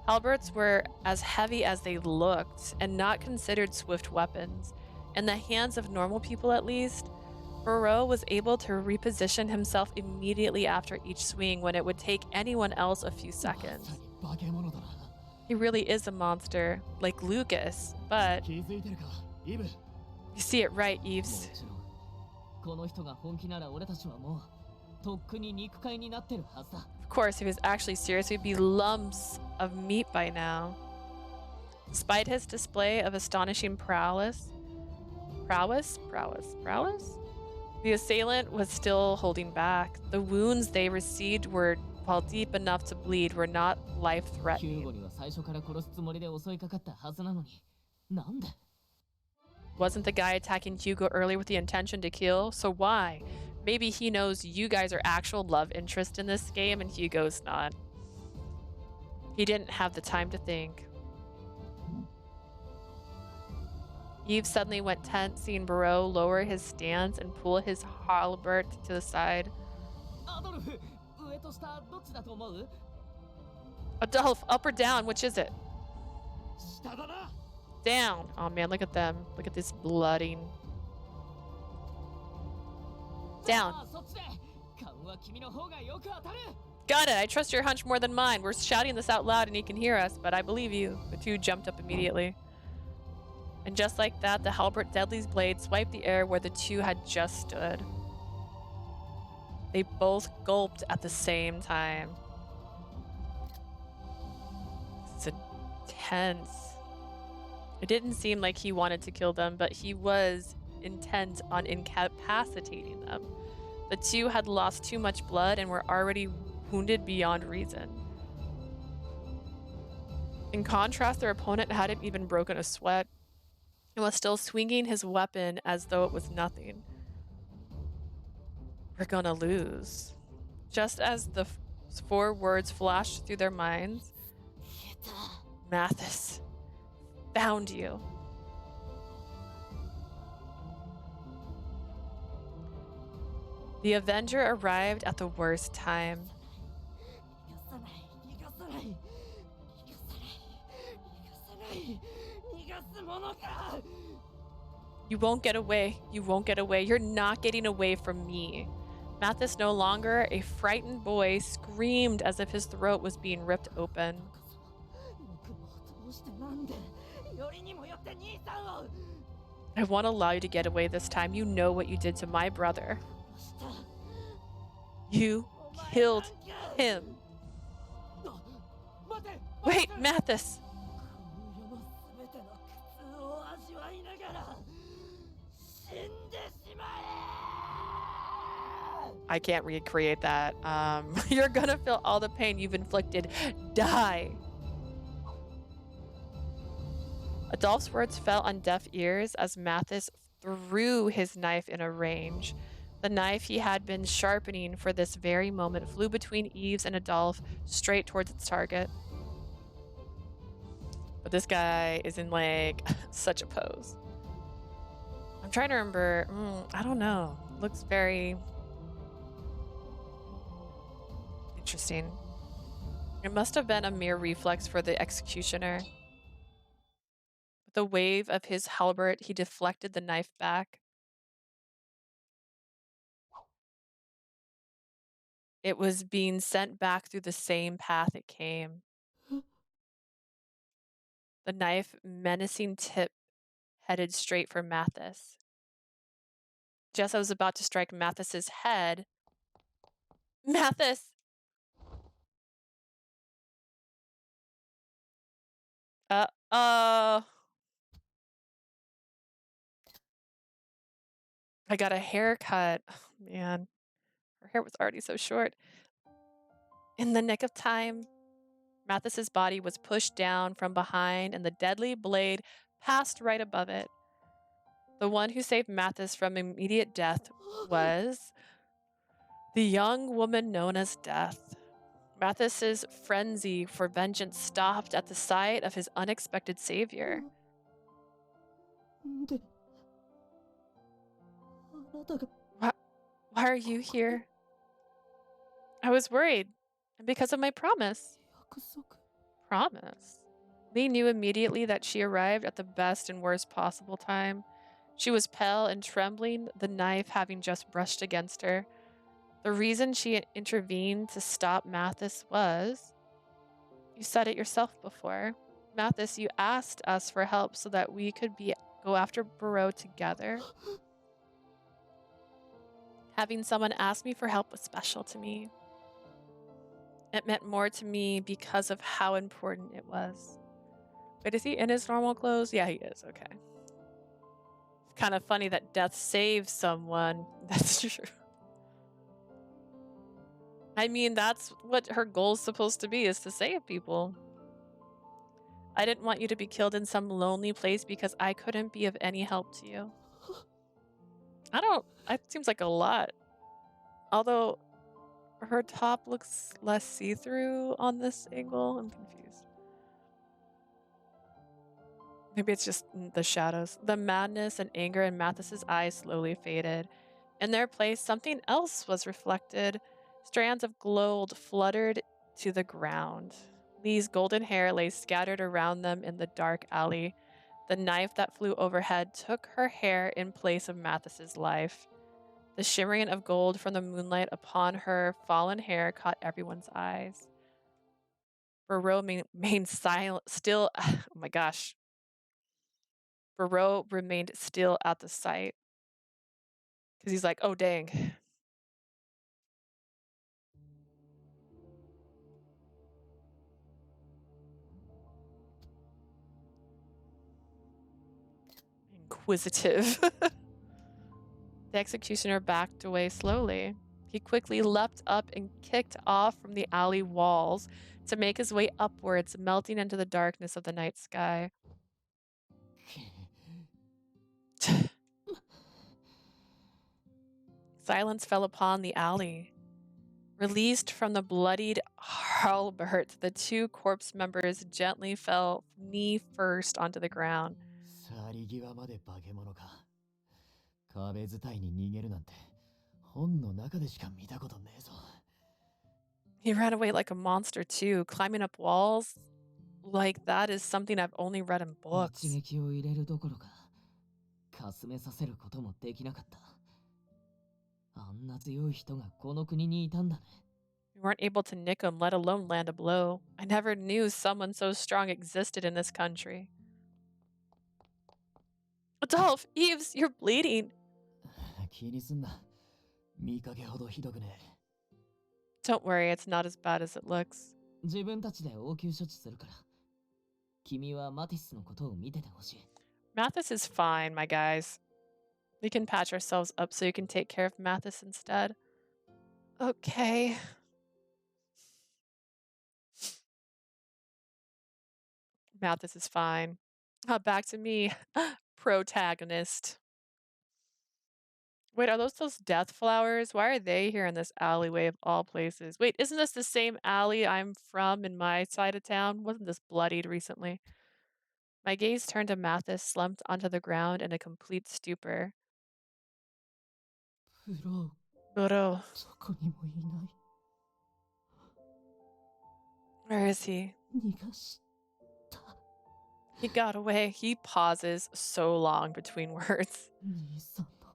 Halberds were as heavy as they looked and not considered swift weapons. In the hands of normal people, at least, Burrow was able to reposition himself immediately after each swing when it would take anyone else a few まさ seconds. に化け物だな。 He really is a monster, like Lucas, but 気づいてるか、イブ。 you see it right, も Eves. ちろんこの人が本気なら俺たちはもうとっくに肉塊になってるはずだ。 Of course, if he was actually serious, we'd be lumps of meat by now. Despite his display of astonishing prowess, the assailant was still holding back. The wounds they received were, while deep enough to bleed, were not ヒューゴ life-threatening. には最初から殺すつもりで襲いかかったはずなのになんで Wasn't the guy attacking Hugo earlier with the intention to kill? So why? Maybe he knows you guys are actual love interest in this game and Hugo's not. He didn't have the time to think. Eve suddenly went tense, seeing Burrow lower his stance and pull his halberd to the side. アドルフ上と下どっちだと思う Adolf, up or down? Which is it? 下だな。 Down. Oh man, look at them. Look at this blooding. Down. ああそっちで勘は君の方がよく当たる Got it. I trust your hunch more than mine. We're shouting this out loud and he can hear us, but I believe you. The two jumped up immediately. And just like that, the halberd Deadly's blade swiped the air where the two had just stood. They both gulped at the same time. It's intense. It didn't seem like he wanted to kill them, but he was intent on incapacitating them. The two had lost too much blood and were already wounded beyond reason. In contrast, their opponent hadn't even broken a sweat and was still swinging his weapon as though it was nothing. We're gonna lose. Just as the four words flashed through their minds, Mathis, found you. The Avenger arrived at the worst time. 逃がさない逃がさない逃がすものか You won't get away. You won't get away. You're not getting away from me. Mathis, no longer a frightened boy, screamed as if his throat was being ripped open. 僕もどうしてなんでよりにもよって兄さんを I won't allow you to get away this time. You know what you did to my brother. した You killed him. 待て。 Wait, Mathis. この世の全ての苦痛を味わいながら死んでしまえ I can't recreate that. You're gonna feel all the pain you've inflicted. Die. Adolph's words fell on deaf ears as Mathis threw his knife in a range. The knife he had been sharpening for this very moment flew between Eves and Adolph, straight towards its target. But this guy is in like such a pose. I'm trying to remember. I don't know. Looks very interesting. It must have been a mere reflex for the executioner. With a wave of his halberd, he deflected the knife back. It was being sent back through the same path it came. The knife, menacing tip, headed straight for Mathis. Just as I was about to strike Mathis's head, Mathis! I got a haircut. Oh, man. Her hair was already so short. In the nick of time, Mathis's body was pushed down from behind and the deadly blade passed right above it. The one who saved Mathis from immediate death was the young woman known as Death. Mathis's frenzy for vengeance stopped at the sight of his unexpected savior. であなたが Why are you here? I was worried, and because of my promise. 約束 Promise? Lee knew immediately that she arrived at the best and worst possible time. She was pale and trembling, the knife having just brushed against her. The reason she intervened to stop Mathis was... You said it yourself before. Mathis, you asked us for help so that we could go after Barreau together. Having someone ask me for help was special to me. It meant more to me because of how important it was. Wait, is he in his normal clothes? Yeah, he is. Okay. Kind of funny that death saves someone. That's true. I mean, that's what her goal's supposed to be, is to save people. I didn't want you to be killed in some lonely place because I couldn't be of any help to you. It seems like a lot. Although her top looks less see-through on this angle. I'm confused. Maybe it's just the shadows. The madness and anger in Mathis's eyes slowly faded. In their place, something else was reflected. Strands of gold fluttered to the ground. Lee's golden hair lay scattered around them in the dark alley. The knife that flew overhead took her hair in place of Mathis's life. The shimmering of gold from the moonlight upon her fallen hair caught everyone's eyes. Barreau remained silent, still. Oh my gosh. Barreau remained still at the sight. Because he's like, oh, dang. Inquisitive. The executioner backed away slowly. He quickly leapt up and kicked off from the alley walls to make his way upwards, melting into the darkness of the night sky. Silence fell upon the alley. Released from the bloodied halbert, the two corpse members gently fell knee first onto the ground. 去り際まで化け物か。壁伝いに逃げるなんて本の中でしか見たことねえぞ。He ran away like a monster too, climbing up walls. Like that is something I've only read in books. 一撃を入れるどころか、かすめさせることもできなかった。あんな強い人がこの国にいたんだね。We weren't able to nick him, let alone land a blow. I never knew someone so strong existed in this country. Adolph, Eves, you're bleeding. 気にすんな。見かけほどひどくね。Don't worry, it's not as bad as it looks. 自分たちで応急処置するから。君はマティスのことを見ててほしい。Mathis is fine, my guys. We can patch ourselves up so you can take care of Mathis instead. Okay. Mathis is fine. Back to me. Protagonist. Wait, are those death flowers? Why are they here in this alleyway of all places? Wait, isn't this the same alley I'm from in my side of town? Wasn't this bloodied recently? My gaze turned to Mathis, slumped onto the ground in a complete stupor. ブロ Bro, ー、そこにもいない。 where is he? 逃がし He got away. He pauses so long between words. 兄さんの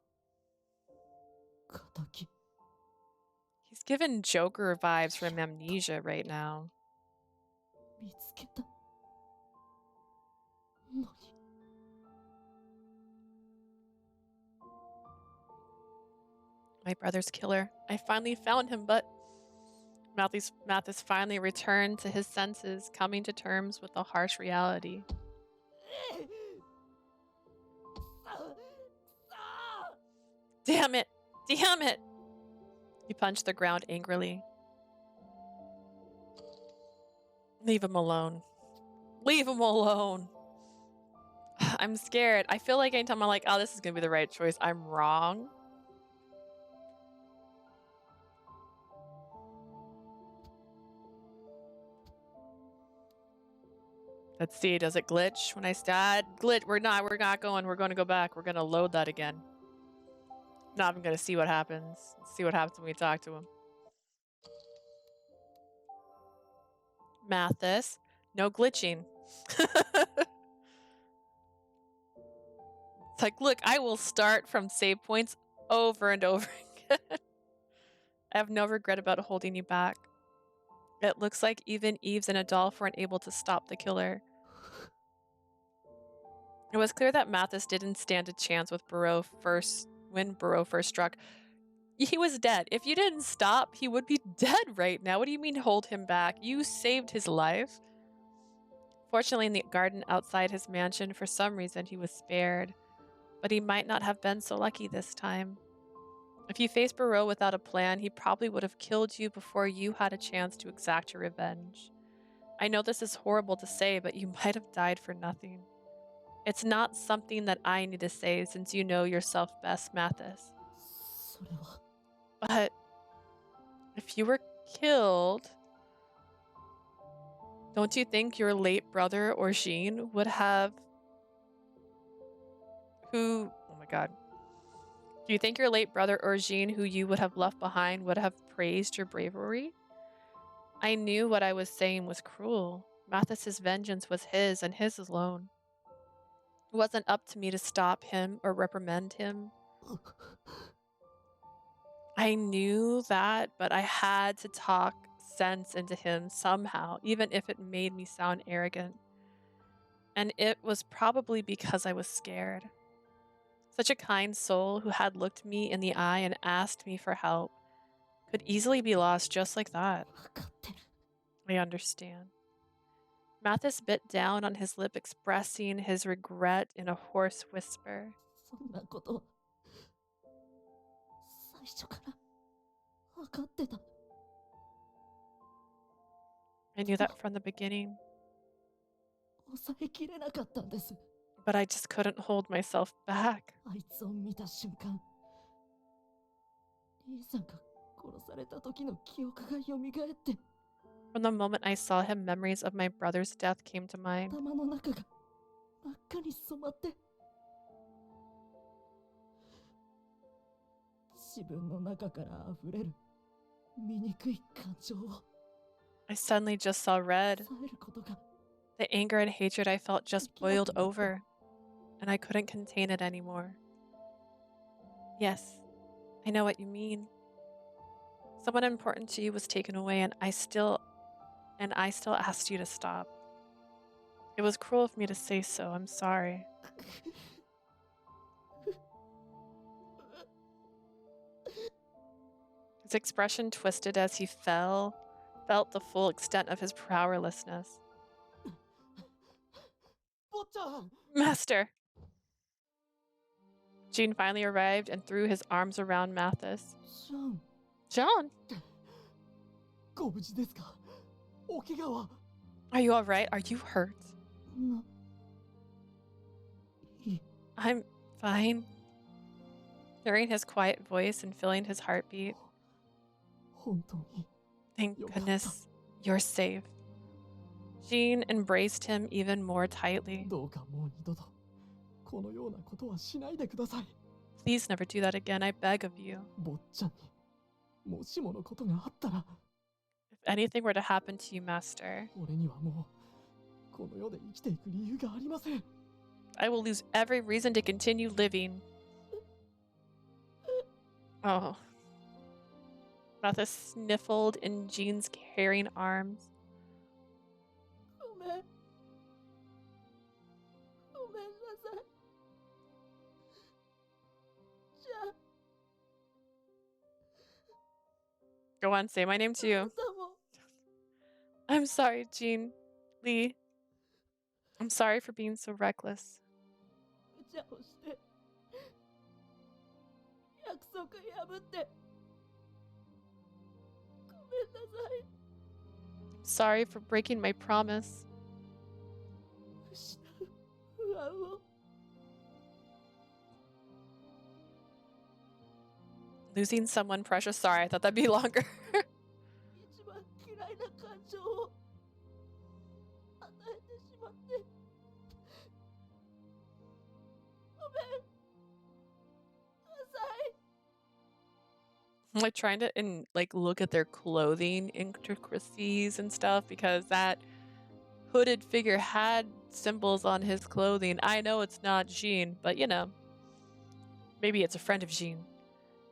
敵。 He's given Joker vibes from Amnesia right now. 見つけたのに。 My brother's killer. I finally found him, but Mathis finally returned to his senses, coming to terms with the harsh reality. Damn it! Damn it! He punched the ground angrily. Leave him alone. Leave him alone. I'm scared. I feel like anytime I'm like, oh, this is gonna be the right choice, I'm wrong. Let's see, does it glitch when I start? Glitch, we're not going, we're gonna go back. We're gonna load that again. Now I'm gonna see what happens. See what happens when we talk to him. Mathis, no glitching. It's like, look, I will start from save points over and over again. I have no regret about holding you back. It looks like even Eves and Adolphe weren't able to stop the killer. It was clear that Mathis didn't stand a chance with when Burrow first struck. He was dead. If you didn't stop, he would be dead right now. What do you mean hold him back? You saved his life. Fortunately, in the garden outside his mansion, for some reason, he was spared. But he might not have been so lucky this time. If you faced Burrow without a plan, he probably would have killed you before you had a chance to exact your revenge. I know this is horrible to say, but you might have died for nothing. It's not something that I need to say since you know yourself best, Mathis. それは But if you were killed, don't you think your late brother or Jean would have oh my god. Do you think your late brother or Jean, who you would have left behind, would have praised your bravery? I knew what I was saying was cruel. Mathis's vengeance was his and his alone. It wasn't up to me to stop him or reprimand him. I knew that, but I had to talk sense into him somehow, even if it made me sound arrogant. And it was probably because I was scared. Such a kind soul who had looked me in the eye and asked me for help could easily be lost just like that. 分かってる I understand. Mathis bit down on his lip, expressing his regret in a hoarse whisper. そんなこと最初から分かってた I knew that from the beginning, 抑えきれなかったんです but I just couldn't hold myself back. あいつを見た瞬間兄さんが殺された時の記憶が蘇って From the moment I saw him, memories of my brother's death came to mind. 頭の中が真っ赤に染まって自分の中から溢れる醜い感情を I suddenly just saw red. 抑えることが The anger and hatred I felt just boiled over, and I couldn't contain it anymore. Yes, I know what you mean. Someone important to you was taken away, and I still asked you to stop. It was cruel of me to say so. I'm sorry. His expression twisted as he felt the full extent of his powerlessness. 坊ちゃん Master! Jean finally arrived and threw his arms around Mathis. ジャン John, ご無事ですかお怪我は are you alright? Are you hurt? いい I'm fine. Hearing his quiet voice and feeling his heartbeat, 本当に thank Yo, goodness you're safe. Jean embraced him even more tightly. どうかもう二度とこのようなことはしないでください Please never do that again, I beg of you. 坊ちゃんにもしものことがあったら If anything were to happen to you, Master, 俺にはもうこの世で生きていく理由がありません I will lose every reason to continue living. Oh. Mathis sniffled in Jean's caring arms. ごめんごめんなさいじゃあ Go on, say my name too. あなたも I'm sorry, Jean. Lee. I'm sorry for being so reckless. 無茶をして約束破ってごめんなさい Sorry for breaking my promise. 失う不安を Losing someone precious. Sorry, I thought that'd be longer. 一番嫌いな感情を与えてしまってごめんなさい I'm like trying to look at their clothing intricacies and stuff because that hooded figure had symbols on his clothing. I know it's not Jean, but you know, Maybe it's a friend of Jean.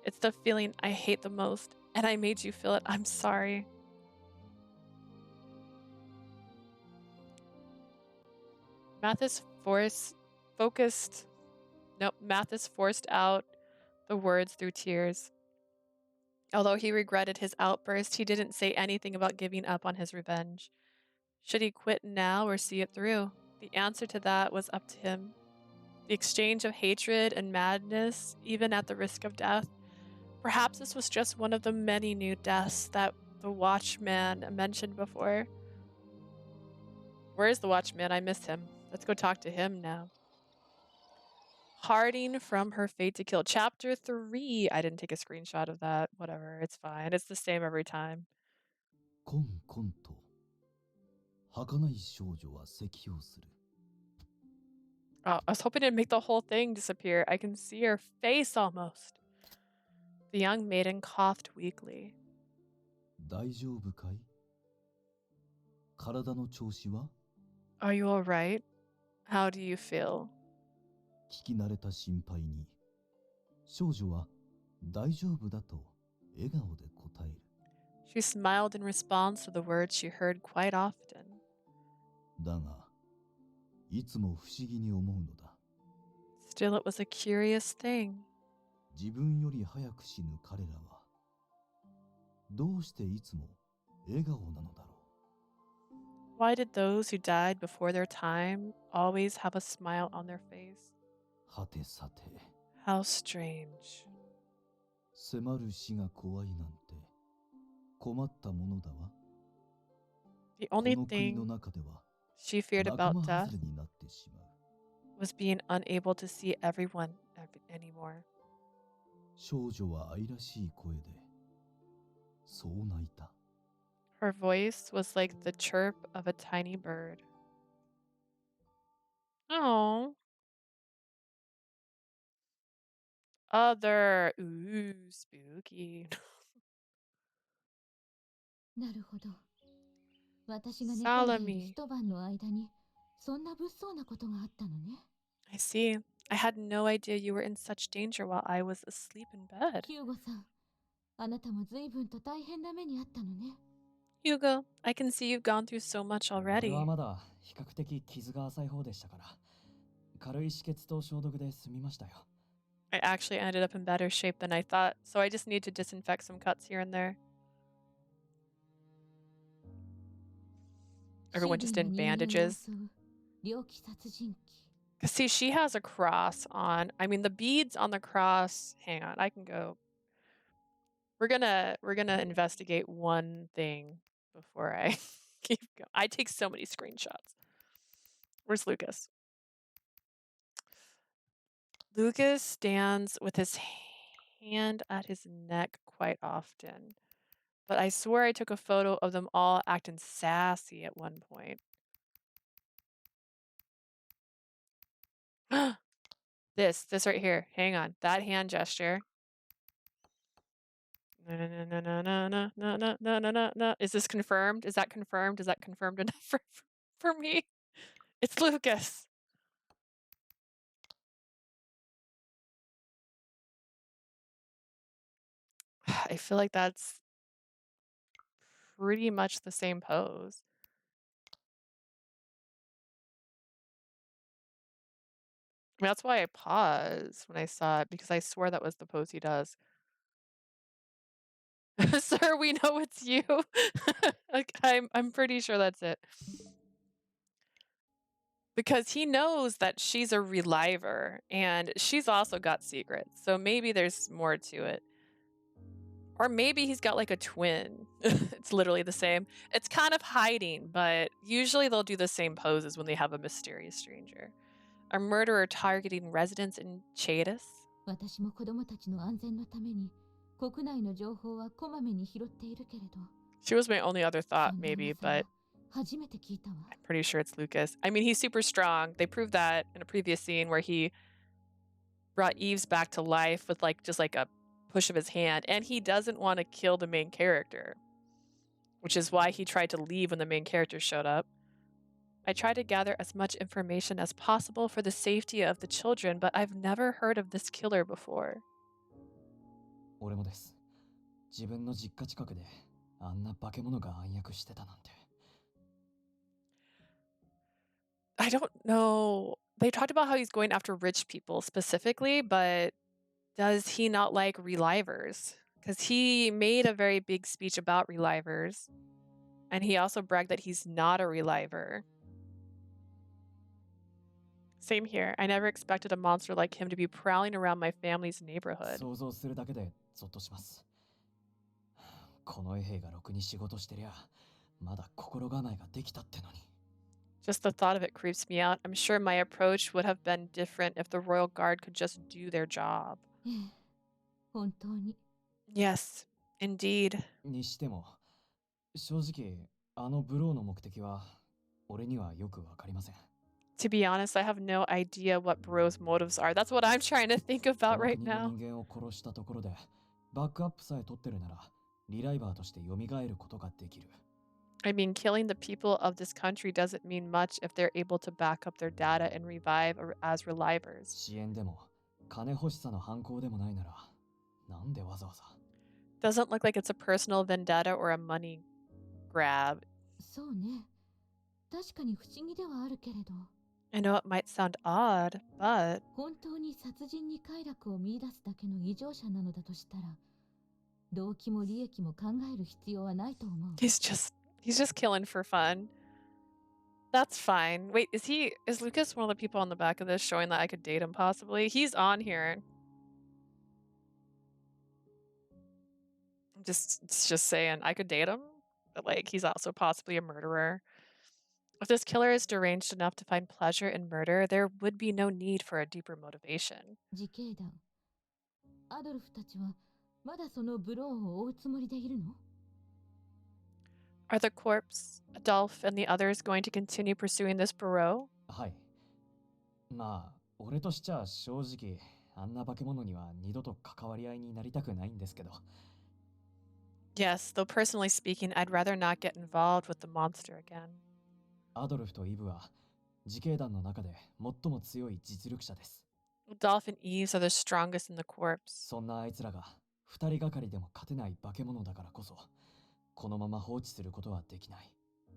It's the feeling I hate the most, and I made you feel it. I'm sorry. Mathis forced out the words through tears. Although he regretted his outburst, he didn't say anything about giving up on his revenge. Should he quit now or see it through? The answer to that was up to him. The exchange of hatred and madness, even at the risk of death. Perhaps this was just one of the many new deaths that the Watchman mentioned before. Where is the Watchman? I miss him. Let's go talk to him now. Harding from her fate to kill. Chapter 3. I didn't take a screenshot of that. Whatever. It's fine. It's the same every time. コンコンと儚い少女は咳をする。 Oh, I was hoping to make the whole thing disappear. I can see her face almost. The young maiden coughed weakly. 大丈夫かい？体の調子は？ Are you all right? How do you feel? 聞き慣れた心配に少女は大丈夫だと笑顔で答える。 She smiled in response to the words she heard quite often. だがいつも不思議に思うのだ。 Still, it was a curious thing. 自分より早く死ぬ彼らはどうしていつも笑顔なのだろう。 Why did those who died before their time always have a smile on their face? はてさて How strange. 迫る死が怖いなんて困ったものだわ。 The こ only の国の thing 中では she feared 仲 about 間 death 外れになってしまう。 was being unable to see everyone anymore. 少女は愛らしい声でそう泣いた。 Her voice was like the chirp of a tiny bird. Oh. Other. Ooh, spooky. なるほど。私が寝込んでいる Salami. 一晩の間にそんな物騒なことがあったのね。 I see. I had no idea you were in such danger while I was asleep in bed. ヒューゴさん、あなたも随分と大変な目にあったのね。 Hugo, I can see you've gone through so much 俺 already. はまだ比較的傷が浅い方でしたから、軽い止血と消毒で済みましたよ。I actually ended up in better shape than I thought, so I just need to disinfect some cuts here and there. Everyone just in bandages. 猟奇殺人鬼。 Cause see, she has a cross on. I mean, the beads on the cross. Hang on, I can go. We're gonna investigate one thing before I keep going. I take so many screenshots. Where's Lucas? Lucas stands with his hand at his neck quite often. But I swear I took a photo of them all acting sassy at one point. This right here. Hang on. That hand gesture. No, no, no, no, no, no, no, no, no, no, no, no. Is this confirmed? Is that confirmed? Is that confirmed enough for me? It's Lucas. I feel like that's pretty much the same pose. I mean, that's why I paused when I saw it, because I swear that was the pose he does. Sir, we know it's you. Like, I'm pretty sure that's it. Because he knows that she's a reliver, and she's also got secrets. So maybe there's more to it. Or maybe he's got like a twin. It's literally the same. It's kind of hiding, but usually they'll do the same poses when they have a mysterious stranger. A murderer targeting residents in Chaetus? 私も子供たちの安全のために国内の情報はこまめに拾っているけれど。 She was my only other そ thought, んな maybe, 噂は but 初めて聞いたわ。 I'm pretty sure it's Lucas. I mean, he's super strong. They proved that in a previous scene where he brought Eve's back to life with just like a push of his hand, and he doesn't want to kill the main character, which is why he tried to leave when the main character showed up. I try to gather as much information as possible for the safety of the children, but I've never heard of this killer before. 俺もです。自分の実家近くであんな化け物が暗躍してたなんて。I don't know. They talked about how he's going after rich people specifically, but does he not like relivers? Because he made a very big speech about relivers, and he also bragged that he's not a reliver. Same here. I never expected a monster like him to be prowling around my family's neighborhood. 想像するだけでゾッとします。この衛兵がろくに仕事してりゃ、まだ心構えができたってのに。Just the thought of it creeps me out. I'm sure my approach would have been different if the royal guard could just do their job. ええ、本当に。Yes, indeed. にしても、正直、あのブローの目的は、俺にはよくわかりません。To be honest, I have no idea what Bro's motives are. That's what I'm trying to think こ about の right 国の now. 人間を殺したところで、バックアップさえ取ってるなら、リライバーとして蘇ることができる。I mean, killing the people of this country doesn't mean much if they're able to back up their data and revive as relivers. 支援でも、金欲しさの犯行でもないなら、なんでわざわざ。Doesn't look like it's a personal vendetta or a money grab. そうね。確かに不思議ではあるけれど。I know it might sound odd, but 本当に殺人に快楽を見出すだけの異常者なのだとしたら、動機も利益も考える必要はないと思う。he's just killing for fun. That's fine. Wait, is Lucas one of the people on the back of this showing that I could date him possibly? He's on here. Just saying I could date him, but like he's also possibly a murderer. If this killer is deranged enough to find pleasure in murder, there would be no need for a deeper motivation. 自警団、アドルフたちはまだそのブローンを追うつもりでいるの？ Are the corpse, Adolf, and the others going to continue pursuing this bureau? はい。まあ、俺としちゃ正直、あんな化け物には二度と関わり合いになりたくないんですけど。Yes, though personally speaking, I'd rather not get involved with the monster again. アドルフとイブは、自警団の中で最も強い実力者です。Adolf and Eves are the strongest in the corpse. そんなあいつらが、二人がかりでも勝てない化け物だからこそ、このまま放置することはできない。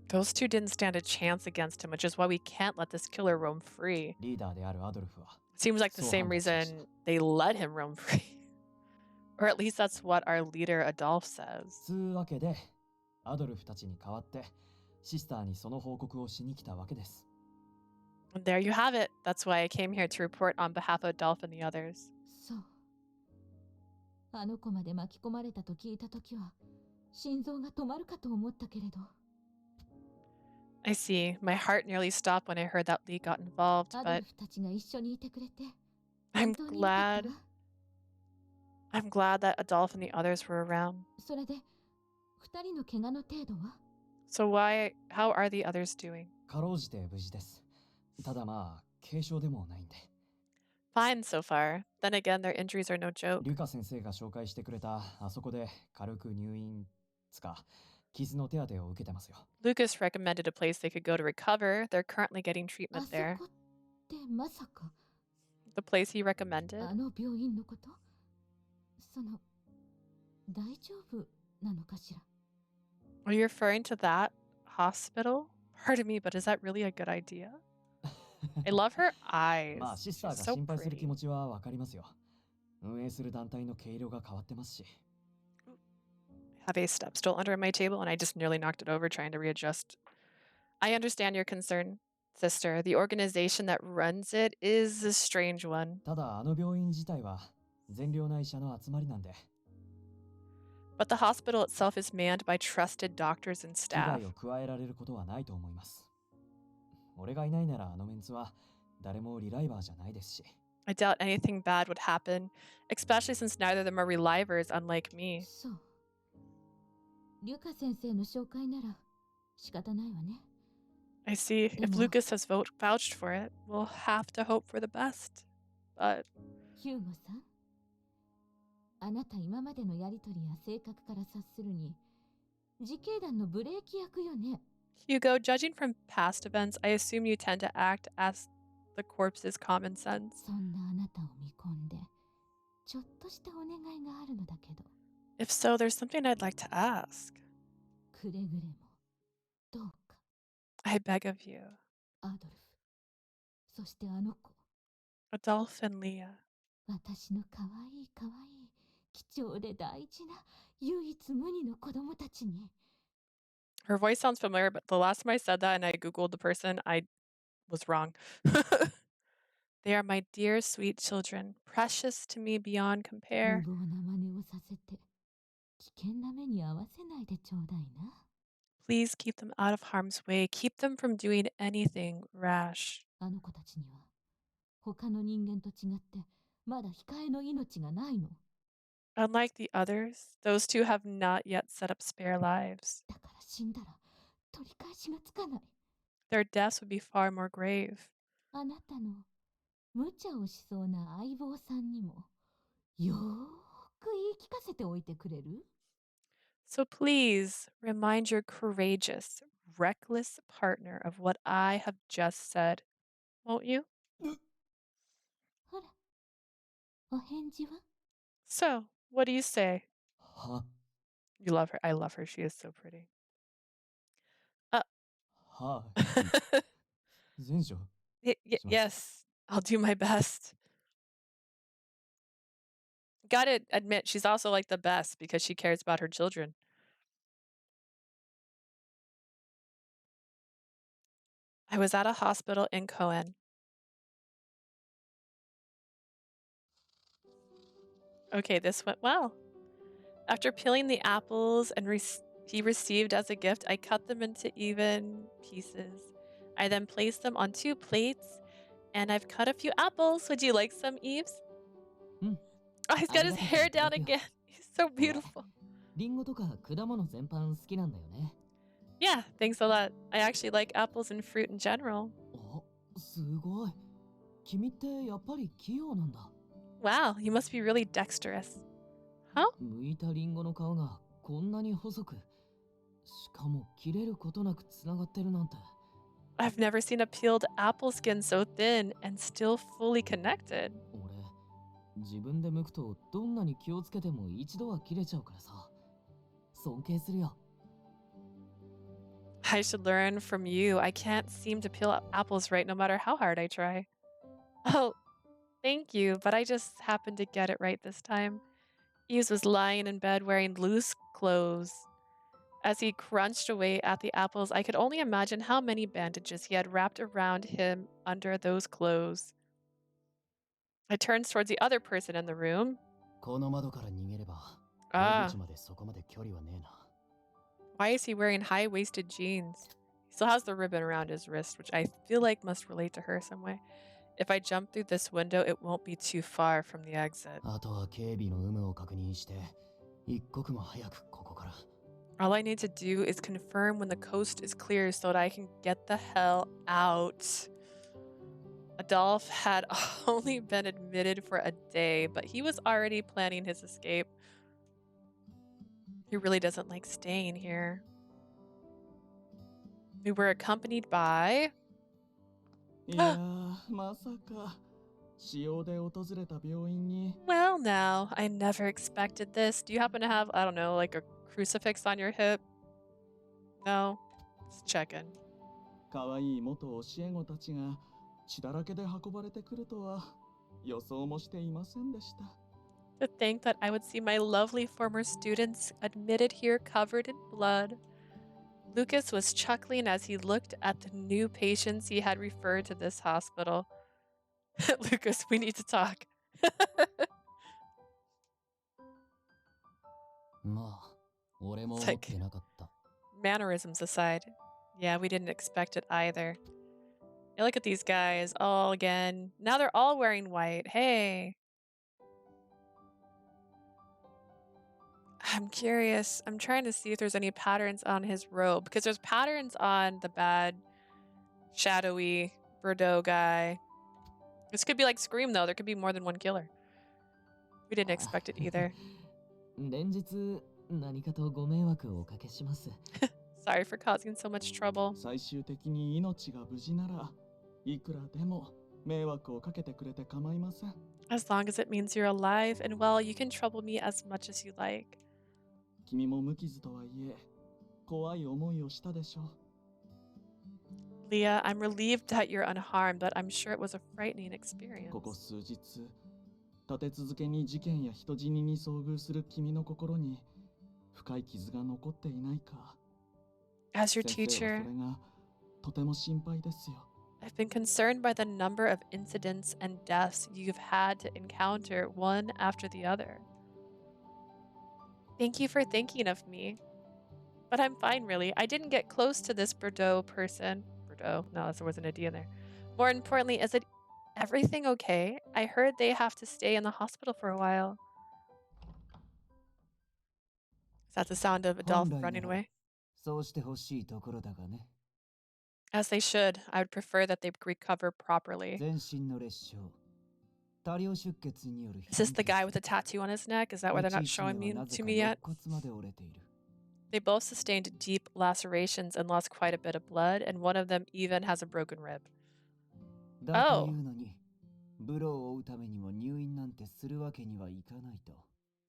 Those two didn't stand a chance against him, which is why we can't let this killer roam free. リーダーであるアドルフは、 Seems like the そう same 判断しました。 reason they let him roam free. Or at least that's what our leader Adolf says. つうわけで、アドルフたちに代わって、シスターにその報告をしに来たわけです。And there you have it. That's why I came here to report on behalf of Adolf and the others. そう。あの子まで巻き込まれたと聞いたときは、心臓が止まるかと思ったけれど。I see. My heart nearly stopped when I heard that Lee got involved, アド but ルフたちが一緒にいてくれて、 I'm 本当によかった glad. わ。 I'm glad that Adolf and the others were around. それで、二人の怪我の程度は？ So how are the others doing? かろうじて無事です。ただまあ、軽傷でもないんで。Fine so far. Then again, their injuries are no joke. リュカ先生が紹介してくれたあそこで軽く入院つか傷の手当てを受けてますよ。 Lucas recommended a place they could go to recover. They're currently getting あ treatment そ there. こってまさか、 The place he recommended? あの病院のこと？その、大丈夫なのかしら？ Are you referring to that hospital? Pardon me, but is that really a good idea? I love her eyes. まあシスター She's が so 心配する気 pretty. 持ちはわかりますよ。運営する団体の毛色が変わってますし。 Have a step stool under my table and I just nearly knocked it over trying to readjust. I understand your concern, sister. The organization that runs it is a strange one. ただあの病院自体は善良な医者の集まりなんで。 But the hospital itself is manned by trusted doctors and 危 staff. 害を加えられることはないと思います。俺がいないならあのメンツは誰もリライバーじゃないですし。 I doubt anything bad would happen, especially since neither of them are relivers, unlike me. そう。リュカ先生の紹介なら仕方ないわね。 I see. If Demo. Lucas has vouched for it, we'll have to hope for the best. But ヒューゴさん、あなた今までのやりとりや性格から察するに、自警団のブレーキ役よね。Hugo, judging from past events, I assume you tend to act as the corpse's common sense. そんなあなたを見込んでちょっとしたお願いがあるのだけど If so, there's something I'd like to ask. くれぐれもどうか I beg of you. アドルフそしてあの子 Adolphe and Leah. 私のかわいいかわいい貴重で大事な唯一無二の子供たちに Her voice sounds familiar, but the last time I said that and I Googled the person, I was wrong. They are my dear, sweet children, precious to me beyond 無 compare. 謀な真似をさせて危険な目に合わせないでちょうだいな Please keep them out of harm's way. Keep them from doing anything rash. あの子たちには他の人間と違ってまだ控えの命がないの Unlike the others, those two have not yet set up spare lives. だから死んだら取り返しがつかない Their deaths would be far more grave. あなたの無茶をしそうな相棒さんにもよーく言い聞かせておいてくれる So please remind your courageous, reckless partner of what I have just said, won't you? ほらお返事は So, what do you say? は You love her. I love her. She is so pretty. は 前者 Yes, I'll do my best. Gotta admit, she's also like the best because she cares about her children. I was at a hospital in Cohen. Okay, this went well. After peeling the apples and he received as a gift, I cut them into even pieces. I then placed them on 2 plates, and I've cut a few apples. Would you like some, Eves? Mm. Oh, he's got his hair down Thank you. again. He's so beautiful. リンゴとか果物全般好きなんだよね。 Yeah, thanks a lot. I actually like apples and fruit in general. あ、すごい。君ってやっぱり器用なんだ。 Wow, you must be really dexterous. Huh? 剥いたリンゴの皮がこんなに細く、しかも切れることなくつながってるなんて。 I've never seen a peeled apple skin so thin and still fully connected. 俺、自分で剥くとどんなに気をつけても一度は切れちゃうからさ。尊敬するよ。 I should learn from you. I can't seem to peel apples right no matter how hard I try. Oh, thank you, but I just happened to get it right this time. Eves was lying in bed wearing loose clothes. As he crunched away at the apples, I could only imagine how many bandages he had wrapped around him under those clothes. I turned towards the other person in the room. この窓から逃げれば、 Ah. 出口までそこまで距離はねえな。 Why is he wearing high-waisted jeans? He still has the ribbon around his wrist, which I feel like must relate to her some way. If I jump through this window, it won't be too far from the exit. あとは警備の有無を確認して、一刻も早くここから。 All I need to do is confirm when the coast is clear so that I can get the hell out. Adolphe had only been admitted for a day, but he was already planning his escape. He really doesn't like staying here. We were accompanied by... いやー、まさか使用で訪れた病院に Well, now, I never expected this. Do you happen to have, I don't know, like a crucifix on your hip? No? Just checking. 可愛い元教え子たちが血だらけで運ばれてくるとは予想もしていませんでした。 To think that I would see my lovely former students admitted here covered in blood. Lucas was chuckling as he looked at the new patients he had referred to this hospital. Lucas, we need to talk. まあ、俺も It's 思っ like- てなかった。 Mannerisms aside. Yeah, we didn't expect it either. Yeah, look at these guys all again. Now they're all wearing white. Hey. I'm curious. I'm trying to see if there's any patterns on his robe because there's patterns on the bad, shadowy Bordeaux guy. This could be like Scream though. There could be more than one killer. We didn't expect it either. 連日何かとご迷惑をおかけします。Sorry for causing so much trouble. 最終的に命が無事ならいくらでも迷惑をかけてくれて構いません。 As long as it means you're alive and well, you can trouble me as much as you like. 君も無傷とはいえ怖い思いをしたでしょう。 Leah, I'm relieved that you're unharmed, but I'm sure it was a frightening ここ experience. 数日立て続けに事件や人死にに遭遇する君の心に深い傷が残っていないか。 As your 先生は teacher, それがとても心配ですよ。 I've been concerned by the number of incidents and deaths you've had to encounter one after the other. Thank you for thinking of me. But I'm fine, really. I didn't get close to this Bordeaux person. Bordeaux? No, there wasn't a D in there. More importantly, is it everything okay? I heard they have to stay in the hospital for a while. Is that the sound of Adolphe 本来 running なら away? そうしてほしいところだがね。 As they should. I would prefer that they recover properly. 全身の裂傷、多量出血による Is this the 貧血 guy with the tattoo on his neck? Is that why they're not うち一 showing 名 me はなぜ to か me 肋 yet? 骨まで折れている。 They both sustained deep lacerations and lost quite a bit of blood, and one of them even has a broken rib. だというのに、ブローを負うためにも入院なんてするわけにはいかないと。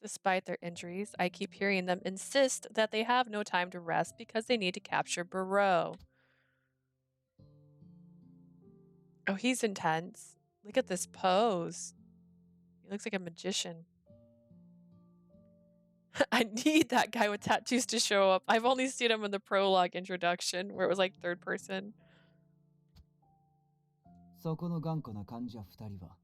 Despite their injuries, I keep hearing them insist that they have no time to rest because they need to capture Barreau. Oh, he's intense. Look at this pose. He looks like a magician. I need that guy with tattoos to show up. I've only seen him in the prologue introduction where it was like third person. そこの頑固な患者二人は、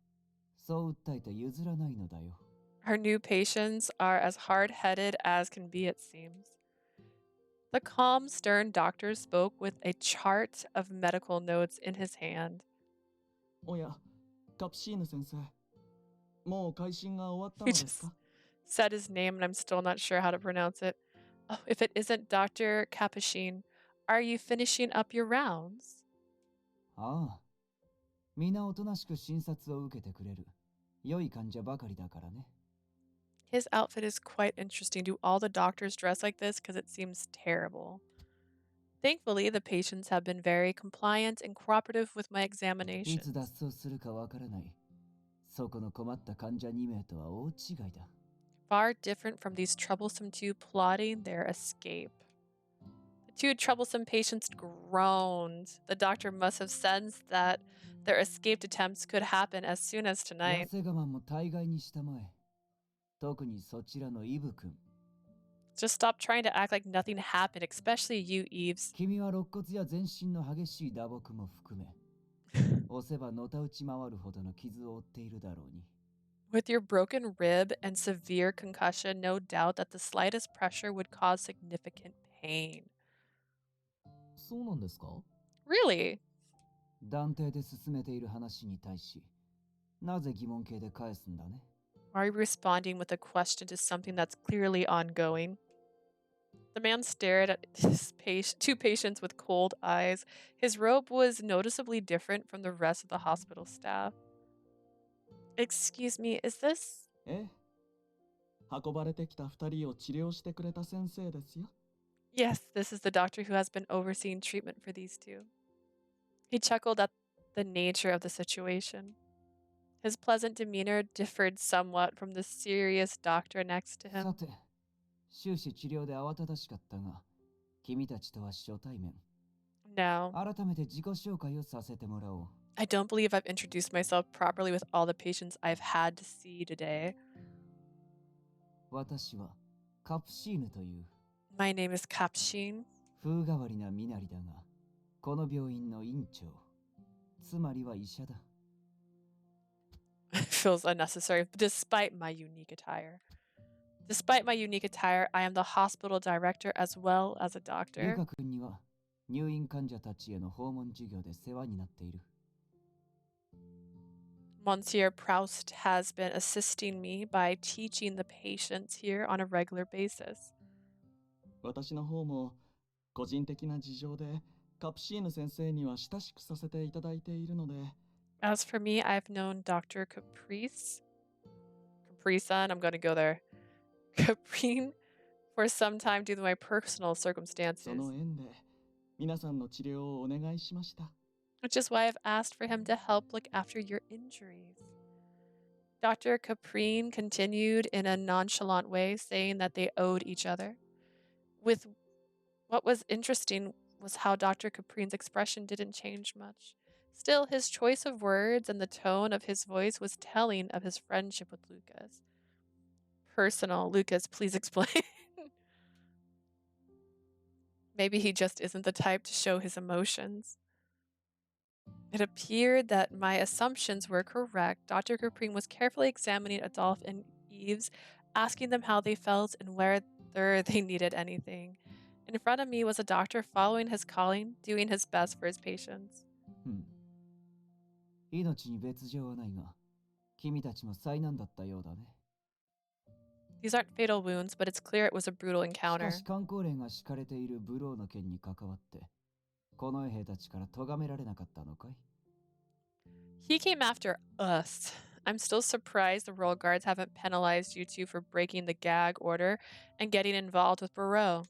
そう訴えて譲らないのだよ。 Her new patients are as hard-headed as can be, it seems. The calm, stern doctor spoke with a chart of medical notes in his hand. おや、カプシーヌ先生、もう回診が終わった He のです just か？ said his name, and I'm still not sure how to pronounce it. Oh, if it isn't Dr. Capuchin, are you finishing up your rounds? ああ、皆おとなしく診察を受けてくれる。良い患者ばかりだからね。 His outfit is quite interesting. Do all the doctors dress like this? Because it seems terrible. Thankfully, the patients have been very compliant and cooperative with my いつ examinations. 脱走するかわからない。そこの困った患者2名とは大違いだ。 Far different from these troublesome two plotting their escape. The two troublesome patients groaned. The doctor must have sensed that their escaped attempts could happen as soon as 痩 tonight. せ我慢も大概にしたまえ。特にそちらのイブ君。 Just stop trying to act like nothing happened, especially you, Eves. 君は肋骨や全身の激しい打撲も含め、押せばのたうち回るほどの傷を負っているだろうに。 With your broken rib and severe concussion, no doubt that the slightest pressure would cause significant pain. そうなんですか？ Really? 断定で進めている話に対し、なぜ疑問形で返すんだね。 Are you responding with a question to something that's clearly ongoing? The man stared at his two patients with cold eyes. His robe was noticeably different from the rest of the hospital staff. Excuse me, is this... ええ。運ばれてきた2人を治療してくれた先生ですよ。 Yes, this is the doctor who has been overseeing treatment for these two. He chuckled at the nature of the situation. His pleasant demeanor differed somewhat from the serious doctor next to さ him. て、終始治療で慌ただしかったが、君たちとは初対面。 No, 改めて自己紹介をさせてもらおう。 I don't believe I've introduced myself properly with all the patients I've had to see today. 私はカプシーヌという My name is Capuchin. 風変わりな身なりだが、この病院の院長、つまりは医者だ。 It feels unnecessary, despite my unique attire. Despite my unique attire, I am the hospital director as well as a リ doctor. カ君には入院患者たちへの訪問授業で世話になっている。 Monsieur Proust has been assisting me by teaching the patients here on a regular basis. 私の方も個人的な事情でカプシーヌ先生には親しくさせていただいているので、 As for me, I've known Dr. Caprice-san, I'm going to go there, Caprine, for some time due to my personal そ circumstances, の縁で皆さんの治療をお願いしました。 which is why I've asked for him to help look after your injuries. Dr. Caprine continued in a nonchalant way, saying that they owed each other. With what was interesting was how Dr. Caprine's expression didn't change much. Still, his choice of words and the tone of his voice was telling of his friendship with Lucas. Personal, Lucas, please explain. Maybe he just isn't the type to show his emotions. It appeared that my assumptions were correct. Dr. Caprine was carefully examining Adolphe and Eves, asking them how they felt and whether they needed anything. In front of me was a doctor following his calling, doing his best for his patients. 命に別状はないが、君たちも災難だったようだね。These aren't fatal wounds, but it's clear it was a brutal しか encounter. し観光令が敷かれているブローの件に関わって、この兵たちから咎められなかったのかい？ He came after us. I'm still surprised the royal guards haven't penalized you two for breaking the gag order and getting involved with Barreau.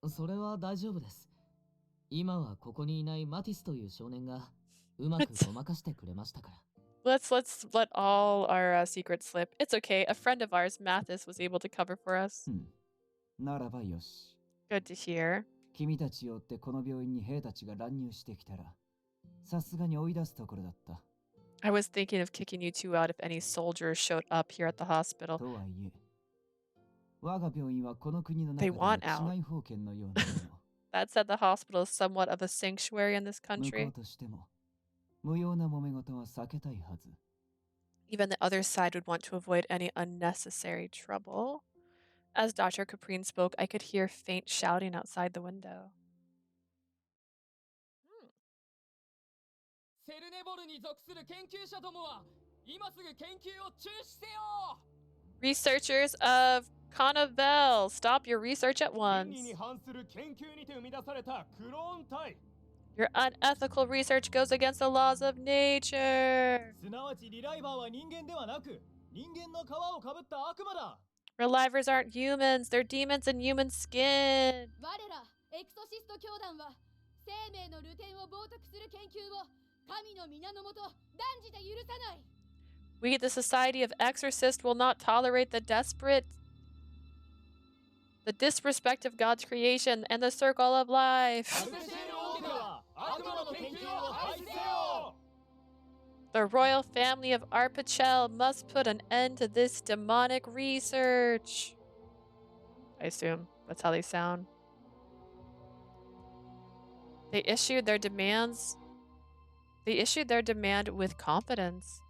それは大丈夫です。今はここにいないマティスという少年がうまくごまかしてくれましたから。Let's let all our secrets slip. It's okay. A friend of ours, Mathis, was able to cover for us. ならばよし。Good to hear. 君たちを追ってこの病院に兵たちが乱入してきたら、さすがに追い出すところだった。I was thinking of kicking you two out if any soldiers showed up here at the hospital. とはいえ、我が病院はこの国の They 中 want で out. も治外法権のようなもの。That said, the hospital is somewhat of a sanctuary in this 向こ country. うとしても、無用な揉め事は避けたいはず。Even the other side would want to avoid any unnecessary trouble. As Dr. Caprine spoke, I could hear faint shouting outside the window. セルネボルに属する研究者どもは今すぐ研究を中止せよ。 Researchers of Connevel, stop your research at 倫 once. 理に反する研究にて生み出されたクローン体、 Your unethical research goes against the laws of nature. すなわちリライバーは人間ではなく人間の皮をかぶった悪魔だ。 Relivers aren't humans, they're demons in human skin. 我らエクソシスト教団は生命の流転を冒涜する研究を神の皆のもと断じて許さない。 We, the Society of Exorcists, will not tolerate the disrespect of God's creation and the circle of life. アルテシェル王家は悪魔の研究を廃止せよ。 The royal family of Arpachel must put an end to this demonic research. I assume that's how they sound. They issued their demand with confidence.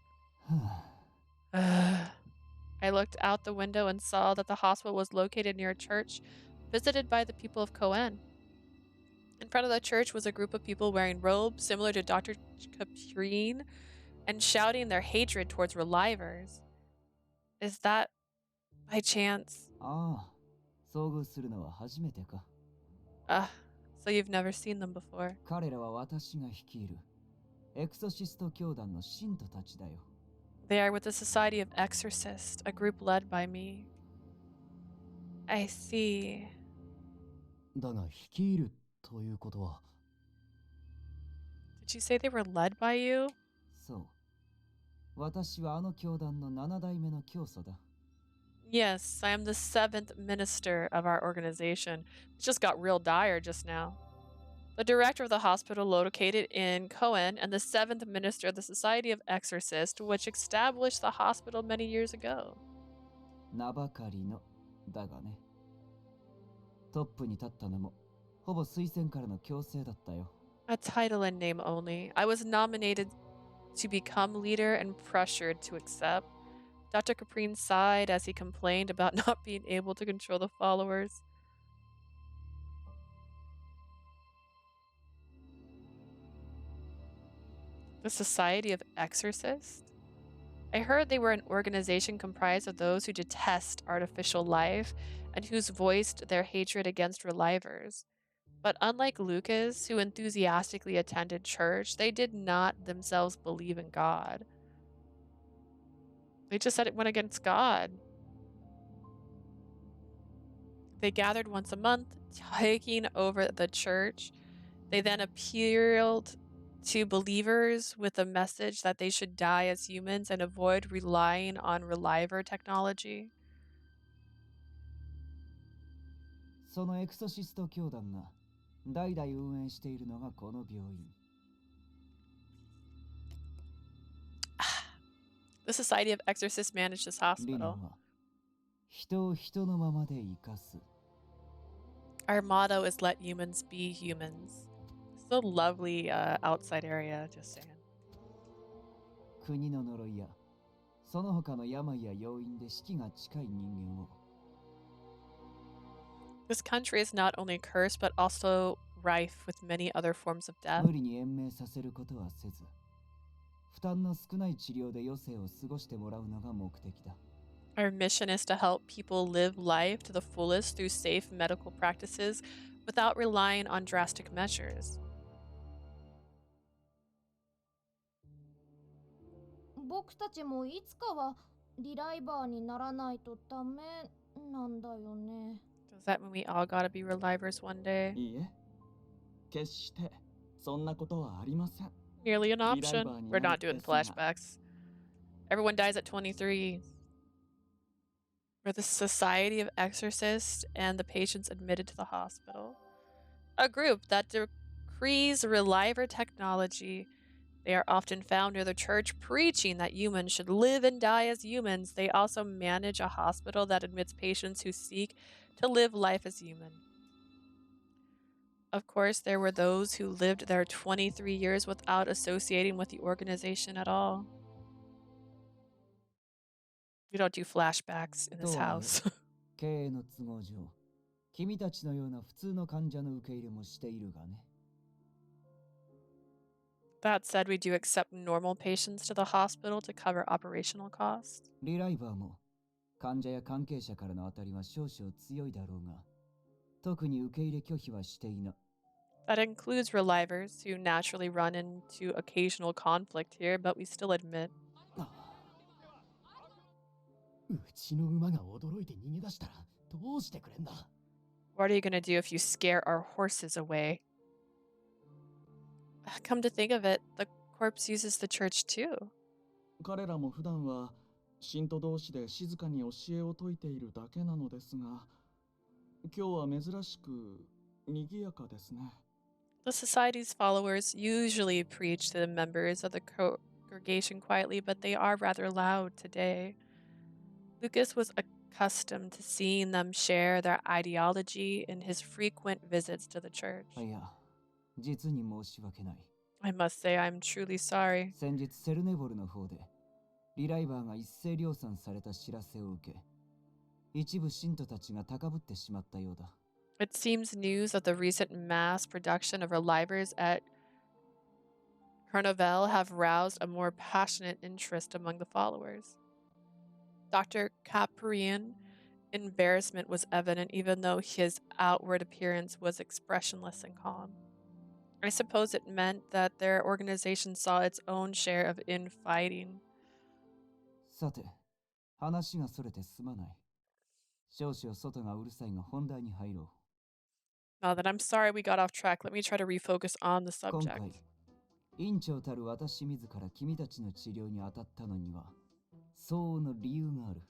I looked out the window and saw that the hospital was located near a church visited by the people of Coen. In front of the church was a group of people wearing robes similar to Dr. Caprine and shouting their hatred towards relivers. Is that by chance? ああ、遭遇するのは初めてか。So you've never seen them before. 彼らは私が率いるエクソシスト教団の信徒たちだよ。They are with the Society of Exorcists, a group led by me. I see. だが率いるということは Did you say they were led by you? そう。私はあの教団の7代目の教祖だ。Yes, I am the 7th minister of our organization. It just got real dire just now. The director of the hospital located in Coen and the 7th minister of the Society of Exorcists, which established the hospital many years ago. 名ばかりのだがね。トップに立ったのもほぼ推薦からの強制だったよ。A title and name only. I was nominated to become leader and pressured to accept. Dr. Caprine sighed as he complained about not being able to control the followers. The Society of Exorcists? I heard they were an organization comprised of those who detest artificial life and who's voiced their hatred against relivers. But unlike Lucas, who enthusiastically attended church, they did not themselves believe in God. They just said it went against God. They gathered once a month, taking over the church. They then appealed to believers with a message that they should die as humans and avoid relying on reliver technology. そのエクソシスト教団が代々運営しているのがこの病院。The Society of Exorcists managed this 理念 hospital. は人を人のままで生かす。 Our motto is let humans be humans. It's a lovely outside area, just saying. 国の呪いやその他の病や要因で死期が近い人間を This country is not only cursed, but also rife with many other forms of death. 無理に延命させることはせず、負担の少ない治療で余生を過ごしてもらうのが目的だ。 Our mission is to help people live life to the fullest through safe medical practices without relying on drastic measures. 僕たちもいつかはリライバーにならないとダメなんだよね。 Does that mean we all gotta be relivers one day? いいえ、決してそんなことはありません。 Nearly an option. Reliverに We're な not る doing ですが。 flashbacks. Everyone dies at 23. We're the Society of Exorcists and the patients admitted to the hospital. A group that decrees reliver technology. They are often found near the church preaching that humans should live and die as humans. They also manage a hospital that admits patients who seek to live life as human. Of course, there were those who lived there 23 years without associating with the organization at all. We don't do flashbacks in this house. 経営の都合上、君たちのような普通の患者の受け入れもしているがね。 That said, we do accept normal patients to the hospital to cover operational costs. リライバーも患者や関係者からの当たりは少々強いだろうが、特に受け入れ拒否はしていな。 That includes relivers who naturally run into occasional conflict here, but we still admit. うちの馬が驚いて逃げ出したらどうしてくれんだ。 What are you gonna do if you scare our horses away? Come to think of it, the corpse uses the church too. 彼らも普段は信徒同士で静かに教えを説いているだけなのですが、今日は珍しく賑やかですね。 The society's followers usually preach to the members of the congregation quietly, but they are rather loud today. Lucas was accustomed to seeing them share their ideology in his frequent visits to the church. いや、実に申し訳ない。 I must say I'm truly sorry. 先日セルネボルの方でリライバーが一斉量産された知らせを受け、一部信徒たちが高ぶってしまったようだ。 It seems news of the recent mass production of relivers at Carnival have roused a more passionate interest among the followers. Dr. Caprian embarrassment was evident even though his outward appearance was expressionless and calm. I suppose it meant that their organization saw its own share of infighting. さて、話がそれてすまない。少々外がうるさいが本題に入ろう。 Now that I'm sorry we got off track, let me try to refocus on the 今 subject. 回、院長たる私自ら君たちの治療に当たったのには、相応の理由がある。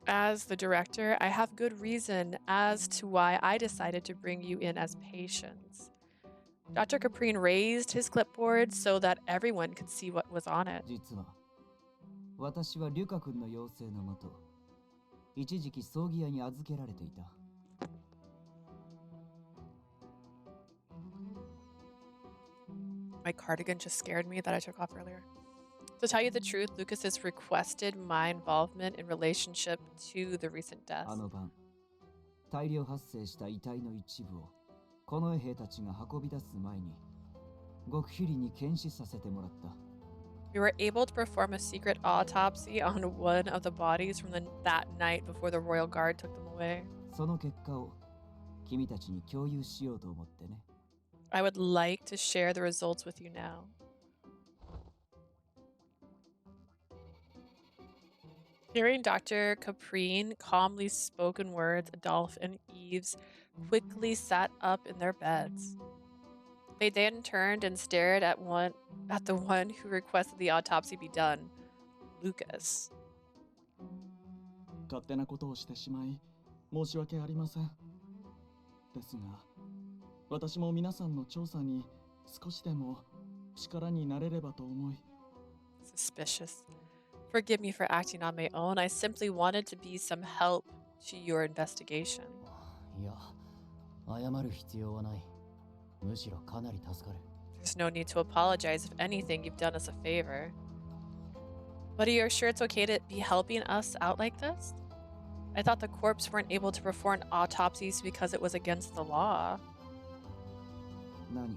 As the director, I have good reason as to why I decided to bring you in as patients. Dr. Caprine raised his clipboard so that everyone could see what was on it. 実は、私はリュカ君の要請のもと、一時期葬儀屋に預けられていた。 My cardigan just scared me that I took off earlier. To tell you the truth, Lucas has requested my involvement in relationship to the recent deaths. あの晩、大量発生した遺体の一部を近衛兵たちが運び出す前に、極秘裏に検視させてもらった。 We were able to perform a secret autopsy on one of the bodies from that night before the royal guard took them away. その結果を君たちに共有しようと思ってね。 I would like to share the results with you now. Hearing Dr. Caprine calmly spoken words, Adolphe and Eves quickly sat up in their beds. They then turned and stared at the one who requested the autopsy be done, Lucas. 勝手なことをしてしまい申し訳ありません。ですが、私も皆さんの調査に少しでも力になれればと思い。Suspicious. Forgive me for acting on my own. I simply wanted to be some help to your investigation. いや、謝る必要はない。むしろかなり助かる。There's no need to apologize. If anything, you've done us a favor. But are you sure it's okay to be helping us out like this? I thought the corpse weren't able to perform autopsies because it was against the law. 何？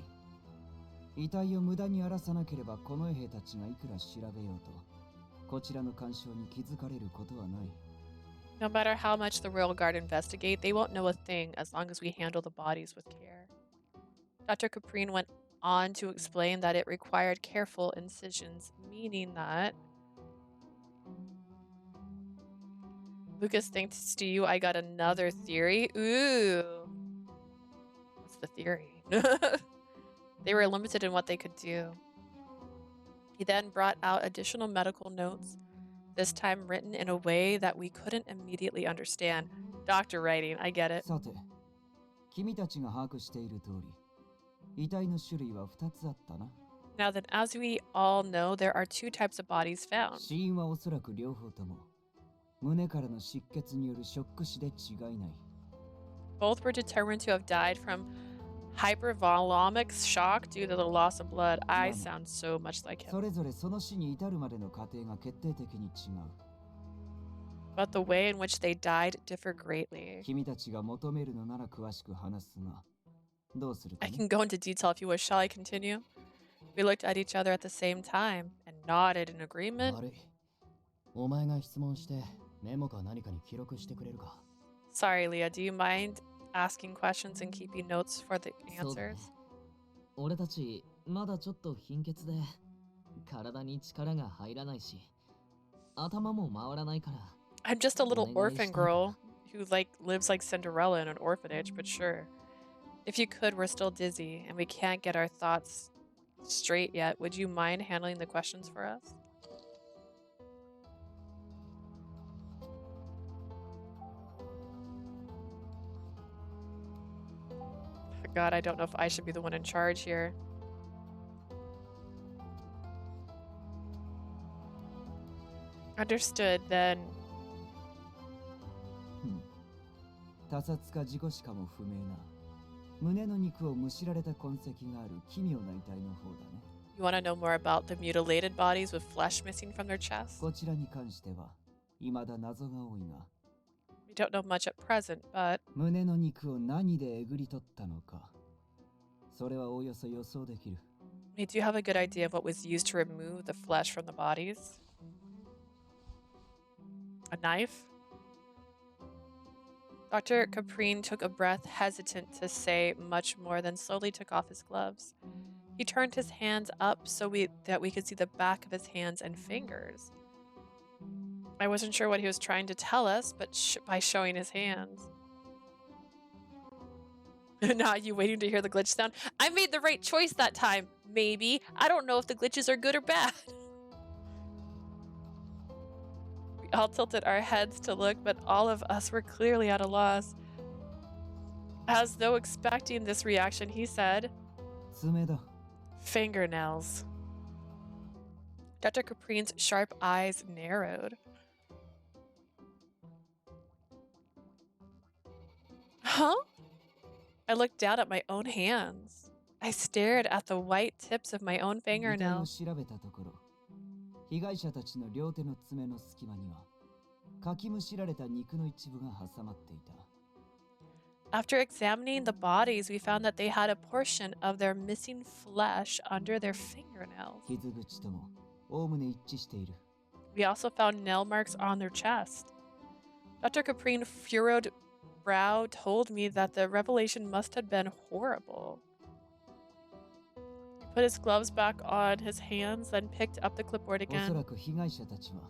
遺体を無駄に荒らさなければこの兵たちがいくら調べようと、こちらの干渉に気づかれることはない。No matter how much the Royal Guard investigate, they won't know a thing as long as we handle the bodies with care. Dr. Caprine went on to explain that it required careful incisions, meaning that Lucas, thanks to you, I got another theory. Ooh. What's the theory? They were limited in what they could do. He then brought out additional medical notes, this time written in a way that we couldn't immediately understand. Doctor writing, I get it. さて、君たちが把握している通り、遺体の種類は2つあったな。Now then, as we all know, there are two types of bodies found. 死因はおそらく両方とも胸からの失血によるショック死で違いない。Both were determined to have died from hypervolemic shock due to the loss of blood. I sound so much like そ him. れぞれその死に至るまでの過程が決定的に違う。But the way in which they died differ greatly. 君たちが求めるのなら詳しく話すが、どうするか I ね。 can go into detail if you wish. Shall I continue? We looked at each other at the same time and nodded in agreement. 悪い。お前が質問してメモか何かに記録してくれるか。 Sorry, Leah. Do you mind asking questions and keeping notes for the そうだね answers? 俺たちまだちょっと貧血で体に力が入らないし頭も回らないから I'm just a little Only orphan nice girl who lives like Cinderella in an orphanage, but sure. If you could, we're still dizzy and we can't get our thoughts straight yet. Would you mind handling the questions for us? God, I don't know if I should be the one in charge here. Understood, then. 他殺か事故死かも不明な胸の肉をむしられた痕跡がある奇妙な遺体の方だね。 You want to know more about the mutilated bodies with flesh missing from their chests? こちらに関しては未だ謎が多いが、 We don't know much at present, but 胸の肉を何でえぐり取ったのか、それはおおよそ予想できる。 we do have a good idea of what was used to remove the flesh from the bodies. A knife? Dr. Caprine took a breath, hesitant to say much more, then slowly took off his gloves. He turned his hands up that we could see the back of his hands and fingers. I wasn't sure what he was trying to tell us, but by showing his hands. Now you waiting to hear the glitch sound? I made the right choice that time. Maybe. I don't know if the glitches are good or bad. We all tilted our heads to look, but all of us were clearly at a loss. As though expecting this reaction, he said, 爪だ。 fingernails. Dr. Caprine's sharp eyes narrowed. Huh? I looked down at my own hands. I stared at the white tips of my own 遺体を fingernails. 調べたところ、被害者たちの両手の爪の隙間には、かきむしられた肉の一部が挟まっていた。 After examining the bodies, we found that they had a portion of their missing flesh under their fingernails. 傷口ともおおむね一致している。 We also found nail marks on their chest. Dr. Caprine furrowed brow told me that the revelation must have been horrible. He put his gloves back on his hands, then picked up the clipboard おそ again. らく被害者たちは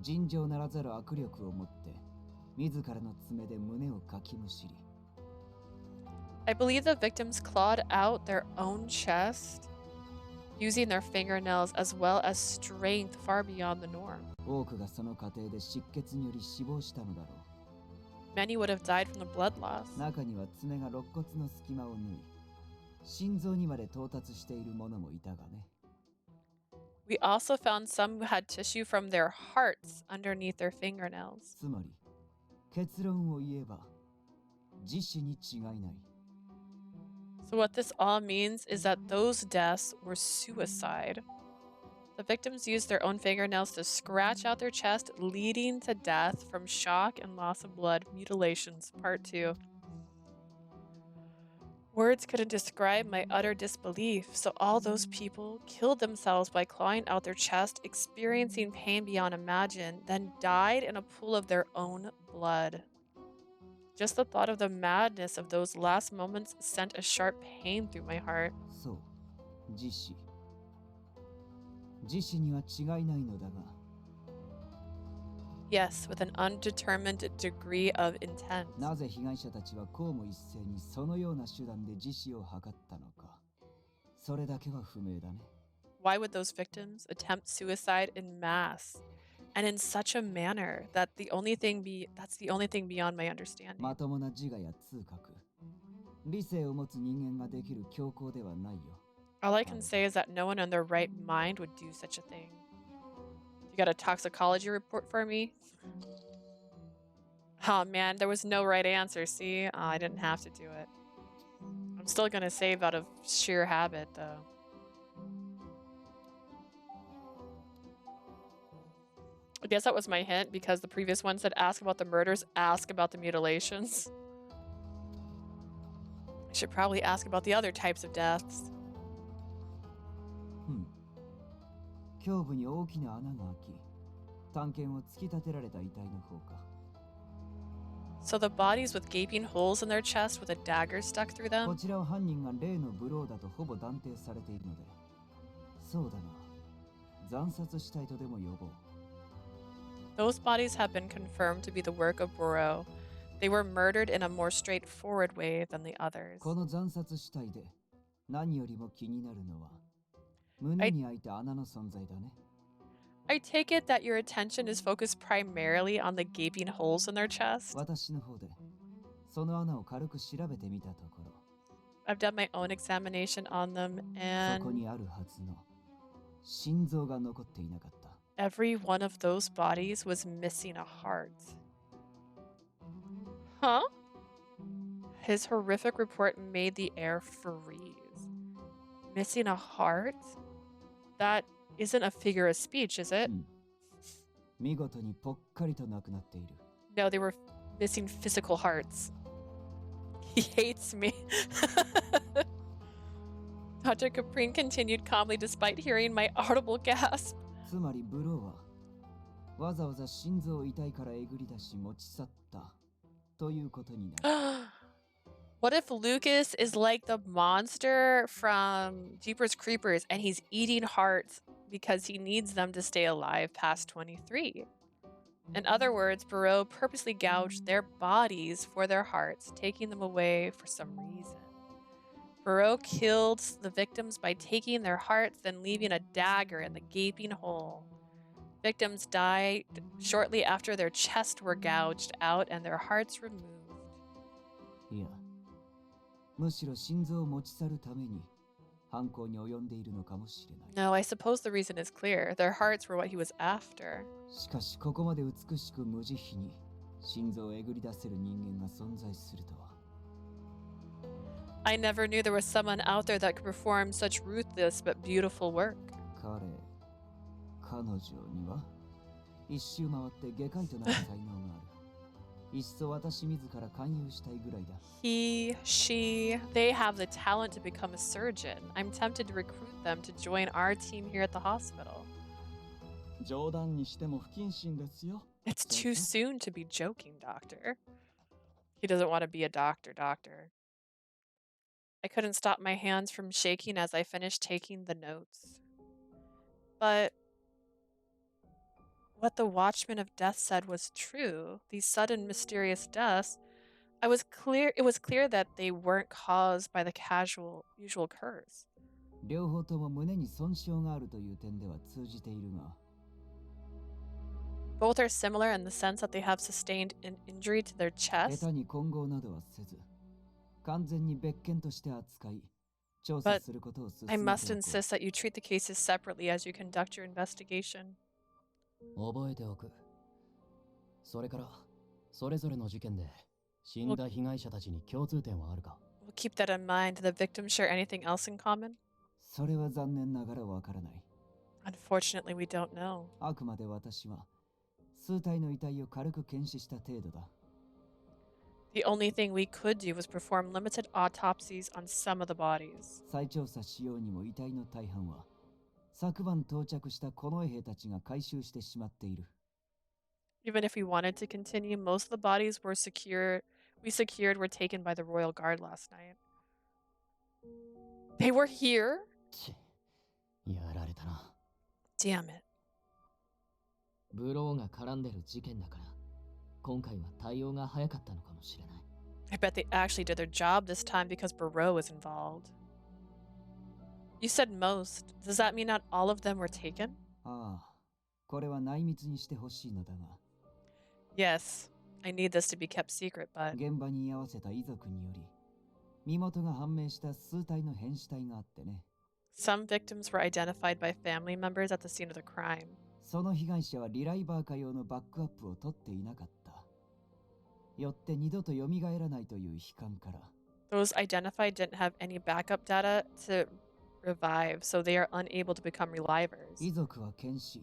尋常ならざる握力を持って自らの爪で胸をかきむしり I believe the victims clawed out their own chest, using their fingernails as well as strength far beyond the norm. 多くがその過程で失血により死亡したのだろ Many would have died from the blood loss. う中には爪が肋骨の隙間を縫い心臓にまで到達している者もいたがね We also found some who had tissue from their hearts underneath their fingernails. つまり結論を言えば自死に違いない So, what this all means is that those deaths were suicide. The victims used their own fingernails to scratch out their chest, leading to death from shock and loss of blood. Mutilations, Part 2. Words couldn't describe my utter disbelief, so all those people killed themselves by clawing out their chest, experiencing pain beyond imagine, then died in a pool of their own blood. Just the thought of the madness of those last moments sent a sharp pain through my heart. そう自死自死には違いないのだが Yes, with an undetermined degree of intent. なぜ被害者たちは公務一斉にそのような手段で自死を図ったのかそれだけは不明だね Why would those victims attempt suicide in mass and in such a manner that that's the only thing beyond my understanding? まともな自我や痛覚理性を持つ人間ができる強行ではないよ All I can say is that no one in their right mind would do such a thing. You got a toxicology report for me? Oh man, there was no right answer, see? I didn't have to do it. I'm still gonna save out of sheer habit, though. I guess that was my hint because the previous one said ask about the murders, ask about the mutilations. I should probably ask about the other types of deaths. 胸部に大きな穴が開き探検を突き立てられた遺体の方か So the bodies with gaping holes in their chest with a dagger stuck through こ them? ちらは犯人が例のブローだとほぼ断定されているのでそうだな惨殺死体とでも呼ぼう Those bodies have been confirmed to be the work of Burrow. They were murdered in a more straightforward way than the others. この惨殺死体で何よりも気になるのは胸に開いた穴の存在だね I take it that your attention is focused primarily on the gaping holes in their chest. 私の方でその穴を軽く調べてみたところ I've done my own examination on them, そこ and にあるはずの心臓が残っていなかった every one of those bodies was missing a heart. Huh? His horrific report made the air freeze. Missing a heart? That isn't a figure of speech, is it? 見事にぽっかりとなくなっている No, they were missing physical hearts. He hates me. Dr. Caprine continued calmly despite hearing my audible gasp. つまりブローはわざわざ心臓を遺体からえぐり出し持ち去ったということになる What if Lucas is like the monster from Jeepers Creepers and he's eating hearts because he needs them to stay alive past 23? In other words, Burrow purposely gouged their bodies for their hearts, taking them away for some reason. Burrow killed the victims by taking their hearts, then leaving a dagger in the gaping hole. Victims died shortly after their chests were gouged out and their hearts removed. いやむしろ心臓を持ち去るために犯行に及んでいるのかもしれない No, I suppose the reason is clear. Their hearts were what he was after. しかしここまで美しく無慈悲に心臓をえぐり出せる人間が存在するとは I never knew there was someone out there that could perform such ruthless but beautiful work. 彼女には一周回って外科医となる才能があるいっそ私自ら勧誘したいぐらいだ He, she, they have the talent to become a surgeon. I'm tempted to recruit them to join our team here at the hospital. 冗談にしても不謹慎ですよ It's too soon to be joking, doctor. He doesn't want to be a doctor. I couldn't stop my hands from shaking as I finished taking the notes. But what the Watchman of Death said was true. These sudden mysterious deaths, it was clear that they weren't caused by the usual curse. 両方とも胸に損傷があるという点では通じているが、 Both are similar in the sense that they have sustained an injury to their 下 chest, 手に混合などはせず、完全に別件として扱い、調査 but することを進 I めて must おこう。 insist that you treat the cases separately as you conduct your investigation. 覚えておく。それから、それぞれの事件で死んだ被害者たちに共通点はあるか？ We'll keep that in mind. Do the victims share anything else in common? それは残念ながらわからない。 Unfortunately, we don't know. あくまで私は数体の遺体を軽く検視した程度だ。 The only thing we could do was perform limited autopsies on some of the bodies. 再調査しようにも遺体の大半は昨晩到着した近衛兵たちが回収してしまっている。 Even if we wanted to continue, most of the bodies we secured were taken by the Royal Guard last night. They were here? やられたな。 Damn it. ブローが絡んでる事件だから、今回は対応が早かったのかもしれない。I bet they actually did their job this time because Barreau was involved. You said most. Does that mean not all of them were taken? ああ、これは内密にしてほしいのだが、 Yes. I need this to be kept secret, but 現場に居合わせた遺族により、身元が判明した数体の変死体があってね。 some victims were identified by family members at the scene of the crime. その被害者はリライバー化用のバックアップを取っていなかった。よって二度と蘇らないという悲観から、 Those identified didn't have any backup data to revive, so they are unable to become relivers. 遺族は検視、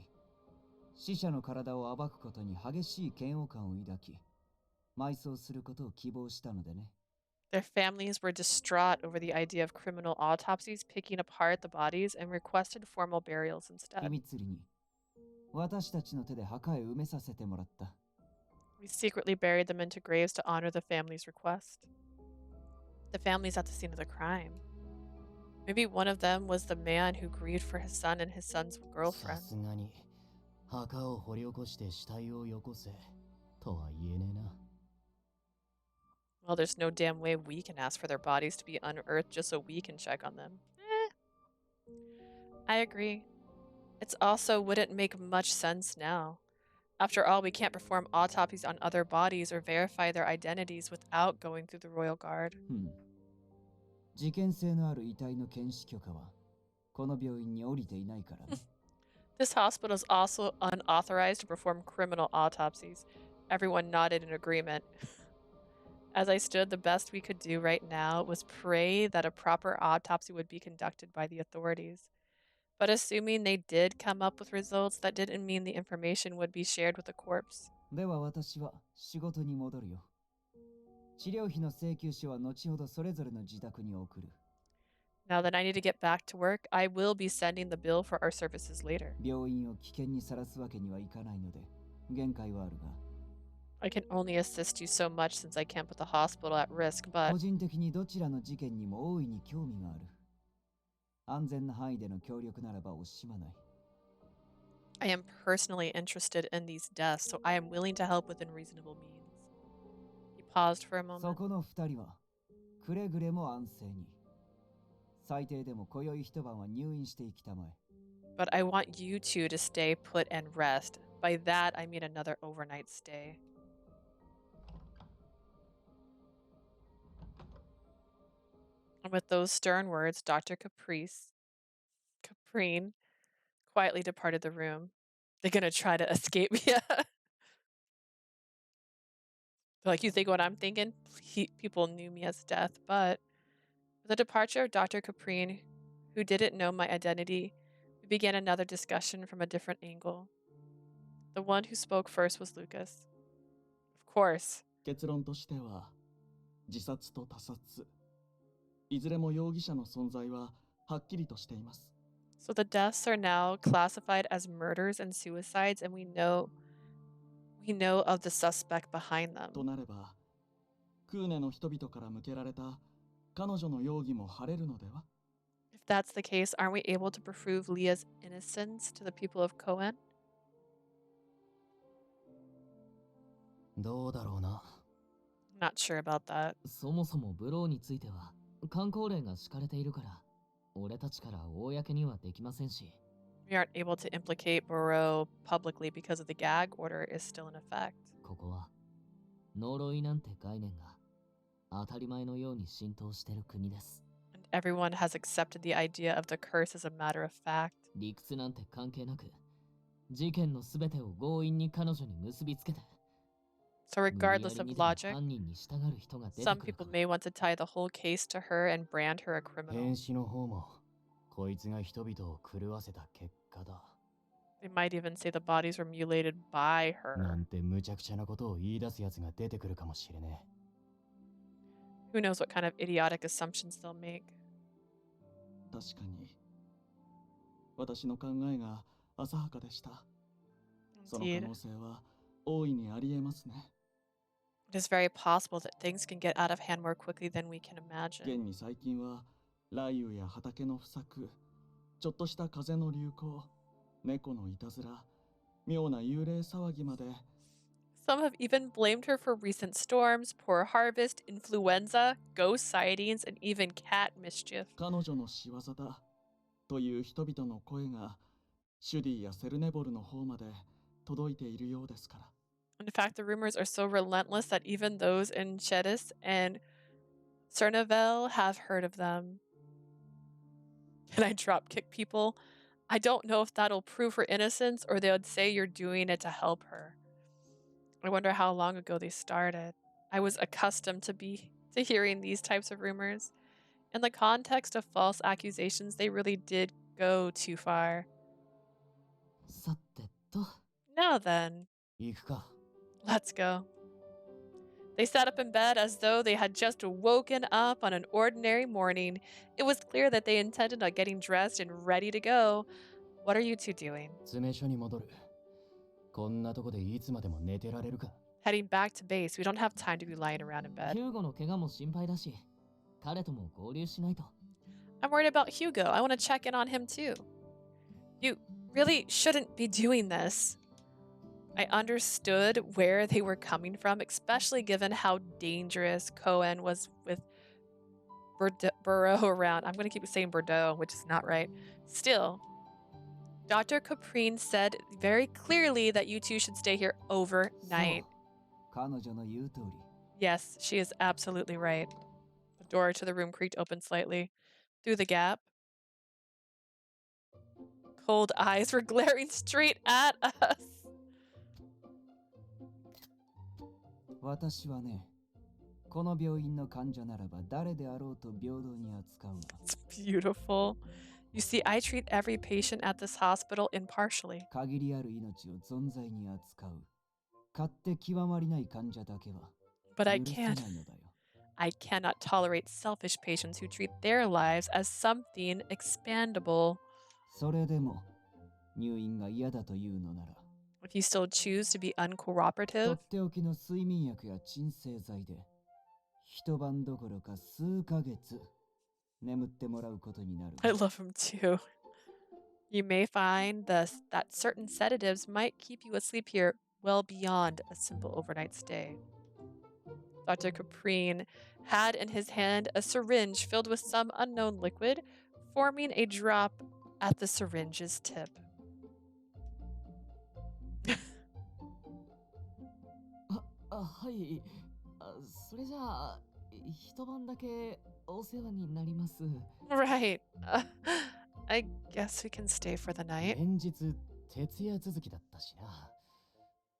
死者の体を暴くことに激しい嫌悪感を抱き、埋葬することを希望したのでね。 Their families were distraught over the idea of criminal autopsies picking apart the bodies and requested formal burials 秘 instead. 密裏に私たちの手で墓へ埋めさせてもらった。 We secretly buried them into graves to honor the family's request. The families at the scene of the crime. Maybe one of them was the man who grieved for his son and his son's さ girlfriend. すがに墓を掘り起こして死体をよこせとは言えねえな。 Well, there's no damn way we can ask for their bodies to be unearthed just so we can check on them. I agree. It's also wouldn't make much sense now. After all, we can't perform autopsies on other bodies or verify their identities without going through the Royal Guard. 事件性のある遺体の検視許可はこの病院に降りていないからね。 This hospital is also unauthorized to perform criminal autopsies. Everyone nodded in agreement. As I stood, the best we could do right now was pray that a proper autopsy would be conducted by the authorities. But assuming they did come up with results, that didn't mean the information would be shared with the corpse. では私は仕事に戻るよ。治療費の請求書は後ほどそれぞれの自宅に送る。 Now that I need to get back to work, I will be sending the bill for our services later. 病院を危険にさらすわけにはいかないので、限界はあるが、 I can only assist you so much since I can't put the hospital at risk, 個 but 人的にどちらの事件にも大いに興味がある。安全な範囲での協力ならば惜しまない。 I am personally interested in these deaths, so I am willing to help within reasonable means. He paused for a そ moment. この二人はくれぐれも安静に。最低でも今宵一晩は入院していきたまえ。 But I want you two to stay put and rest. By that, I mean another overnight stay. And with those stern words, Dr. Caprine quietly departed the room. They're gonna try to escape. Yeah. Like, you think what I'm thinking? People knew me as Death, but with the departure of Dr. Caprine, who didn't know my identity, we began another discussion from a different angle. The one who spoke first was Lucas. Of course. 結論としては自殺と他殺、いずれも容疑者の存在ははっきりとしています。 So the deaths are now classified as murders and suicides, and we know of the suspect behind them. となれば、クーネの人々から向けられた彼女の容疑も晴れるのでは？ If that's the case, aren't we able to prove Leah's innocence to the people of Cohen? どうだろうな。 Not sure about that. そもそもブローについては、観光令が敷かれているから、俺たちから公にはできませんし。We aren't able to implicate Burrow publicly because of the gag order is still in effect. ここは、呪いなんて概念が当たり前のように浸透してる国です。And everyone has accepted the idea of the curse as a matter of fact. 理屈なんて関係なく、事件のすべてを強引に彼女に結びつけて、So, 無理や regardless り of にでも logic, 犯人に従う人が出て some くる people か may want to tie the whole case to her and brand her a criminal. 変死の方もこいつが人々を狂わせた結果だ。 They might even say the bodies were mutilated by な her. んて無茶苦茶なことを言い出す奴が出てくるかもしれね Who knows what kind of idiotic assumptions they'll make. 確かに私の考えが浅はかでした。その可 Indeed. 能性は大いにありえますね。 It is very possible that things can get out of hand more quickly than we can 現 imagine. に最近は雷雨や畑の不作、ちょっとした風の流行、猫のいたずら、妙な幽霊騒ぎまで Some have even blamed her for recent storms, poor harvest, influenza, ghost sightings, and even cat mischief. 彼女の仕業だという人々の声がシュディやセルネボルの方まで届いているようですから。 In fact, the rumors are so relentless that even those in Cheddis and Cernavel have heard of them. Can I drop kick people? I don't know if that'll prove her innocence or they would say you're doing it to help her. I wonder how long ago they started. I was accustomed to hearing these types of rumors. In the context of false accusations, they really did go too far. さてと、 Now then, 行くか。 let's go. They sat up in bed as though they had just woken up on an ordinary morning. It was clear that they intended on getting dressed and ready to go. What are you two doing? 詰め所に戻る。こんなとこでいつまでも寝てられるか。 Heading back to base. We don't have time to be lying around in ヒ bed. ューゴの怪我も心配だし、彼とも合流しないと。 I'm worried about Hugo. I want to check in on him too. You really shouldn't be doing this. I understood where they were coming from, especially given how dangerous Cohen was with Burrow around. I'm going to keep saying Bordeaux, which is not right. Still, Dr. Caprine said very clearly that you two should stay here そう overnight. 彼女の言う通り Yes, she is absolutely right. The door to the room creaked open slightly. Through the gap, cold eyes were glaring straight at us. 私はねこの病院の患者ならば誰であろうと平等に扱うわ It's beautiful. You see, I treat every patient at this hospital impartially. 限りある命を存在に扱う勝手極まりない患者だけは But I 許せ can't. ないのだよ I cannot tolerate selfish patients who treat their lives as something expandable. それでも入院が嫌だというのなら If you still choose to be と uncooperative, っておきの睡眠薬や鎮静剤で一晩どころか数ヶ月眠ってもらうことになる I love him too. You may find that certain sedatives might keep you asleep here well beyond a simple overnight stay. Dr. Caprine had in his hand a syringe filled with some unknown liquid, forming a drop at the syringe's tip. はい。それじゃあ、一晩だけお世話になります。 Right. I guess we can stay for the night. 連日徹夜続きだったしな。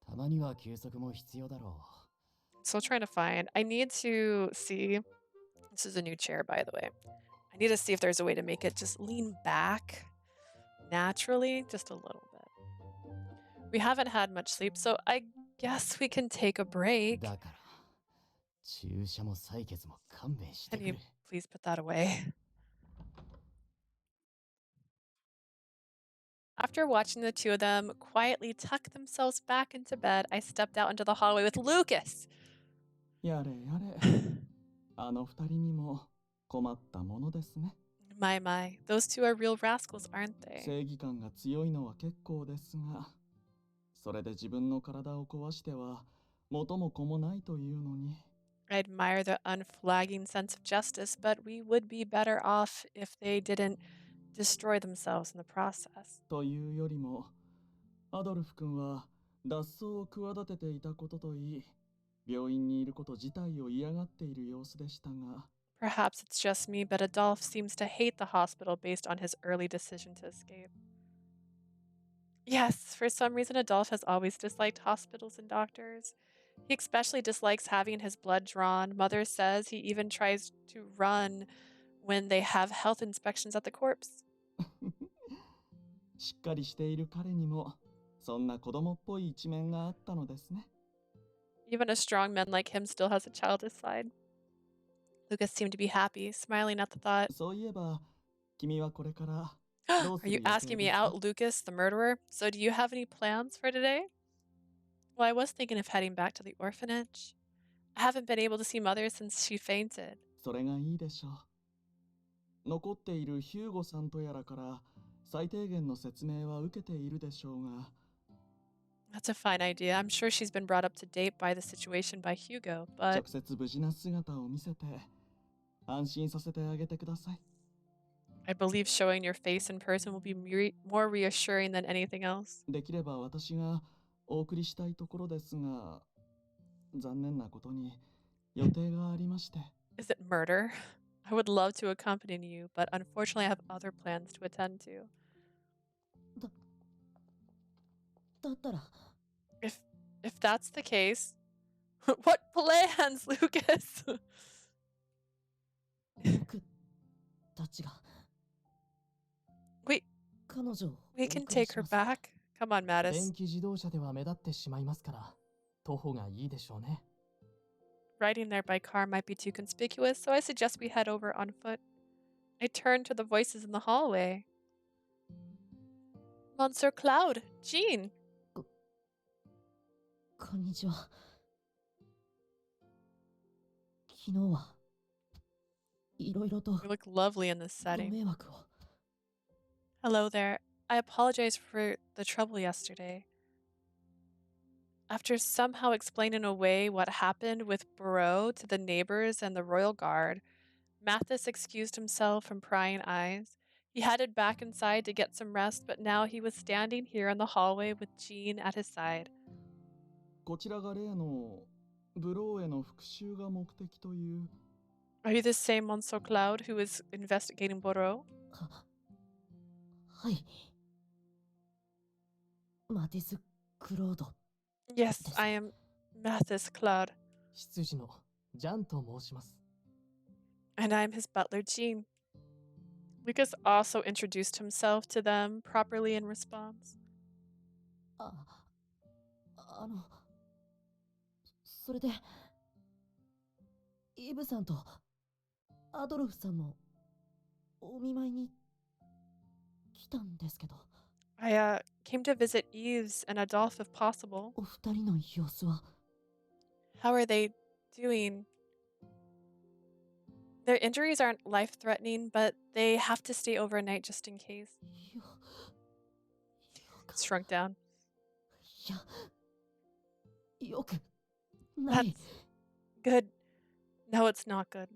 たまには休息も必要だろ Still trying to find. I need to see. This is a new chair, by the way. I need to see if there's a way to make it just lean back naturally, just a little bit. We haven't had much sleep, so I guess we can take a う。 break. だから注射も採血も勘弁して Can く you れ。 please put that away? After watching the two of them quietly tuck themselves back into bed, I stepped out into the hallway with Lucas. やれやれ、あの二人にも困ったものですね。 My, those two are real rascals, aren't they? 正義感が強いのは結構ですが、それで自分の体を壊しては元も子もないというのに。 I admire the unflagging sense of justice, but we would be better off if they didn't destroy themselves in the process. というよりも、アドルフ君は脱走を企てていたことといい、病院にいること自体を嫌がっている様子でしたが、 Perhaps it's just me, but Adolf seems to hate the hospital based on his early decision to escape. Yes, for some reason, Adolf has always disliked hospitals and doctors. He especially dislikes having his blood drawn. Mother says he even tries to run when they have health inspections at the corpse. しっかりしている彼にもそんな子供っぽい一面があったのですね。 Even a strong man like him still has a childish side. Lucas seemed to be happy, smiling at the thought. そういえば、君はこれからどう Are す you る予定 asking で me すか？ out, Lucas, the murderer? So, do you have any plans for today? Well, I was thinking of heading back to the orphanage. I haven't been able to see Mother since she fainted. それがいいでしょう。残っているヒューゴさんとやらから最低限の説明は受けているでしょうが、 That's a fine idea. I'm sure she's been brought up to date by the situation by Hugo, but 直接無事な姿を見せて安心させてあげてください。 I believe showing your face in person will be more reassuring than anything else. できれば私がお送りしたいところですが、残念なことに予定がありまして。 Is it murder? I would love to accompany you, but unfortunately I have other plans to attend to. だったら If that's the case, what plans, Lucas? 僕たちが we 彼女を we お can 送り take し her ます。 back. Come on, 電 Mathis. 気自動車では目立ってしまいますから、徒歩がいいでしょうね。 Riding there by car might be too conspicuous, so I suggest we head over on foot. I turned to the voices in the hallway. Monsieur Cloud, Jean. こんにちは。昨日はいろいろと You look lovely in this ご setting. 迷惑を。 Hello there. I apologize for the trouble yesterday. After somehow explaining away what happened with Barreau to the neighbors and the royal guard, Mathis excused himself from prying eyes. He headed back inside to get some rest, but now he was standing here in the hallway with Jean at his side. こちらが例のブローへの復讐が目的という。 Are you the same Monsieur Cloud who is investigating Barreau? はい。マティス・クロード。 Yes, I am Mathis Cloud, 執事のジャンと申します。 and I'm his butler, Jean. Lucas also introduced himself to them properly in response. あの、それで、イブさんとアドルフさんのお見舞いに来たんですけど、 I came to visit Yves and Adolphe if possible. お二人の様子は How are they doing? Their injuries aren't life threatening, but they have to stay overnight just in case. よ It's shrunk down. いや、よくない。 Good. No, it's not good.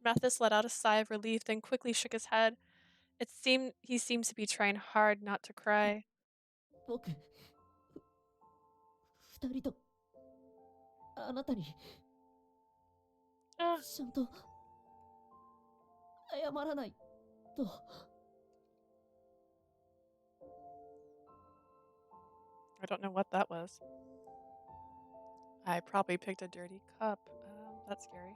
Mathis let out a sigh of relief, then quickly shook his head. He seems to be trying hard not to cry. 僕、二人とあなたに Ah, ちゃんと謝らないと。 I don't know what that was. I probably picked a dirty cup. That's scary.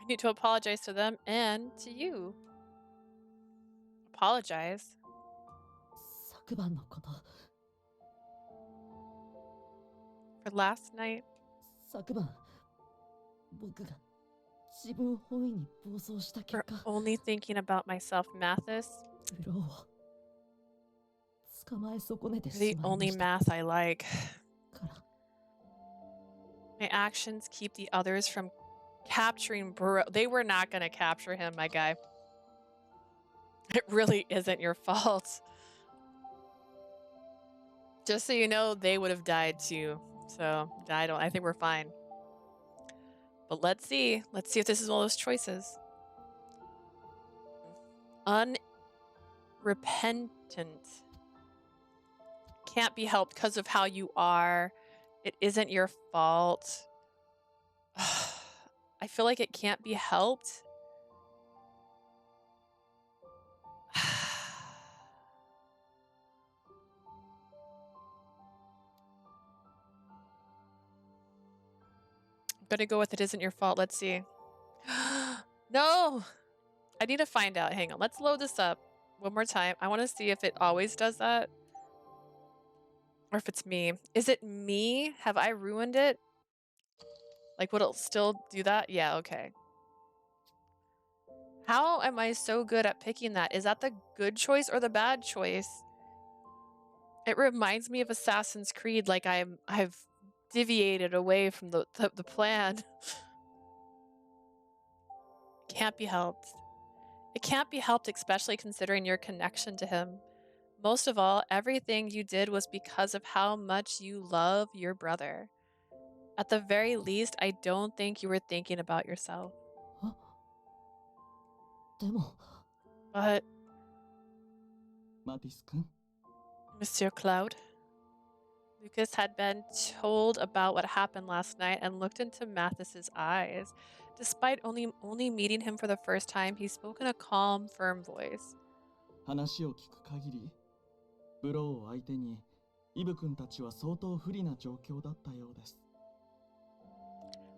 I need to apologize to them and to you. Apologize? 昨晩のこと、 For last night? 昨晩、僕が自分本位に暴走した結 For 果、 only thinking about myself, Mathis? ブローを捕まえ損ねて You're the しまいま only した math I like. から、 My actions keep the others from capturing Burrow. They were not going to capture him, my guy. It really isn't your fault. Just so you know, they would have died too. So I think we're fine. But let's see. Let's see if this is one of those choices. Unrepentant. Can't be helped because of how you are. It isn't your fault. I feel like it can't be helped. I'm gonna go with it isn't your fault. Let's see. No! I need to find out. Hang on. Let's load this up one more time. I want to see if it always does that. Or if it's me. Is it me? Have I ruined it? Like, would it still do that? Yeah, okay. How am I so good at picking that? Is that the good choice or the bad choice? It reminds me of Assassin's Creed, like I've deviated away from the plan. Can't be helped. It can't be helped, especially considering your connection to him. Most of all, everything you did was because of how much you love your brother. At the very least, I don't think you were thinking about yourself. でも But, マティス君、 Monsieur Cloud, Lucas had been told about what happened last night and looked into Mathis's eyes. Despite only meeting him for the first time, he spoke in a calm, firm voice. 話を聞く限り、ブローを相手に、イブ君たちは相当不利な状況だったようです。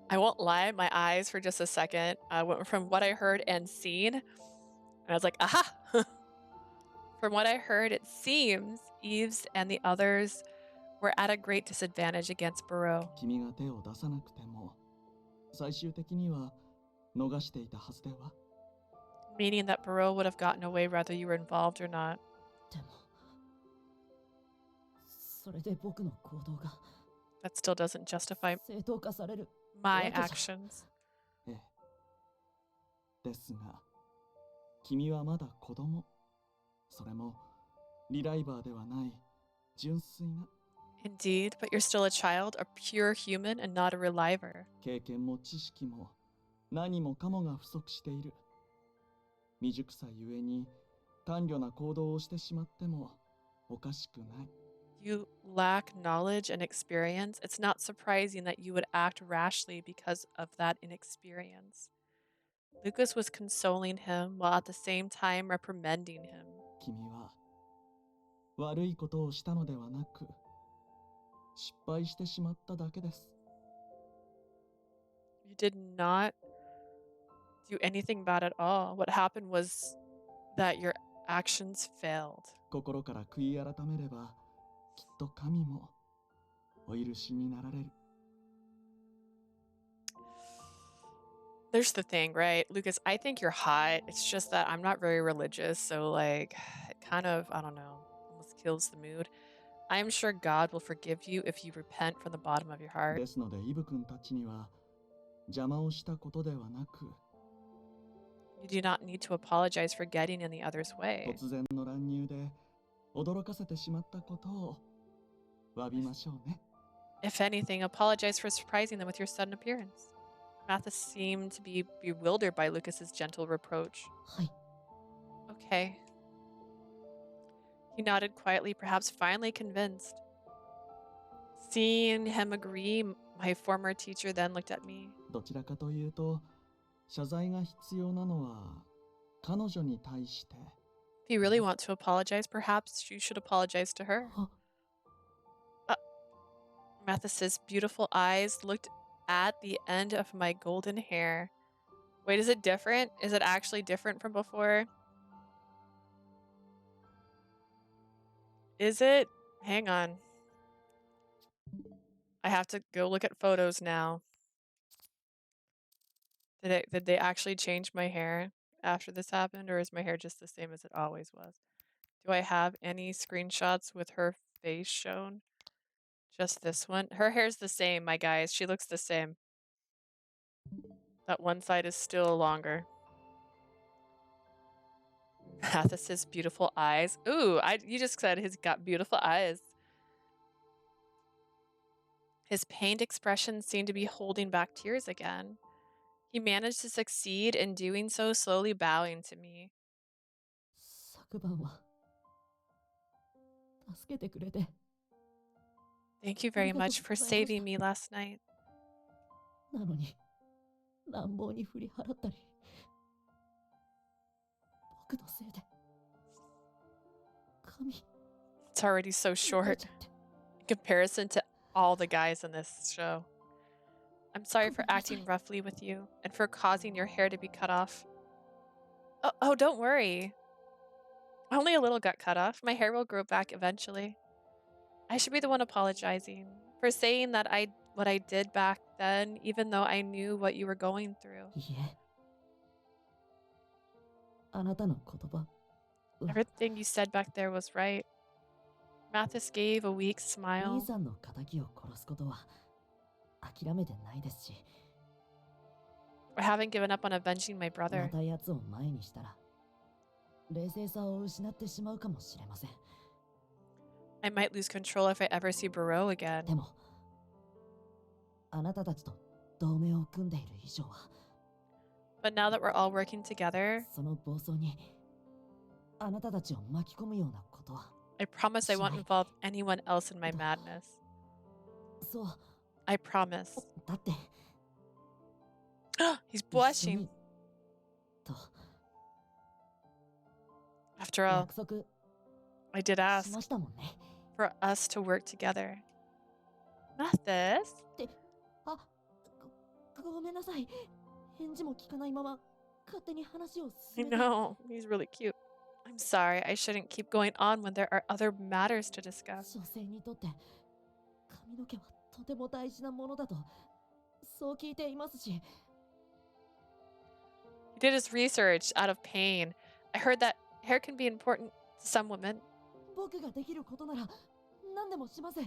I won't lie, my eyes for just a second went from what I heard and seen, and I was like, aha! From what I heard, it seems Eves and the others were at a great disadvantage against Barreau. 君が手を出さなくても、最終的には逃していたはずでは。Meaning that Barreau would have gotten away whether you were involved or not. でもそれで僕の行動が That still doesn't justify 正当化される my わけじゃ actions. ええ。ですが、君はまだ子供。それも、リライバーではない、純粋な。 Indeed, but you're still a child, a pure human, and not a reliver. 経験も知識も、何もかもが不足している。未熟さゆえに、単慮な行動をしてしまっても、おかしくない。You lack knowledge and experience. It's not surprising that you would act rashly because of that inexperience. Lucas was consoling him while at the same time reprimanding him. 君は、悪いことをしたのではなく、失敗してしまっただけです。You did not do anything bad at all. What happened was that your actions failed. 心から悔い改めれば、きっと神もお許しになられる。There's the thing, right? Lucas, I think you're hot. It's just that I'm not very religious, so like it kind of, I don't know, almost kills the mood. I'm sure God will forgive you if you repent from the bottom of your heart. ですので、イブ君たちには邪魔をしたことではなく、 You do not need to apologize for getting in the other's way. 突然の乱入で驚かせてしまったことを詫びましょうね。 If anything, apologize for surprising them with your sudden appearance. Mathis seemed to be bewildered by Lucas's gentle reproach. はい Okay. He nodded quietly, perhaps finally convinced. Seeing him agree, my former teacher then looked at me. どちらかというと、謝罪が必要なのは彼女に対して。 If you really want to apologize, perhaps you should apologize to her. あ Mathis's beautiful eyes looked at the end of my golden hair. Wait, is it different? Is it actually different from before? Is it? Hang on. I have to go look at photos now. Did they actually change my hair after this happened, or is my hair just the same as it always was? Do I have any screenshots with her face shown? Just this one. Her hair's the same, my guys. She looks the same. That one side is still longer. Mathis's beautiful eyes. Ooh, you just said he's got beautiful eyes. His pained expression seemed to be holding back tears again. He managed to succeed in doing so, slowly bowing to me. 昨晩は助けてくれて Thank you あ very りがとう much ご for ざいまし saving た。 me last night. なのに乱暴に振り払ったり僕のせいで髪 It's already so 乱れ short ちゃって in comparison to all the guys in this show. I'm sorry for ごめんなさい。 acting roughly with you and for causing your hair to be cut off. Oh, don't worry. Only a little got cut off. My hair will grow back eventually. I should be the one apologizing for saying that what I did back then, even though I knew what you were going through. いいえ、あなたの言葉は Everything you said back there was right. Mathis gave a weak 兄 smile. さんの仇を殺すことは諦めてないですし、 I haven't given up on avenging my ま brother. た奴を前にしたら冷静さを失ってしまうかもしれません。 I might lose control if I ever see Barreau again. でもあなたたちと同盟を組んでいる以上は But now that we're all working together, その暴走にあなたたちを巻き込むようなことは I promise I won't involve anyone else in my madness. そう I promise. だって He's 一緒 blushing. にと After all, 約束 I did し ask ましたもんね。 for us to work together. Mathis? ごめんなさい。返事も聞かないまま勝手に話を I 進めて。 know. He's really cute. I'm sorry. I shouldn't keep going on when there are other matters to discuss. 女性にとって髪の毛はとても大事なものだとそう聞いていますし、 He did his research out of pain. I heard that hair can be important to some women. 僕ができることなら何でもします。慰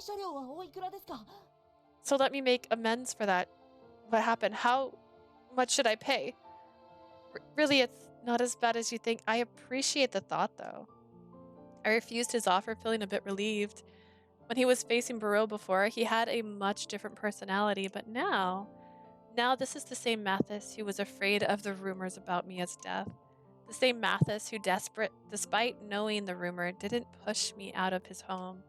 謝料はおいくらですか？ So let me make amends for that. What happened? How much should I pay? Really, it's not as bad as you think. I appreciate the thought, though. I refused his offer, feeling a bit relieved. When he was facing Barreau before, he had a much different personality, but now this is the same Mathis who was afraid of the rumors about Mia's death. The same Mathis who, desperate despite knowing the rumor, didn't push me out of his home.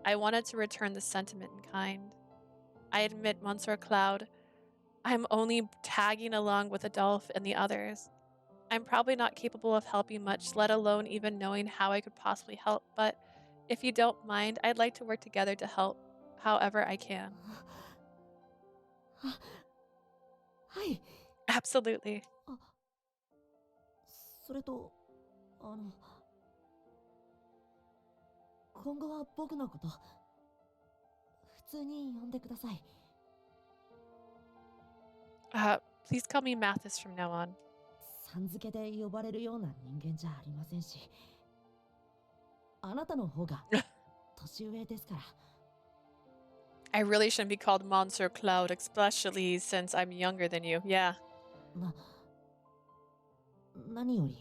I wanted to return the sentiment in kind. I admit, Monsieur Cloud, I'm only tagging along with Adolphe and the others. I'm probably not capable of helping much, let alone even knowing how I could possibly help, but if you don't mind, I'd like to work together to help however I can. はい。 Absolutely. それと今後は僕のこと普通に呼んでください。 Please call me Mathis from now on. さん付けで呼ばれるような人間じゃありませんし、あなたの方が年上ですから。 I really shouldn't be called Monsieur Cloud, especially since I'm younger than you. Yeah. 何より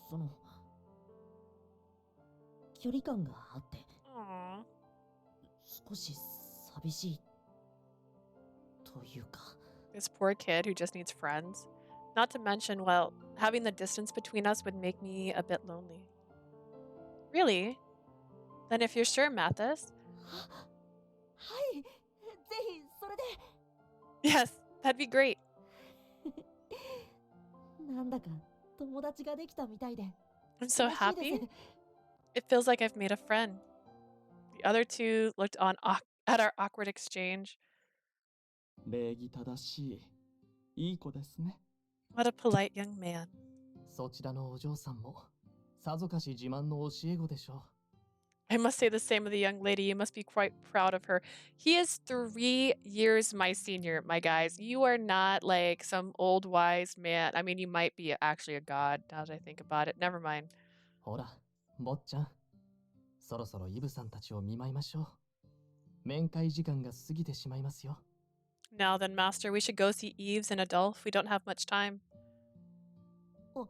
その距離感があって Aww. 少し寂しいというか。 This poor kid who just needs friends. Not to mention, well, having the distance between us would make me a bit lonely. Really? Then if you're sure, Mathis. はい、ぜひそれで。 Yes, that'd be great. なんだか友達ができたみたいで。 I'm so 嬉しい happy. です。 It feels like I've made a friend. The other two looked on at our awkward exchange. 礼儀正しい。いい子ですね。 What a polite young man. そちらのお嬢さんもさぞかし自慢の教え子でしょう。 I must say the same of the young lady. You must be quite proud of her. He is 3 years my senior, my guys. You are not like some old wise man. I mean, you might be actually a god now that I think about it. Never mind. ほら、坊ちゃん。そろそろイブさんたちを見舞いましょう。面会時間が過ぎてしまいますよ。 Now then, Master, we should go see Eves and Adolphe. We don't have much time. うん。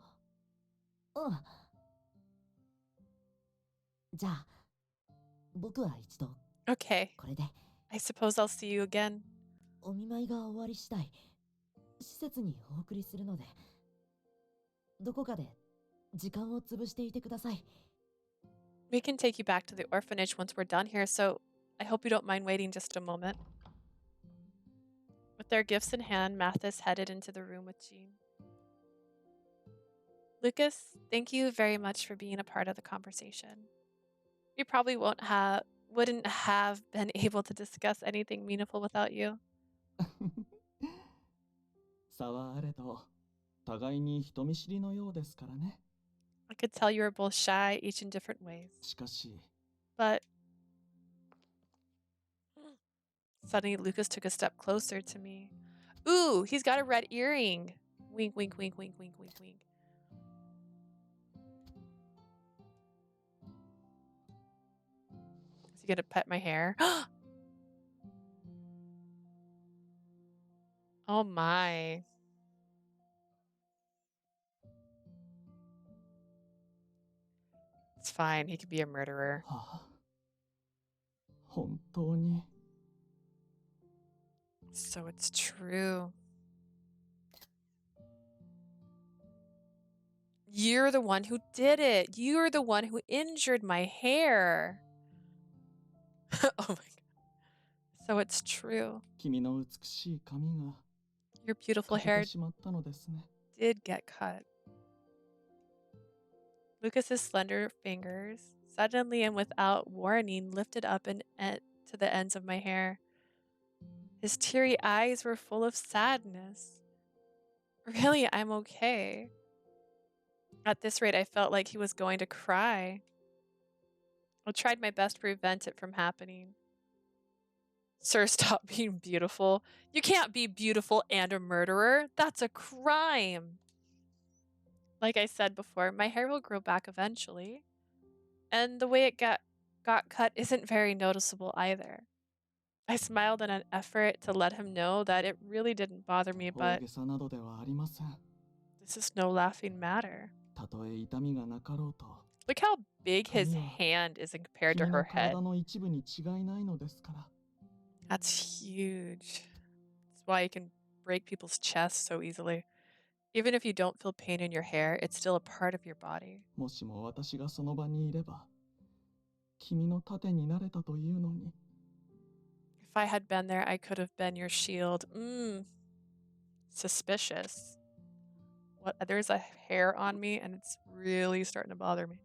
じゃあ僕は一度 Okay. これで I suppose I'll see you again. お見舞いが終わり次第施設にお送りするのでどこかで時間を潰していてください。 We can take you back to the orphanage once we're done here, so I hope you don't mind waiting just a moment. With their gifts in hand, Mathis headed into the room with Jean. Lucas, thank you very much for being a part of the conversation. We probably wouldn't have been able to discuss anything meaningful without you. 差はあれど、互いに人見知りのようですからね。I could tell you were both shy, each in different ways. しかし、 But suddenly Lucas took a step closer to me. Ooh, he's got a red earring. Wink, wink, wink, wink, wink, wink, wink. Is he gonna pet my hair? Oh my. It's fine. He could be a murderer. はあ、本当に So it's true. You're the one who did it. You're the one who injured my hair. Oh my god. So it's true. 君の美しい髪が Your beautiful 欠け hair てしまったのですね。 did get cut. Lucas's slender fingers suddenly and without warning lifted up to the ends of my hair. His teary eyes were full of sadness. Really, I'm okay. At this rate, I felt like he was going to cry. I tried my best to prevent it from happening. Sir, stop being beautiful. You can't be beautiful and a murderer. That's a crime. Like I said before, my hair will grow back eventually. And the way it got cut isn't very noticeable either. I smiled in an effort to let him know that it really didn't bother me, 大 but げさなどではありません。 this is no laughing matter. たとえ痛みがなかろうと、 Look how big his 髪は hand is compared to 君 her の head. 体の一部に違いないのですから。 That's huge. That's why you can break people's chests so easily. Even if you don't feel pain in your hair, it's still a part of your body. もしも私がその場にいれば、君の盾になれたというのに。 If I had been there, I could have been your shield. Suspicious. What? There's a hair on me and it's really starting to bother me.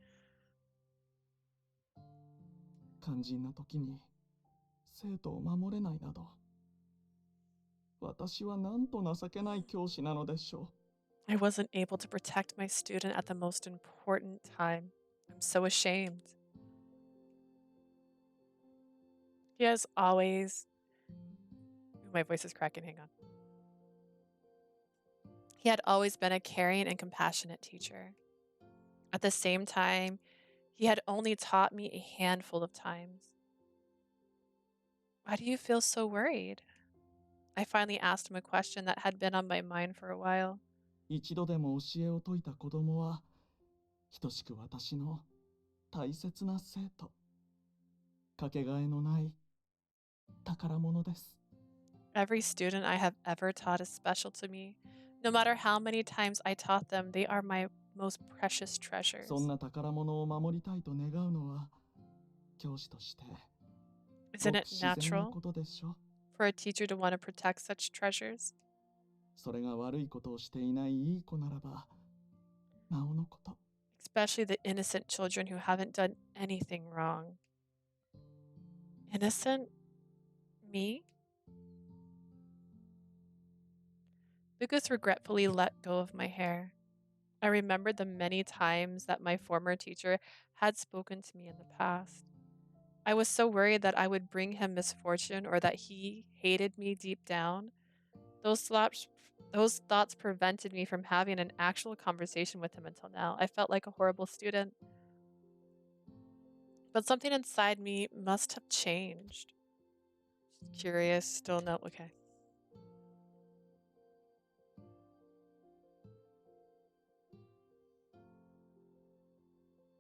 肝心な時に生徒を守れないなど、私はなんと情けない教師なのでしょう。 I wasn't able to protect my student at the most important time. I'm so ashamed. He has always. Ooh, my voice is cracking. Hang on. He had always been a caring and compassionate teacher. At the same time, he had only taught me a handful of times. Why do you feel so worried? I finally asked him a question that had been on my mind for a while. 一度でも教えを説いた子供は、等しく私の大切な生徒。かけがえのない宝物です。 Every student I have ever taught is special to me. No matter how many times I taught them, they are my most precious treasures. そんな宝物を守りたいと願うのは、教師としてご Isn't く it 自然な natural ことでしょう。 for a teacher to want to protect such treasures? それが悪いことをしていないいい子ならば、なおのこと。 Especially the innocent children who haven't done anything wrong. Innocent? Me? Lucas regretfully let go of my hair. I remembered the many times that my former teacher had spoken to me in the past. I was so worried that I would bring him misfortune or that he hated me deep down. Those thoughts prevented me from having an actual conversation with him until now. I felt like a horrible student. But something inside me must have changed. Curious, still no, okay.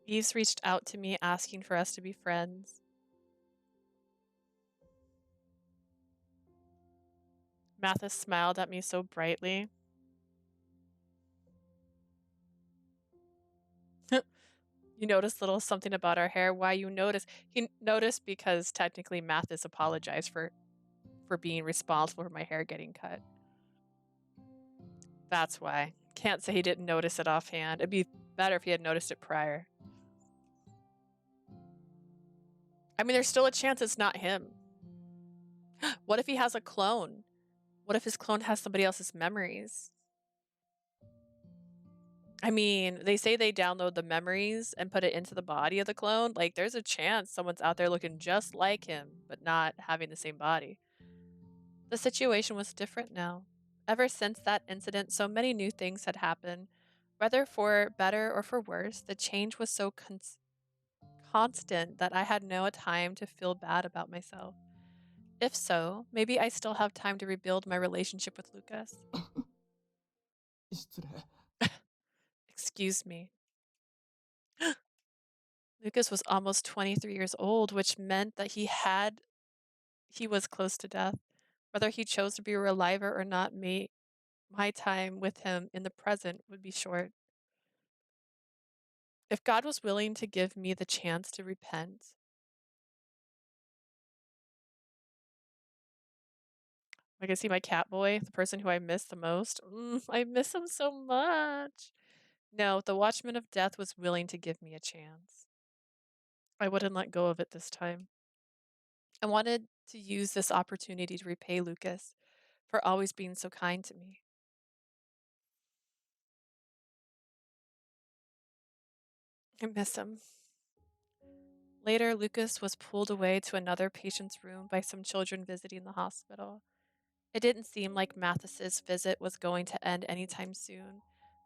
Eves reached out to me asking for us to be friends. Mathis smiled at me so brightly. You noticed little something about our hair. Why you noticed? He noticed because technically Mathis apologized for being responsible for my hair getting cut. That's why. Can't say he didn't notice it offhand. It'd be better if he had noticed it prior. I mean, there's still a chance it's not him. What if he has a clone? What if his clone has somebody else's memories? I mean, they say they download the memories and put it into the body of the clone. Like, there's a chance someone's out there looking just like him, but not having the same body. The situation was different now. Ever since that incident, so many new things had happened. Whether for better or for worse, the change was so constant that I had no time to feel bad about myself. If so, maybe I still have time to rebuild my relationship with Lucas. 失礼。 Excuse me. Lucas was almost 23 years old, which meant that he was close to death. Whether he chose to be a reliver or not, my time with him in the present would be short. If God was willing to give me the chance to repent, I can see my cat boy, the person who I miss the most. I miss him so much. No, the Watchman of Death was willing to give me a chance. I wouldn't let go of it this time. I wanted to use this opportunity to repay Lucas for always being so kind to me. I miss him. Later, Lucas was pulled away to another patient's room by some children visiting the hospital. It didn't seem like Mathis's visit was going to end anytime soon,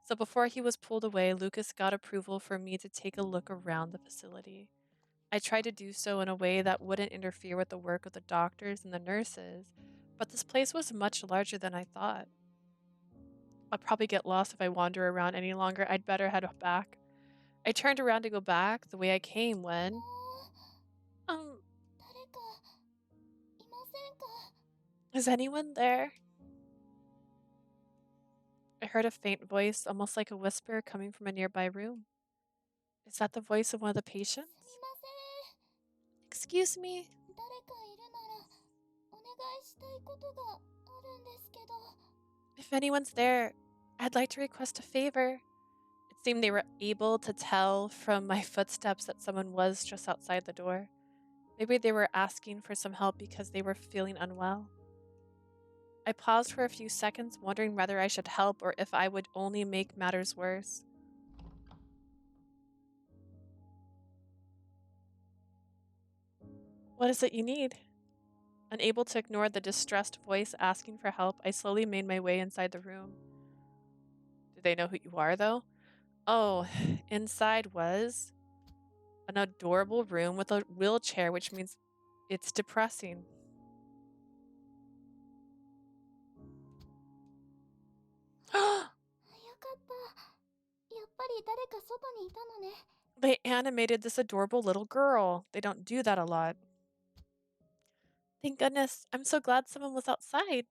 so before he was pulled away, Lucas got approval for me to take a look around the facility. I tried to do so in a way that wouldn't interfere with the work of the doctors and the nurses, but this place was much larger than I thought. I'll probably get lost if I wander around any longer. I'd better head back. I turned around to go back the way I came when. 誰かいませんか？ Is anyone there? I heard a faint voice, almost like a whisper, coming from a nearby room. Is that the voice of one of the すみ patients? ませ Excuse me. ん。誰かいるならお願いしたいことがあるんですけど。 If anyone's there, I'd like to request a favor. It seemed they were able to tell from my footsteps that someone was just outside the door. Maybe they were asking for some help because they were feeling unwell. I paused for a few seconds, wondering whether I should help or if I would only make matters worse. What is it you need? Unable to ignore the distressed voice asking for help, I slowly made my way inside the room. Do they know who you are, though? Oh, inside was an adorable room with a wheelchair, which means it's depressing. よかった。やっぱり誰か外にいたのね。 They animated this adorable little girl. They don't do that a lot. Thank goodness. I'm so glad someone was outside.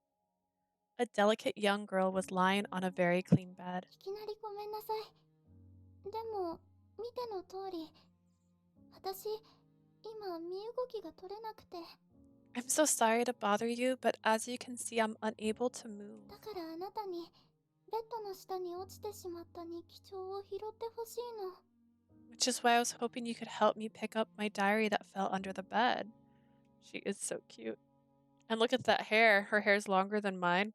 A delicate young girl was lying on a very clean bed. いきなりごめんなさい。でも、見ての通り、私、今、身動きが取れなくて。 I'm so sorry to bother you, but as you can see, I'm unable to move. だからあなたに、ベッドの下に落ちてしまった日記帳を拾ってほしいの。 Which is why I was hoping you could help me pick up my diary that fell under the bed. She is so cute. And look at that hair. Her hair's longer than mine.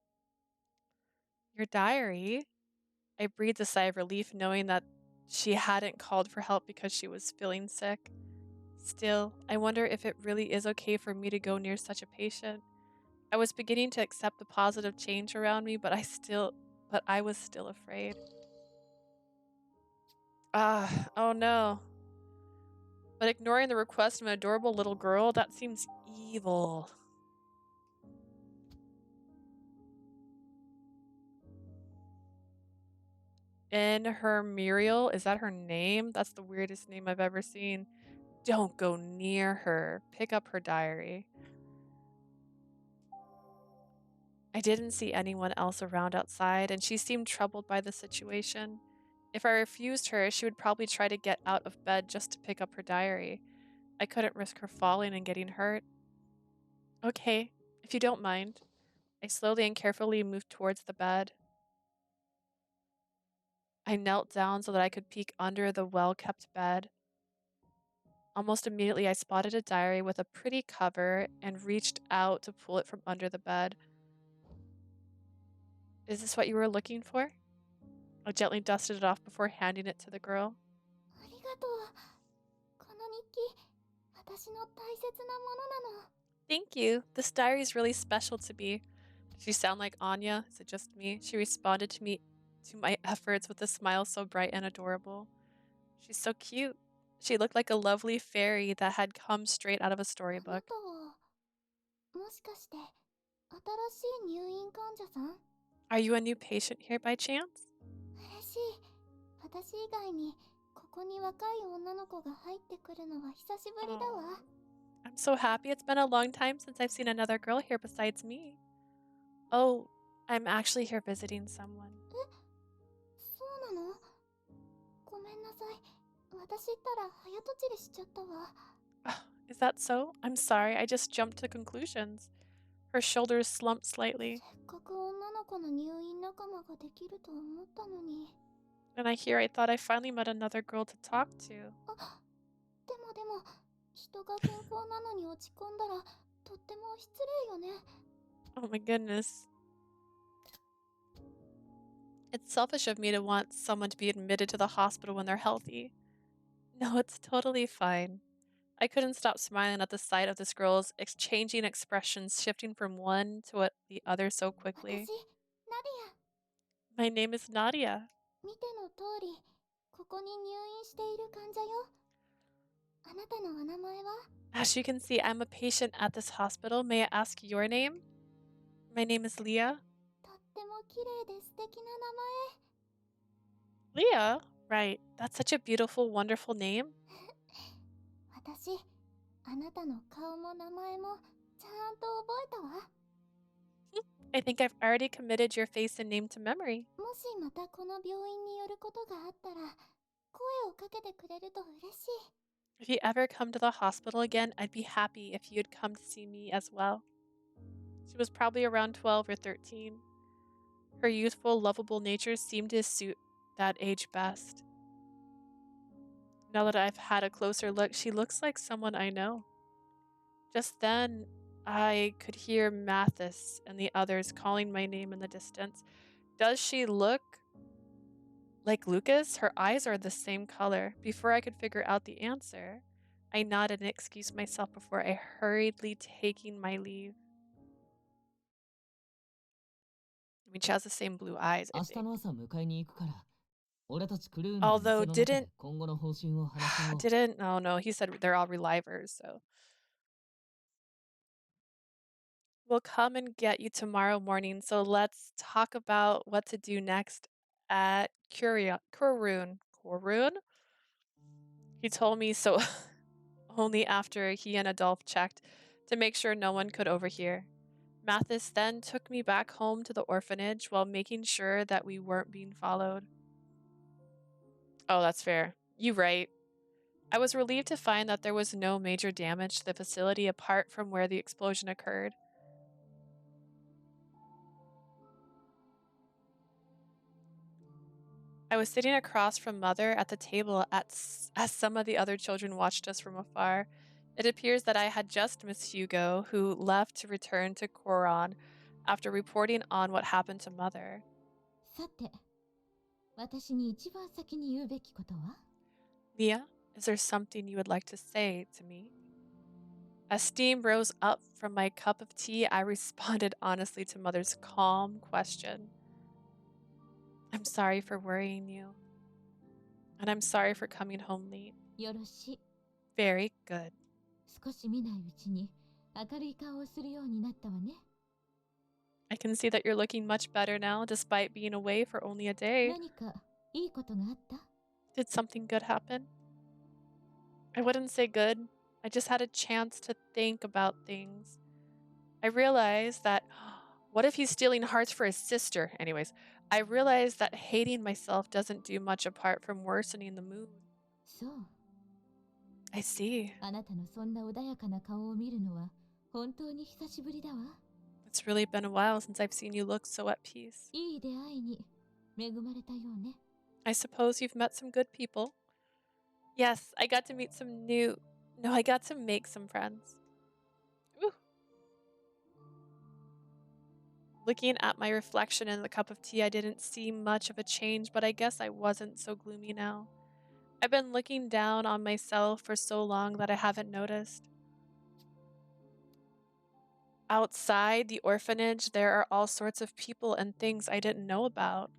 Your diary? I breathed a sigh of relief knowing that she hadn't called for help because she was feeling sick. Still, I wonder if it really is okay for me to go near such a patient. I was beginning to accept the positive change around me, but I was still afraid. Oh no. But ignoring the request of an adorable little girl, that seems evil. In her Muriel, is that her name? That's the weirdest name I've ever seen. Don't go near her. Pick up her diary. I didn't see anyone else around outside, and she seemed troubled by the situation. If I refused her, she would probably try to get out of bed just to pick up her diary. I couldn't risk her falling and getting hurt. Okay, if you don't mind. I slowly and carefully moved towards the bed. I knelt down so that I could peek under the well kept bed. Almost immediately, I spotted a diary with a pretty cover and reached out to pull it from under the bed. Is this what you were looking for? I gently dusted it off before handing it to the girl. ありがとう。この日記、私の大切なものなの。 Thank you. This diary is really special to me. Does she sound like Anya? Is it just me? She responded to my efforts with a smile so bright and adorable. She's so cute. She looked like a lovely fairy that had come straight out of a あな storybook. たは、もしかして、新しい入院患者さん？ Are you a new patient here by chance? 嬉しい。私以外に、ここに若い女の子が入ってくるのは久しぶりだわ。 I'm so happy. It's been a long time since I've seen another girl here besides me. Oh, I'm actually here visiting someone. そうなの？ごめんなさい。私ったら早とちりしちゃったわ。 Is that so? I'm sorry. I just jumped to conclusions. Her shoulders slumped せ slightly. っかく女の子の入院仲間ができると思ったのに。 And I thought I finally met another girl to talk to. でも、人が健康なのに落ち込んだら、とっても失礼よね。 Oh my goodness. It's selfish of me to want someone to be admitted to the hospital when they're healthy. No, it's totally fine. I couldn't stop smiling at the sight of this girl's exchanging expressions shifting from one to the other so 私、quickly. ナデ My name is Nadia. ィア。見ての通り、ここに入院している患者よ。あなたのお名前は？ As you can see, I'm a patient at this hospital. May I ask your name? My name is Leah. とっても綺麗で素敵な名前。 Leah? Right. That's such a beautiful, wonderful name. 私、あなたの顔も名前もちゃんと覚えたわ。 I think I've already committed your face and name to memory. もしまたこの病院に寄ることがあったら、声をかけてくれると嬉しい。 If you ever come to the hospital again, I'd be happy if you'd come to see me as well. She was probably around 12 or 13. Her youthful, lovable nature seemed to suit that age best. Now that I've had a closer look, she looks like someone I know. Just then, I could hear Mathis and the others calling my name in the distance. Does she look like Lucas? Her eyes are the same color. Before I could figure out the answer, I nodded and excused myself before I hurriedly taking my leave. I mean, she has the same blue eyes, I 明日 think. の朝迎えに行くから、俺たちクルーの Although 店の中で didn't 今後の方針を話し合おう。 didn't oh no, he said they're all relivers, so we'll come and get you tomorrow morning. So let's talk about what to do next at Kurun. Kurun? He told me so only after he and Adolph checked to make sure no one could overhear. Mathis then took me back home to the orphanage while making sure that we weren't being followed. Oh, that's fair. You right. I was relieved to find that there was no major damage to the facility apart from where the explosion occurred. I was sitting across from Mother at the table as some of the other children watched us from afar. It appears that I had just missed Hugo, who left to return to Koran after reporting on what happened to Mother. さて、私に一番先に言うべきことは？ Leah, is there something you would like to say to me? As steam rose up from my cup of tea, I responded honestly to Mother's calm question. I'm sorry for worrying you. And I'm sorry for coming home late. よろしい。 Very good. 少し見ないうちに明るい顔をするようになったわね。 I can see that you're looking much better now, despite being away for only a day. 何かいいことがあった？ Did something good happen? I wouldn't say good. I just had a chance to think about things. I realized that What if he's stealing hearts for his sister? Anyways, I realized that hating myself doesn't do much apart from worsening the mood. そう。I see. あなたのそんな穏やかな顔を見るのは本当に久しぶりだわ。It's really been a while since I've seen you look so at peace. いい出会いに恵まれたようね。I suppose you've met some good people. Yes, I got to meet some new... No, I got to make some friends. Ooh. Looking at my reflection in the cup of tea, I didn't see much of a change, but I guess I wasn't so gloomy now. I've been looking down on myself for so long that I haven't noticed. Outside the orphanage, there are all sorts of people and things I didn't know about.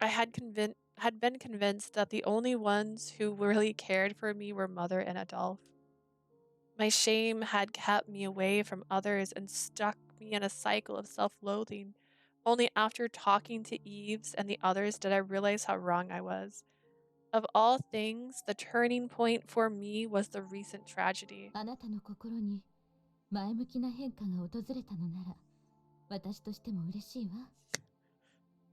I had been convinced that the only ones who really cared for me were Mother and Adolphe. My shame had kept me away from others and stuck me in a cycle of self-loathing. Only after talking to Eves and the others did I realize how wrong I was. Of all things, the turning point for me was the recent tragedy. あなたの心に前向きな変化が訪れたのなら、私としても嬉しいわ。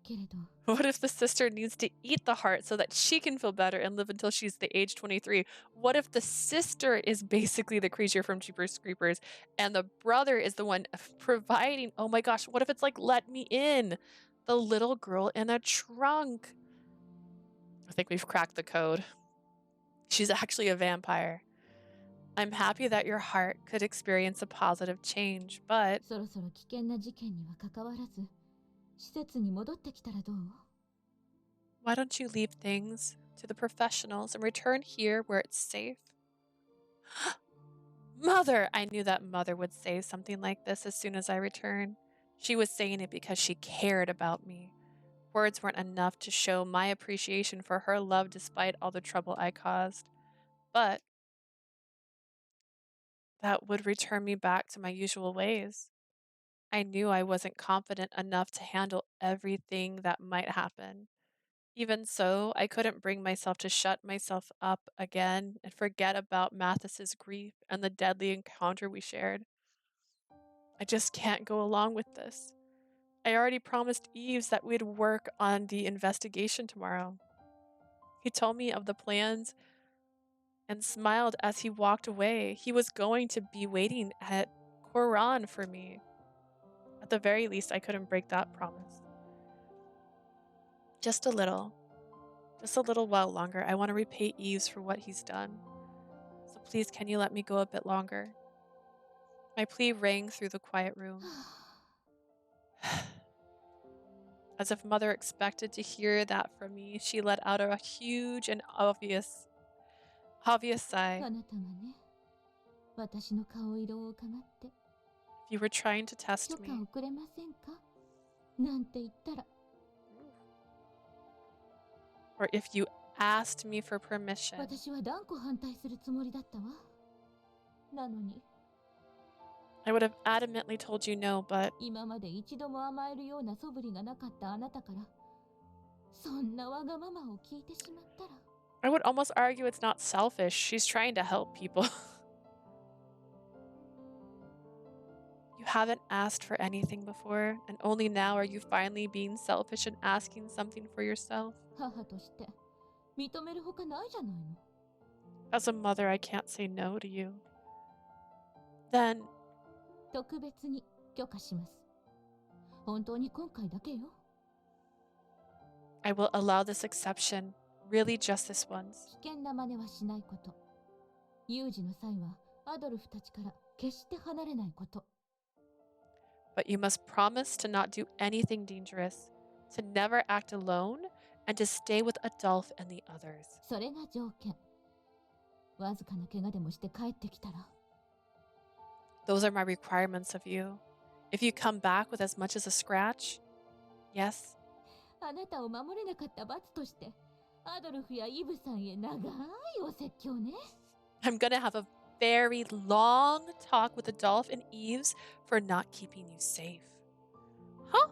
けれど、What if the sister needs to eat the heart so that she can feel better and live until she's the age 23? What if the sister is basically the creature from Jeepers Creepers and the brother is the one providing? Oh my gosh, what if it's like, let me in? The little girl in a trunk. I think we've cracked the code. She's actually a vampire. I'm happy that your heart could experience a positive change, but そろそろ危険な事件には関わらず、施設に戻ってきたらどう？ why don't you leave things to the professionals and return here where it's safe? Mother! I knew that Mother would say something like this as soon as I returned. She was saying it because she cared about me. Words weren't enough to show my appreciation for her love despite all the trouble I caused. But that would return me back to my usual ways. I knew I wasn't confident enough to handle everything that might happen. Even so, I couldn't bring myself to shut myself up again and forget about Mathis's grief and the deadly encounter we shared. I just can't go along with this. I already promised Eves that we'd work on the investigation tomorrow. He told me of the plans and smiled as he walked away. He was going to be waiting at Koran for me. At the very least, I couldn't break that promise. Just a little while longer. I want to repay Eves for what he's done. So please, can you let me go a bit longer? My plea rang through the quiet room. As if Mother expected to hear that from me, she let out a huge and obvious sigh. あなたがね、私の顔色を伺って、 If you were trying to 許 test 可 me, をくれませんかなんて言ったら、 or if you asked me for permission, 私は断固反対するつもりだったわ。なのに、 I would have adamantly told you no, but 今まで一度も甘えるような素振りがなかったあなたから、そんなわがままを聞いてしまったら、 I would almost argue it's not selfish. She's trying to help people. You haven't asked for anything before, and only now are you finally being selfish and asking something for yourself. 母として認めるほかないじゃないの。 As a mother, I can't say no to you. Then, 特別に許可します。本当に今回だけよ。 I will allow this exception, really just this once. 危険な真似はしないこと。有事の際はアドルフたちから決して離れないこと。 But you must promise to not do anything dangerous, to never act alone, and to stay with Adolphe and the others. それが条件。わずかな怪我でもして帰ってきたら、 Those are my requirements of you. If you come back with as much as a scratch, yes, あなたを守れなかった罰として、アドルフやイブさんへ長いお説教ね。 I'm gonna have a very long talk with Adolphe and Eves for not keeping you safe. Huh?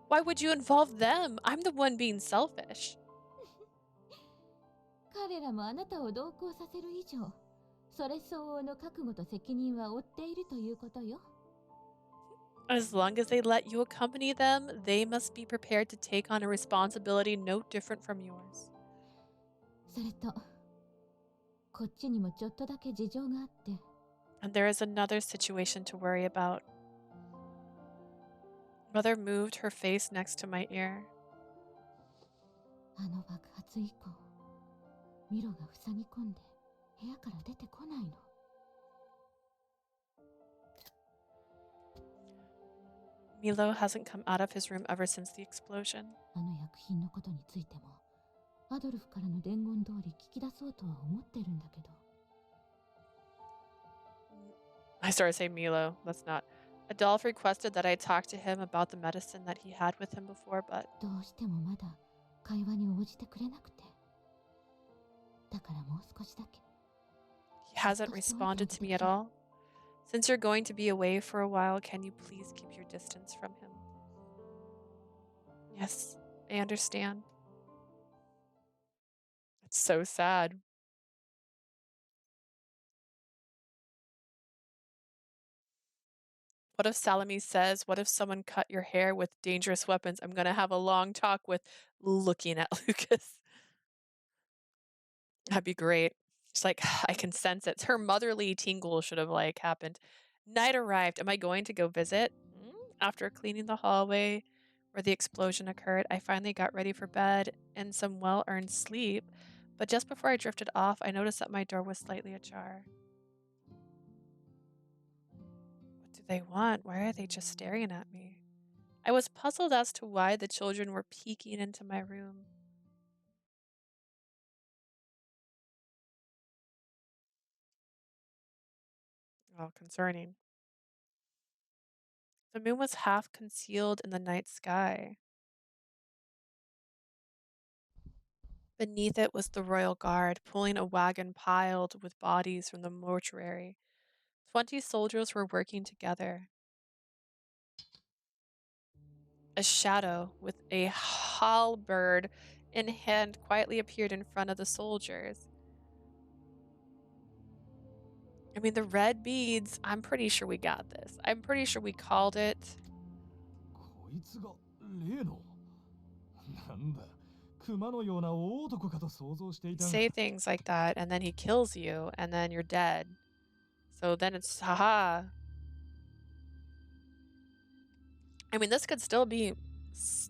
Why would you involve them? I'm the one being selfish. 彼らもあなたを同行させる以上、それ相応の覚悟と責任は負っているということよ。As long as they let you accompany them, they must be prepared to take on a responsibility no different from yours. それとこっちにもちょっとだけ事情があって。 And there is another situation to worry about. Mother moved her face next to my ear. あの爆発以降ミロが塞ぎ込んで部屋から出てこないの。 Milo hasn't come out of his room ever since the explosion. あの薬品のことについてもアドルフからの伝言通り聞き出そうとは思ってるんだけど。 I started saying Milo. That's not. Adolf requested that I talk to him about the medicine that he had with him before, but どうしてもまだ会話に応じてくれなくて。だからもう少しだけ。 he hasn't responded to me at all. Since you're going to be away for a while, can you please keep your distance from him? Yes, I understand. It's so sad. What if Salome says, what if someone cut your hair with dangerous weapons? I'm going to have a long talk with looking at Lucas. That'd be great. She's like, I can sense it. Her motherly tingle should have like happened. Night arrived. Am I going to go visit? After cleaning the hallway where the explosion occurred, I finally got ready for bed and some well-earned sleep. But just before I drifted off, I noticed that my door was slightly ajar. What do they want? Why are they just staring at me? I was puzzled as to why the children were peeking into my room. Oh, concerning. The moon was half concealed in the night sky. Beneath it was the royal guard, pulling a wagon piled with bodies from the mortuary. 20 soldiers were working together. A shadow with a halberd in hand quietly appeared in front of the soldiers. I mean, the red beads, I'm pretty sure we got this. I'm pretty sure we called it. こいつが例のなんだ熊のような大男かと想像していたが Say things like that, and then he kills you, and then you're dead. So then it's haha. I mean, this could still be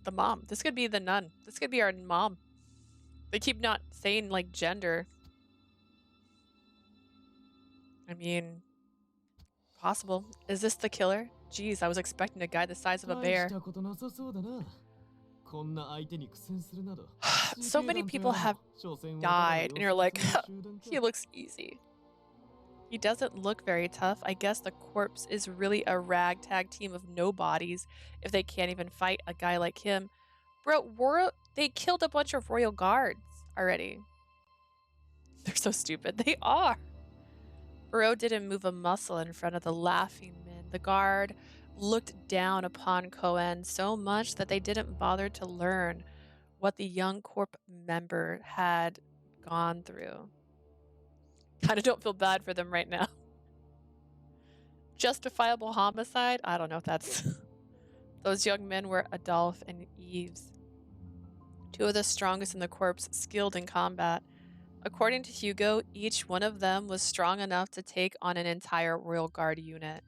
the mom. This could be the nun. This could be our mom. They keep not saying like gender. I mean, possible. Is this the killer? Jeez, I was expecting a guy the size of a 大し bear. たことなさそうだなこんな相手に苦戦するなど So many people have died, and you're like, he looks easy. He doesn't look very tough. I guess the corpse is really a ragtag team of nobodies if they can't even fight a guy like him. Bro, they killed a bunch of royal guards already. They're so stupid. They are. Burrow didn't move a muscle in front of the laughing men. The guard looked down upon Cohen so much that they didn't bother to learn what the young corp member had gone through. Kind of don't feel bad for them right now. Justifiable homicide? I don't know if that's... Those young men were Adolf and Yves, two of the strongest in the corps, skilled in combat. According to Hugo, each one of them was strong enough to take on an entire Royal Guard unit.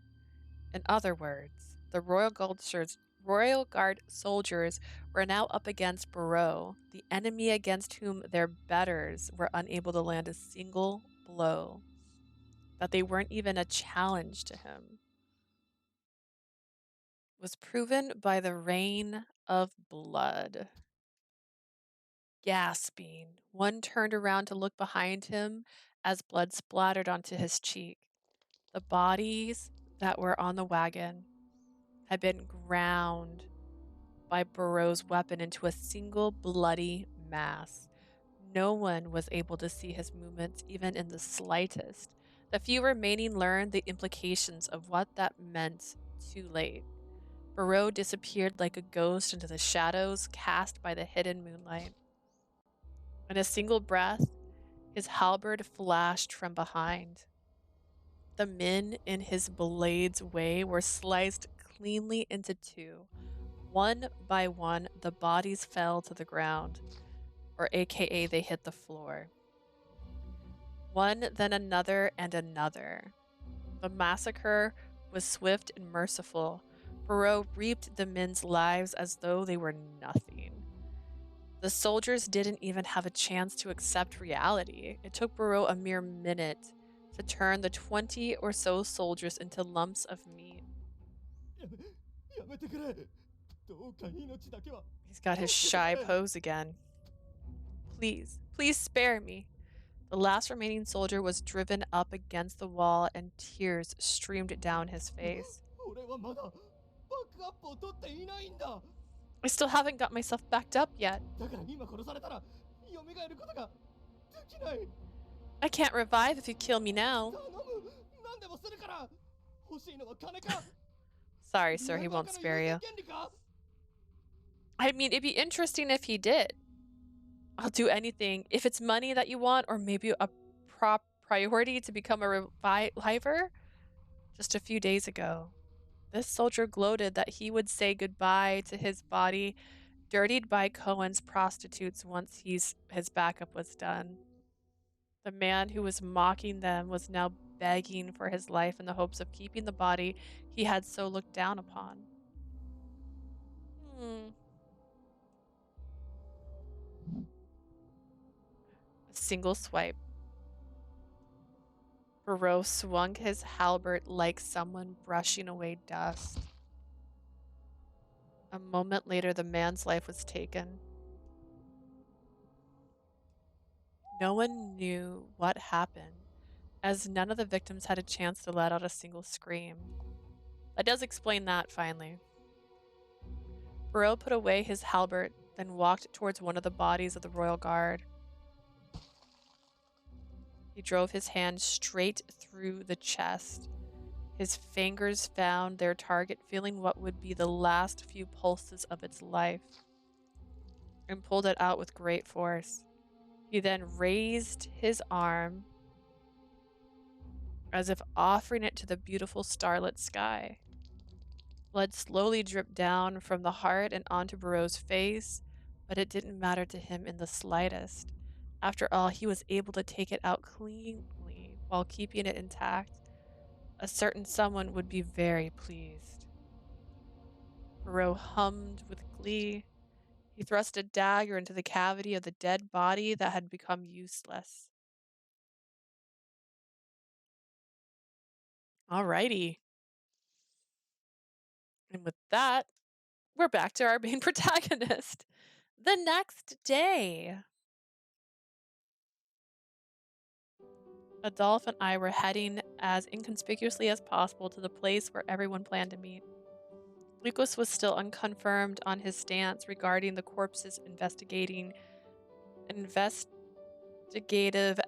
In other words, the Royal Guard soldiers were now up against Burrow, the enemy against whom their betters were unable to land a single blow. That they weren't even a challenge to him was proven by the rain of blood. Gasping, one turned around to look behind him as blood splattered onto his cheek. The bodies that were on the wagon had been ground by Burrow's weapon into a single bloody mass. No one was able to see his movements even in the slightest. The few remaining learned the implications of what that meant too late. Burrow disappeared like a ghost into the shadows cast by the hidden moonlight. In a single breath, his halberd flashed from behind. The men in his blade's way were sliced cleanly into two. One by one, the bodies fell to the ground, or AKA, they hit the floor. One, then another, and another. The massacre was swift and merciful. Barreau reaped the men's lives as though they were nothing. The soldiers didn't even have a chance to accept reality. It took Barreau a mere minute to turn the 20 or so soldiers into lumps of meat. He's got his shy pose again. Please, please spare me. The last remaining soldier was driven up against the wall and tears streamed down his face. I still haven't got myself backed up yet. I can't revive if you kill me now. Sorry, sir, he won't spare you. I mean, it'd be interesting if he did. I'll do anything. If it's money that you want, or maybe a priority to become a reviver. Just a few days ago, this soldier gloated that he would say goodbye to his body, dirtied by Cohen's prostitutes once his backup was done. The man who was mocking them was now begging for his life in the hopes of keeping the body he had so looked down upon. A single swipe. Barreau swung his halberd like someone brushing away dust. A moment later, the man's life was taken. No one knew what happened, as none of the victims had a chance to let out a single scream. That does explain that, finally. Barreau put away his halberd, then walked towards one of the bodies of the royal guard. He drove his hand straight through the chest. His fingers found their target, feeling what would be the last few pulses of its life, and pulled it out with great force. He then raised his arm as if offering it to the beautiful starlit sky. Blood slowly dripped down from the heart and onto Barreau's face, but it didn't matter to him in the slightest. After all, he was able to take it out cleanly while keeping it intact. A certain someone would be very pleased. Barreau hummed with glee. He thrust a dagger into the cavity of the dead body that had become useless. Alrighty. And with that, we're back to our main protagonist. The next day, Adolphe and I were heading as inconspicuously as possible to the place where everyone planned to meet. Lucas was still unconfirmed on his stance regarding the corpse's investigative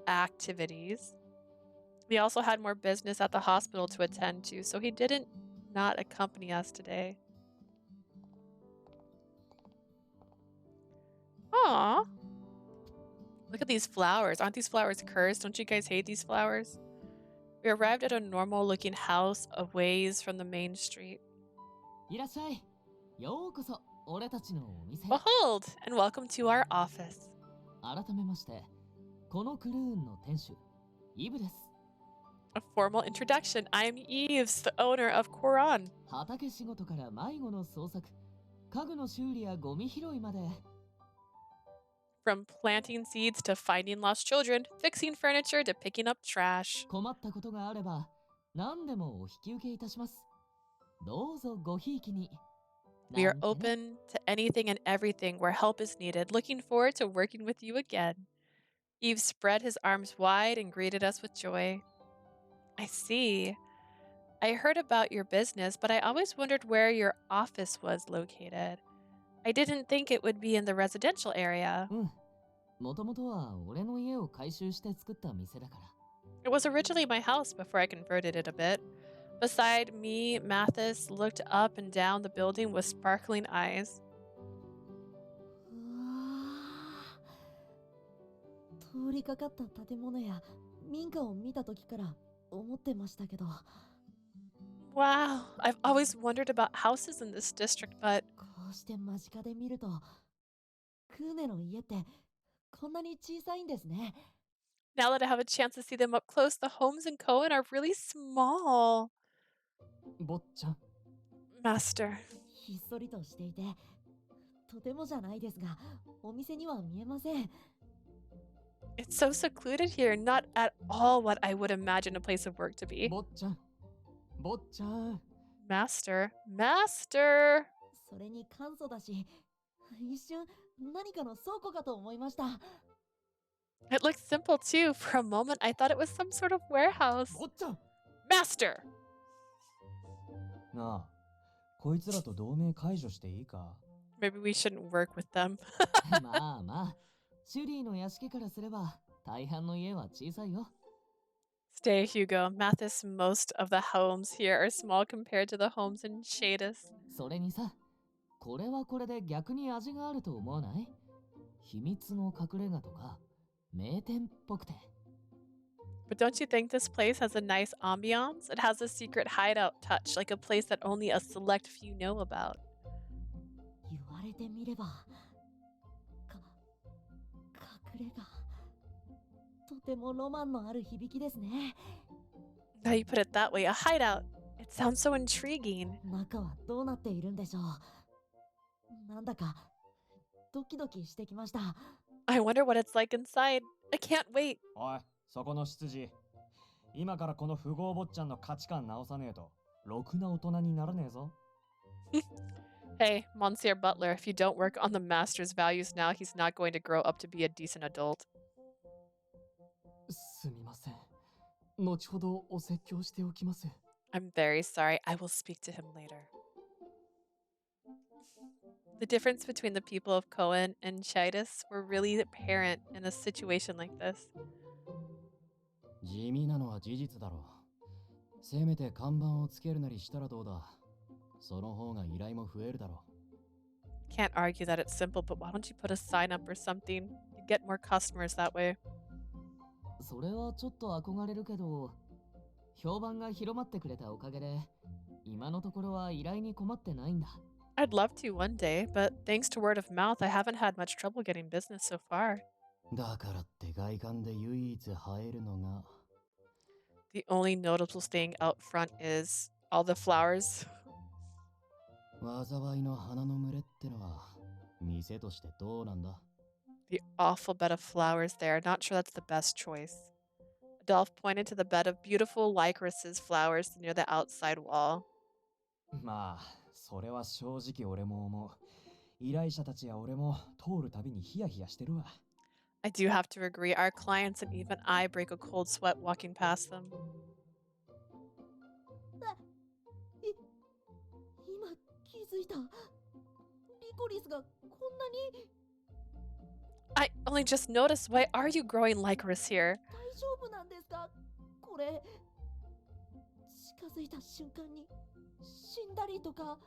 activities. We also had more business at the hospital to attend to, so he didn't not accompany us today. Aww. Look at these flowers. Aren't these flowers cursed? Don't you guys hate these flowers? We arrived at a normal-looking house a ways from the main street. Behold, and welcome to our office. A formal introduction. I am Yves, the owner of Quran. From planting seeds to finding lost children, fixing furniture to picking up trash. We are open to anything and everything where help is needed. Looking forward to working with you again. Yves spread his arms wide and greeted us with joy. I see. I heard about your business, but I always wondered where your office was located. I didn't think it would be in the residential area. It was originally my house before I converted it a bit. Beside me, Mathis looked up and down the building with sparkling eyes. Wow, I've always wondered about houses in this district, but こうして間近で見ると、クーネの家ってこんなに小さいんですね。now that I have a chance to see them up close, the homes in Cohen are really small. 坊ちゃん、 Master. ひっそりとしていて、とてもじゃないですが、お店には見えません。It's so secluded here, not at all what I would imagine a place of work to be. 坊ちゃん、坊ちゃん。 Master. Master! それに簡素だし、一瞬何かの倉庫かと思いました。It looks simple too. For a moment, I thought it was some sort of warehouse. 坊ちゃん。 Master! なあ、こいつらと同盟解除していいか？ Maybe we shouldn't work with them. まあまあ、シュリーの屋敷からすれば、大半の家は小さいよ。Stay, Hugo. Mathis, most of the homes here are small compared to the homes in Shadis. それにさ、これはこれで逆に味があると思わない？秘密の隠れ家とか、名店っぽくて。But don't you think this place has a nice ambiance? It has a secret hideout touch, like a place that only a select few know about. 言われてみれば、隠れ家。とてもロマンのある響きですね。Now you put it that way, a hideout. It sounds so intriguing. 中はどうなっているんでしょう。なんだか、ドキドキしてきました。I wonder what it's like inside. I can't wait. おい、そこの執事。今からこの富豪坊ちゃんの価値観直さねえと、ろくな大人にならねえぞ。Hey, Monsieur Butler, if you don't work on the master's values now, he's not going to grow up to be a decent adult. すみません。後ほどお説教しておきます。 I'm very sorry. I will speak to him later. The difference between the people of Cohen and Shidus were really apparent in a situation like this. 地味なのは事実だろう。せめて看板をつけるなりしたらどうだ。その方が依頼も増えるだろう。 Can't argue that it's simple, but why don't you put a sign up or something? You get more customers that way. それはちょっと憧れるけど、評判が広まってくれたおかげで、今のところは依頼に困ってないんだ。I'd love to one day, but thanks to word of mouth, I haven't had much trouble getting business so far. だからって外観で唯一映えるのが。 The only notable thing out front is all the flowers. 災いの花の群れってのは店としてどうなんだ？ The awful bed of flowers there. Not sure that's the best choice. Adolph pointed to the bed of beautiful lycris's flowers near the outside wall. まあ、それは正直俺も思う。依頼者たちや俺も通るたびにヒヤヒヤしてるわ。 I do have to agree, our clients and even I break a cold sweat walking past them. 今気づいた。リコリスがこんなに。 I only just noticed. Why are you growing lycris here? 大丈夫なんですかこれ。近づいた瞬間に死んだりとか。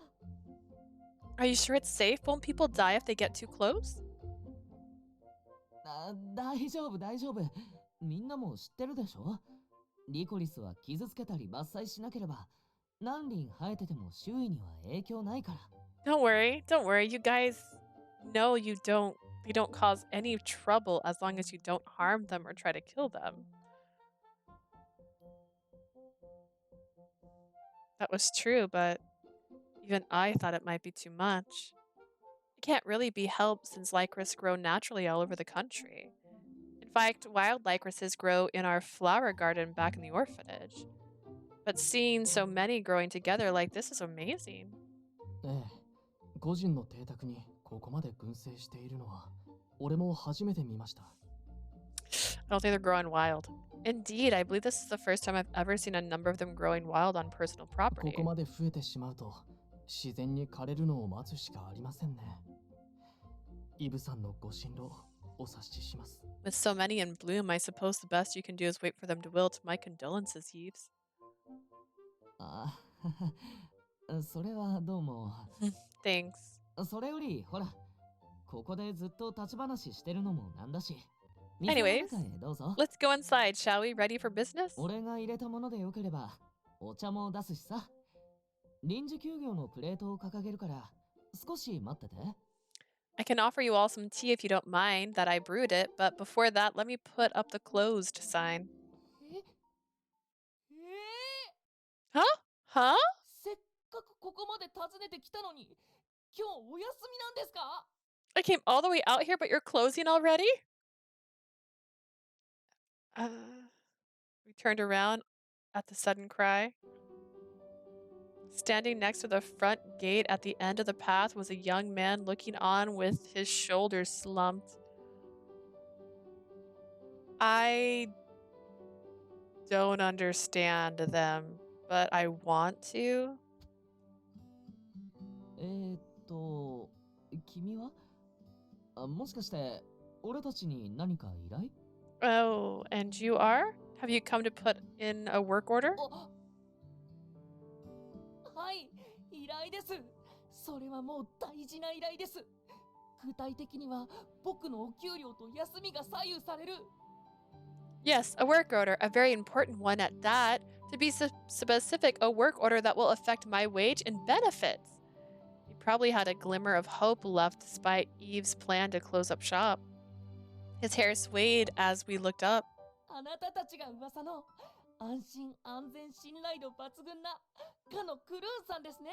Are you sure it's safe? Won't people die if they get too close? 大丈夫大丈夫。みんなも知ってるでしょ。リコリスは傷つけたり伐採しなければ何輪生えてても周囲には影響ないから。 Don't worry. You guys know you don't cause any trouble as long as you don't harm them or try to kill them. That was true, but even I thought it might be too much. It can't really be helped since lycris grow naturally all over the country. In fact, wild lycrises grow in our flower garden back in the orphanage. But seeing so many growing together like this is amazing. ええ、個人の邸宅にここまで群生しているのは俺も初めて見ました。 I don't think they're growing wild. Indeed, I believe this is the first time I've ever seen a number of them growing wild on personal こ property. こまで増えてしまうと自然に枯れるのを待つしかありませんね。イブさんのご心労お察しします。 With so many in bloom, I suppose the best you can do is wait for them to wilt. My condolences, Yves. あそれはどうも。 Thanks. それよりほら、ここでずっと立ち話してるのもなんだし。 Anyways, 店の中へどうぞ。 let's go inside, shall we? Ready for business? 俺が入れたものでよければお茶も出すしさ。臨時休業のプレートを掲げるから、少し待ってて。I can offer you all some tea if you don't mind that I brewed it, but before that, let me put up the closed sign. ええ Huh? Huh? せっかくここまで訪ねてきたのに、今日お休みなんですか？ I came all the way out here, but you're closing already? We turned around at the sudden cry. Standing next to the front gate at the end of the path was a young man looking on with his shoulders slumped. I don't understand them, but I want to. 君はもしかして、俺たちに何か依頼？ Oh, and you are? Have you come to put in a work order? はい、依頼です。それはもう大事な依頼です。具体的には、僕のお給料と休みが左右される。Yes, a work order, a very important one at that. To be specific, a work order that will affect my wage and benefits. He probably had a glimmer of hope left despite Eve's plan to close up shop. His hair swayed as we looked up. あなたたちが噂の安心安全信頼度抜群なかのクルーンさんですね。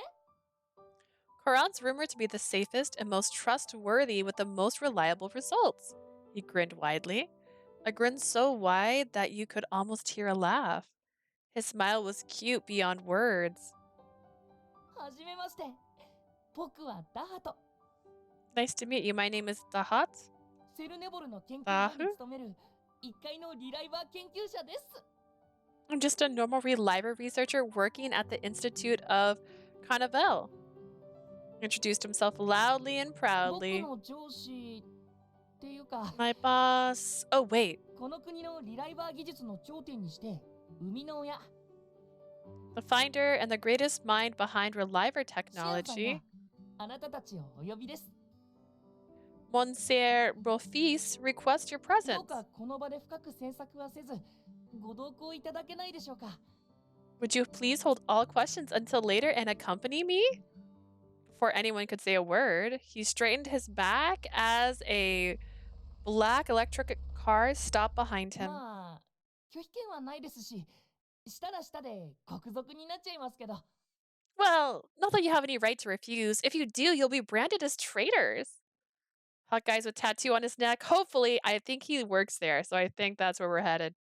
Koran's rumored to be the safest and most trustworthy with the most reliable results. He grinned widely, a grin so wide that you could almost hear a laugh. His smile was cute beyond words. はじめまして。僕はダハト。Nice to meet you. My name is Dahat. セルネボルの研究所 Dahu? に勤める1階のリライバー研究者です。I'm just a normal reliver researcher working at the Institute of Carnival. Introduced himself loudly and 僕 proudly. の上司っていうか、My boss. Oh, wait. この国のリライバー技術の頂点にして生みの親。The finder and the greatest mind behind reliver シアンさんが technology. あなたたちをお呼びです。 Monsieur Rofis, request your ど presence. うかこの場で深く詮索はせず、ご同行いただけないでしょうか。 Would you please hold all questions until later and accompany me? Before anyone could say a word, he straightened his back as a black electric car stopped behind him. まあ、拒否権はないですし、したらしたで国賊になっちゃいますけど。 Well, not that you have any right to refuse. If you do, you'll be branded as traitors. Hot guy's with tattoo on his neck. Hopefully, I think he works there, so I think that's where we're headed.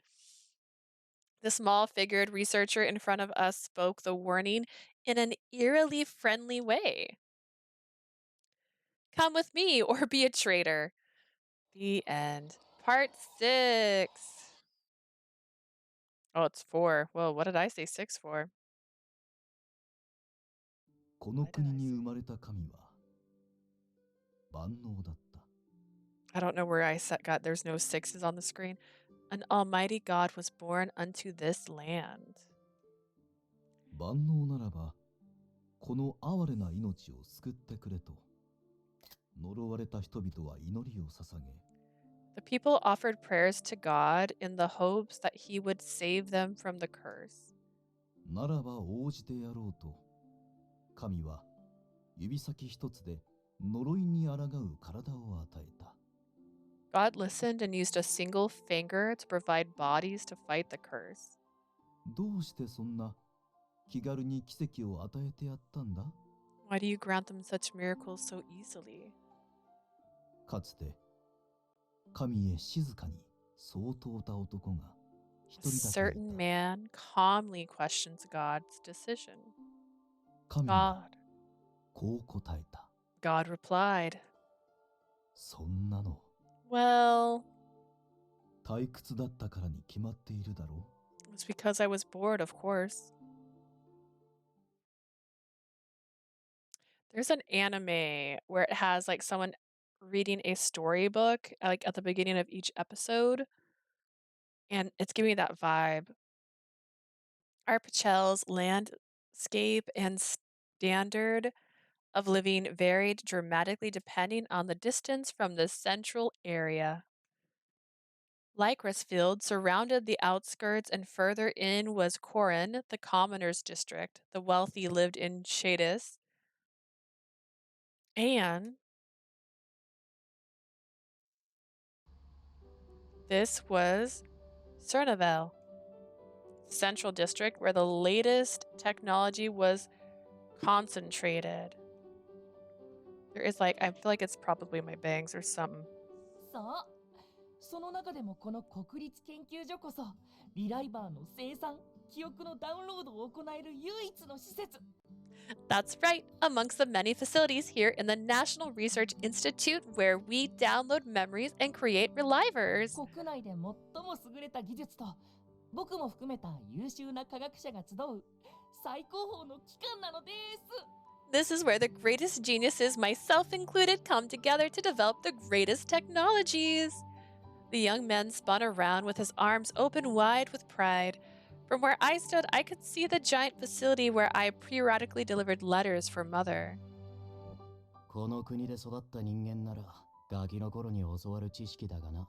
The small figured researcher in front of us spoke the warning in an eerily friendly way. Come with me or be a traitor. The end. Part 6. Oh, it's 4. Whoa, what did I say 6 for? この国に生まれた神は万能だった。 I don't know where I got there's no 6s on the screen. An almighty God was born unto this land. 万能ならばこの哀れな命を救ってくれと呪われた人々は祈りを捧げ、 The people offered prayers to God in the hopes that he would save them from the curse. ならば応じてやろうと神は指先一つで呪いに抗う体を与えた。 God listened and used a single finger to provide bodies to fight the curse. どうしてそんな気軽に奇跡を与えてやったんだ？ Why do you grant them such miracles so easily? かつて神へ静かにそう問うた男が A 一人だけい certain た。 man calmly questions God's decision. 神は God. こう答えた。 God replied, そんなの Well, 退屈だったからに決まっているだろ it's because I was bored, of course. There's an anime where it has like someone reading a storybook like at the beginning of each episode, and it's giving me that vibe. Arpachel's landscape and standard of living varied dramatically depending on the distance from the central area. Lycra's field surrounded the outskirts, and further in was Corin, the commoners' district. The wealthy lived in Shadis. And this was Cernavel, central district where the latest technology was concentrated. There is like, I feel like it's probably my bangs or something. さあ、その中でもこの国立研究所こそリライバーの生産、記憶のダウンロードを行える唯一の施設。 That's right, amongst the many facilities here in the National Research Institute where we download memories and create relivers. 国内で最も優れた技術と僕も含めた優秀な科学者が集う最高峰の機関なのです。 This is where the greatest geniuses, myself included, come together to develop the greatest technologies. The young man spun around with his arms open wide with pride. From where I stood, I could see the giant facility where I periodically delivered letters for Mother. この国で育った人間ならガキの頃に教わる知識だがな。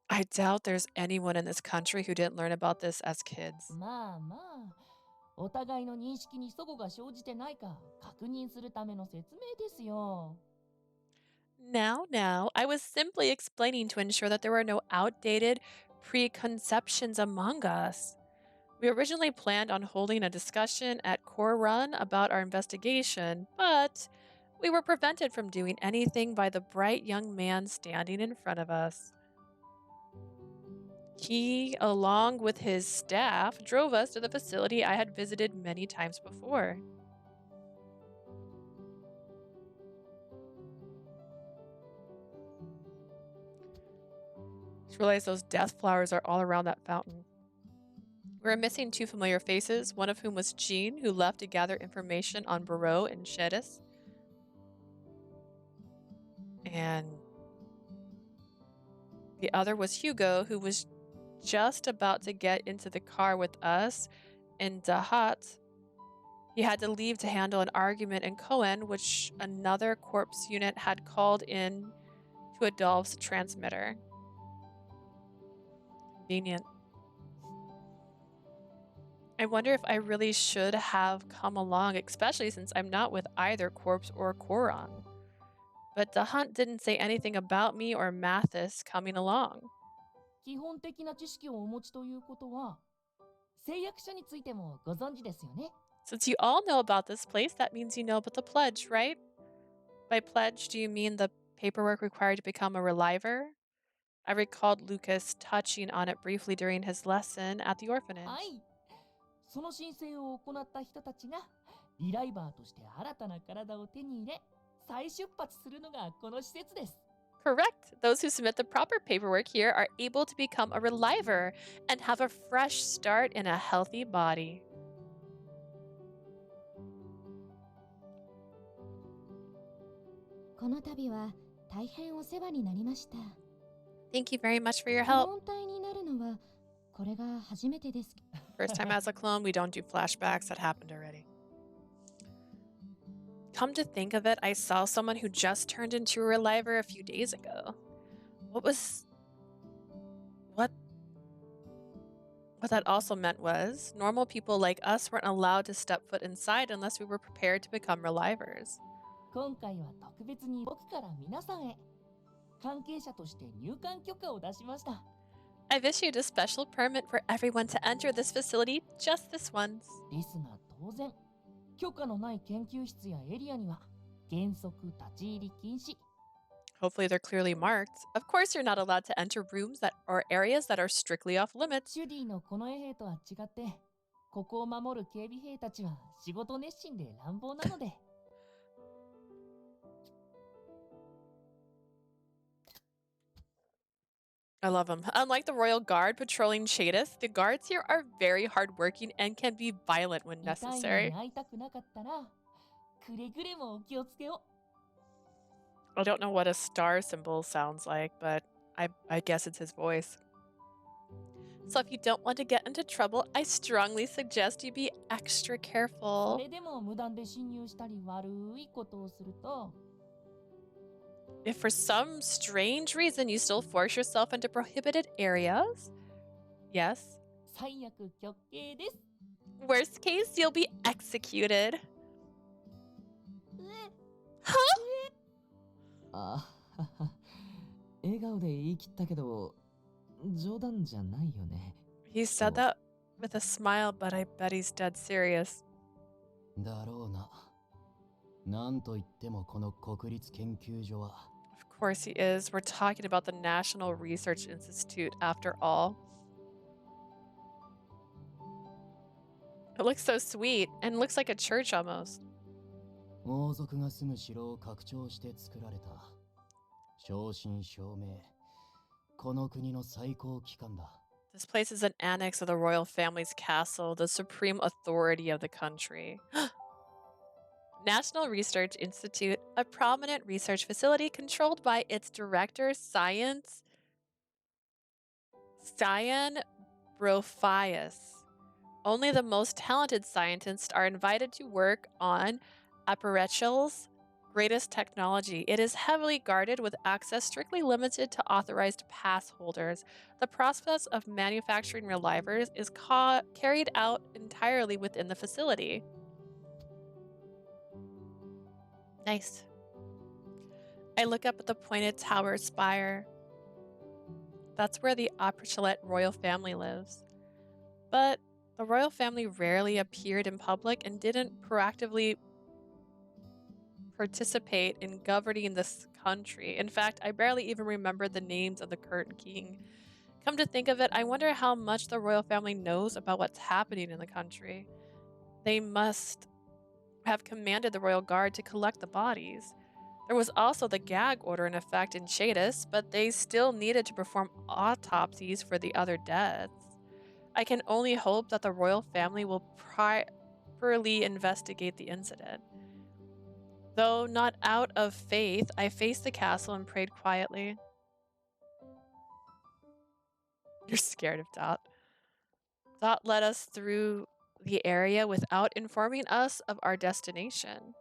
I doubt there's anyone in this country who didn't learn about this as kids. まあまあ、お互いの認識に齟齬が生じてないか確認するための説明ですよ。 Now, I was simply explaining to ensure that there were no outdated preconceptions among us. We originally planned on holding a discussion at Core Run about our investigation, but we were prevented from doing anything by the bright young man standing in front of us. He, along with his staff, drove us to the facility I had visited many times before. Just realized those death flowers are all around that fountain. We were missing two familiar faces, one of whom was Jean, who left to gather information on Barreau and Shedis. And the other was Hugo, who was just about to get into the car with us in Dahat. He had to leave to handle an argument in Cohen, which another corpse unit had called in to Adolph's transmitter. Convenient. I wonder if I really should have come along, especially since I'm not with either Corpse or Koron. But the hunt didn't say anything about me or Mathis coming along. 基本的な知識をお持ちということは、誓約書についてもご存知ですよね。 Since you all know about this place, that means you know about the pledge, right? By pledge, do you mean the paperwork required to become a reliver? I recalled Lucas touching on it briefly during his lesson at the orphanage. はい。その申請を行った人たちがリライバーとして新たな体を手に入れ、再出発するのがこの施設です。 Correct. Those who submit the proper paperwork here are able to become a reliver and have a fresh start in a healthy body. この度は大変お世話になりました。 Thank you very much for your ク help. ローン体になるのはこれが初めてです。 First time as a clone, we don't do flashbacks. That happened already. Come to think of it, I saw someone who just turned into a reliver a few days ago. What that also meant was normal people like us weren't allowed to step foot inside unless we were prepared to become relivers. 今回は特別に僕から皆さんへ関係者として入館許可を出しました。 I've issued a special permit for everyone to enter this facility just this once. ですが当然、許可のない研究室やエリアには原則立ち入り禁止。 Hopefully they're clearly marked. Of course you're not allowed to enter rooms that or areas that are strictly off limits. シュディの近衛兵とは違って、ここを守る警備兵たちは仕事熱心で乱暴なので。I love them. Unlike the Royal Guard patrolling Shadis, the guards here are very hardworking and can be violent when 痛い目 necessary. に会いたくなかったら、くれぐれもお気をつけを。 I don't know what a star symbol sounds like, but I guess it's his voice. So if you don't want to get into trouble, I strongly suggest you be extra そ careful. れでも無断で侵入したり悪いことをすると、If for some strange reason you still force yourself into prohibited areas, yes. 最悪極刑です。 Worst case, you'll be executed. あはは。笑顔で言い切ったけど、冗談じゃないよね。 He said that with a smile, but I bet he's dead serious. だろうな。なんといってもこの国立研究所は。Of course he is. We're talking about the National Research Institute after all. It looks so sweet and looks like a church almost. 王族が住む城を拡張して作られた。正真正銘。この国の最高機関だ。This place is an annex of the royal family's castle, the supreme authority of the country. National Research Institute, a prominent research facility controlled by its director, Cyan Brophius. Only the most talented scientists are invited to work on Apparechel's greatest technology. It is heavily guarded with access strictly limited to authorized pass holders. The process of manufacturing relivers is carried out entirely within the facility. Nice. I look up at the pointed tower spire. That's where the Apparechelet royal family lives. But the royal family rarely appeared in public and didn't proactively participate in governing this country. In fact, I barely even remember the names of the current king. Come to think of it, I wonder how much the royal family knows about what's happening in the country. They must have commanded the royal guard to collect the bodies. There was also the gag order in effect in Shadis, but they still needed to perform autopsies for the other deaths. I can only hope that the royal family will properly investigate the incident. Though not out of faith, I faced the castle and prayed quietly. You're scared of Dot. Dot led us through the area without informing us of our destination.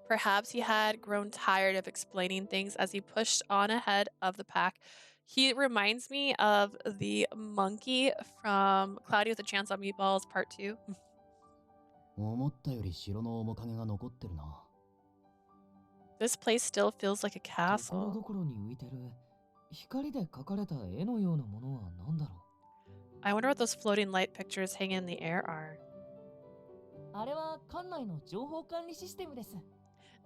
Perhaps he had grown tired of explaining things as he pushed on ahead of the pack. He reminds me of the monkey from Cloudy with a Chance on Meatballs Part 2. 思ったより城の面影が残ってるな。This place still feels like a ところ castle. どころに浮いてる光で描かれた絵のようなものは何だろ I wonder what those floating light pictures hanging in the air are. う。あれは館内の情報管理システムです。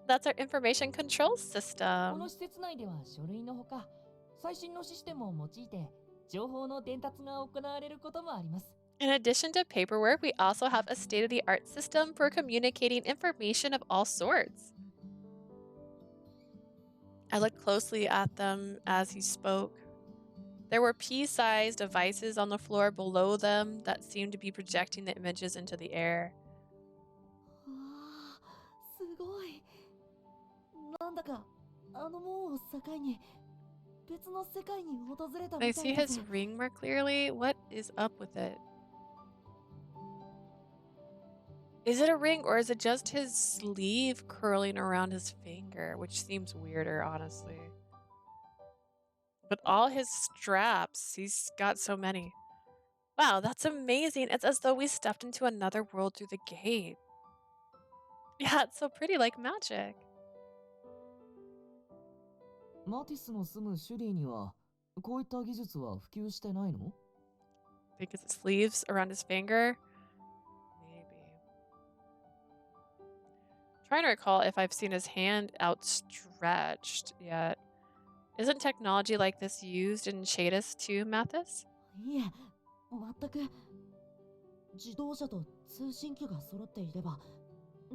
That's our information control こ system. の施設内では書類のほか、最新のシステムを用いて情報の伝達が行われることもあります。 In addition to paperwork, we also have a state-of-the-art system for communicating information of all sorts. I looked closely at them as he spoke. There were pea-sized devices on the floor below them that seemed to be projecting the images into the air. わあ、すごい。なんだかあの門を境に別の世界に訪れた Can I みた see いです。 his ring more clearly? What is up with it? Is it a ring or is it just his sleeve curling around his finger? Which seems weirder, honestly. But all his straps, he's got so many. Wow, that's amazing. It's as though we stepped into another world through the gate. Yeah, it's so pretty, like magic. マティスの住むシュリーにはこういった技術は普及してないの？ Because his sleeves around his finger? Maybe. Trying to recall if I've seen his hand outstretched yet. Isn't technology like this used in Shadis too, Mathis? いえ、全く。自動車と通信機が揃っていれば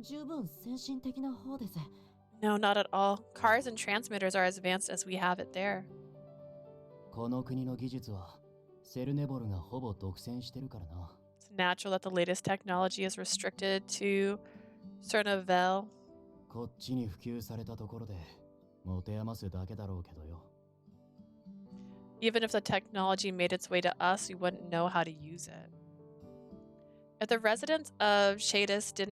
十分先進的な方です。 No, not at all. Cars and transmitters are as advanced as we have it there. この国の技術はセルネボルがほぼ独占してるからな。 It's natural that the latest technology is restricted to Cernavel. こっちに普及されたところで持て余すだけだろうけどよ。 Even if the technology made its way to us, we wouldn't know how to use it. If the residents of Shadis didn't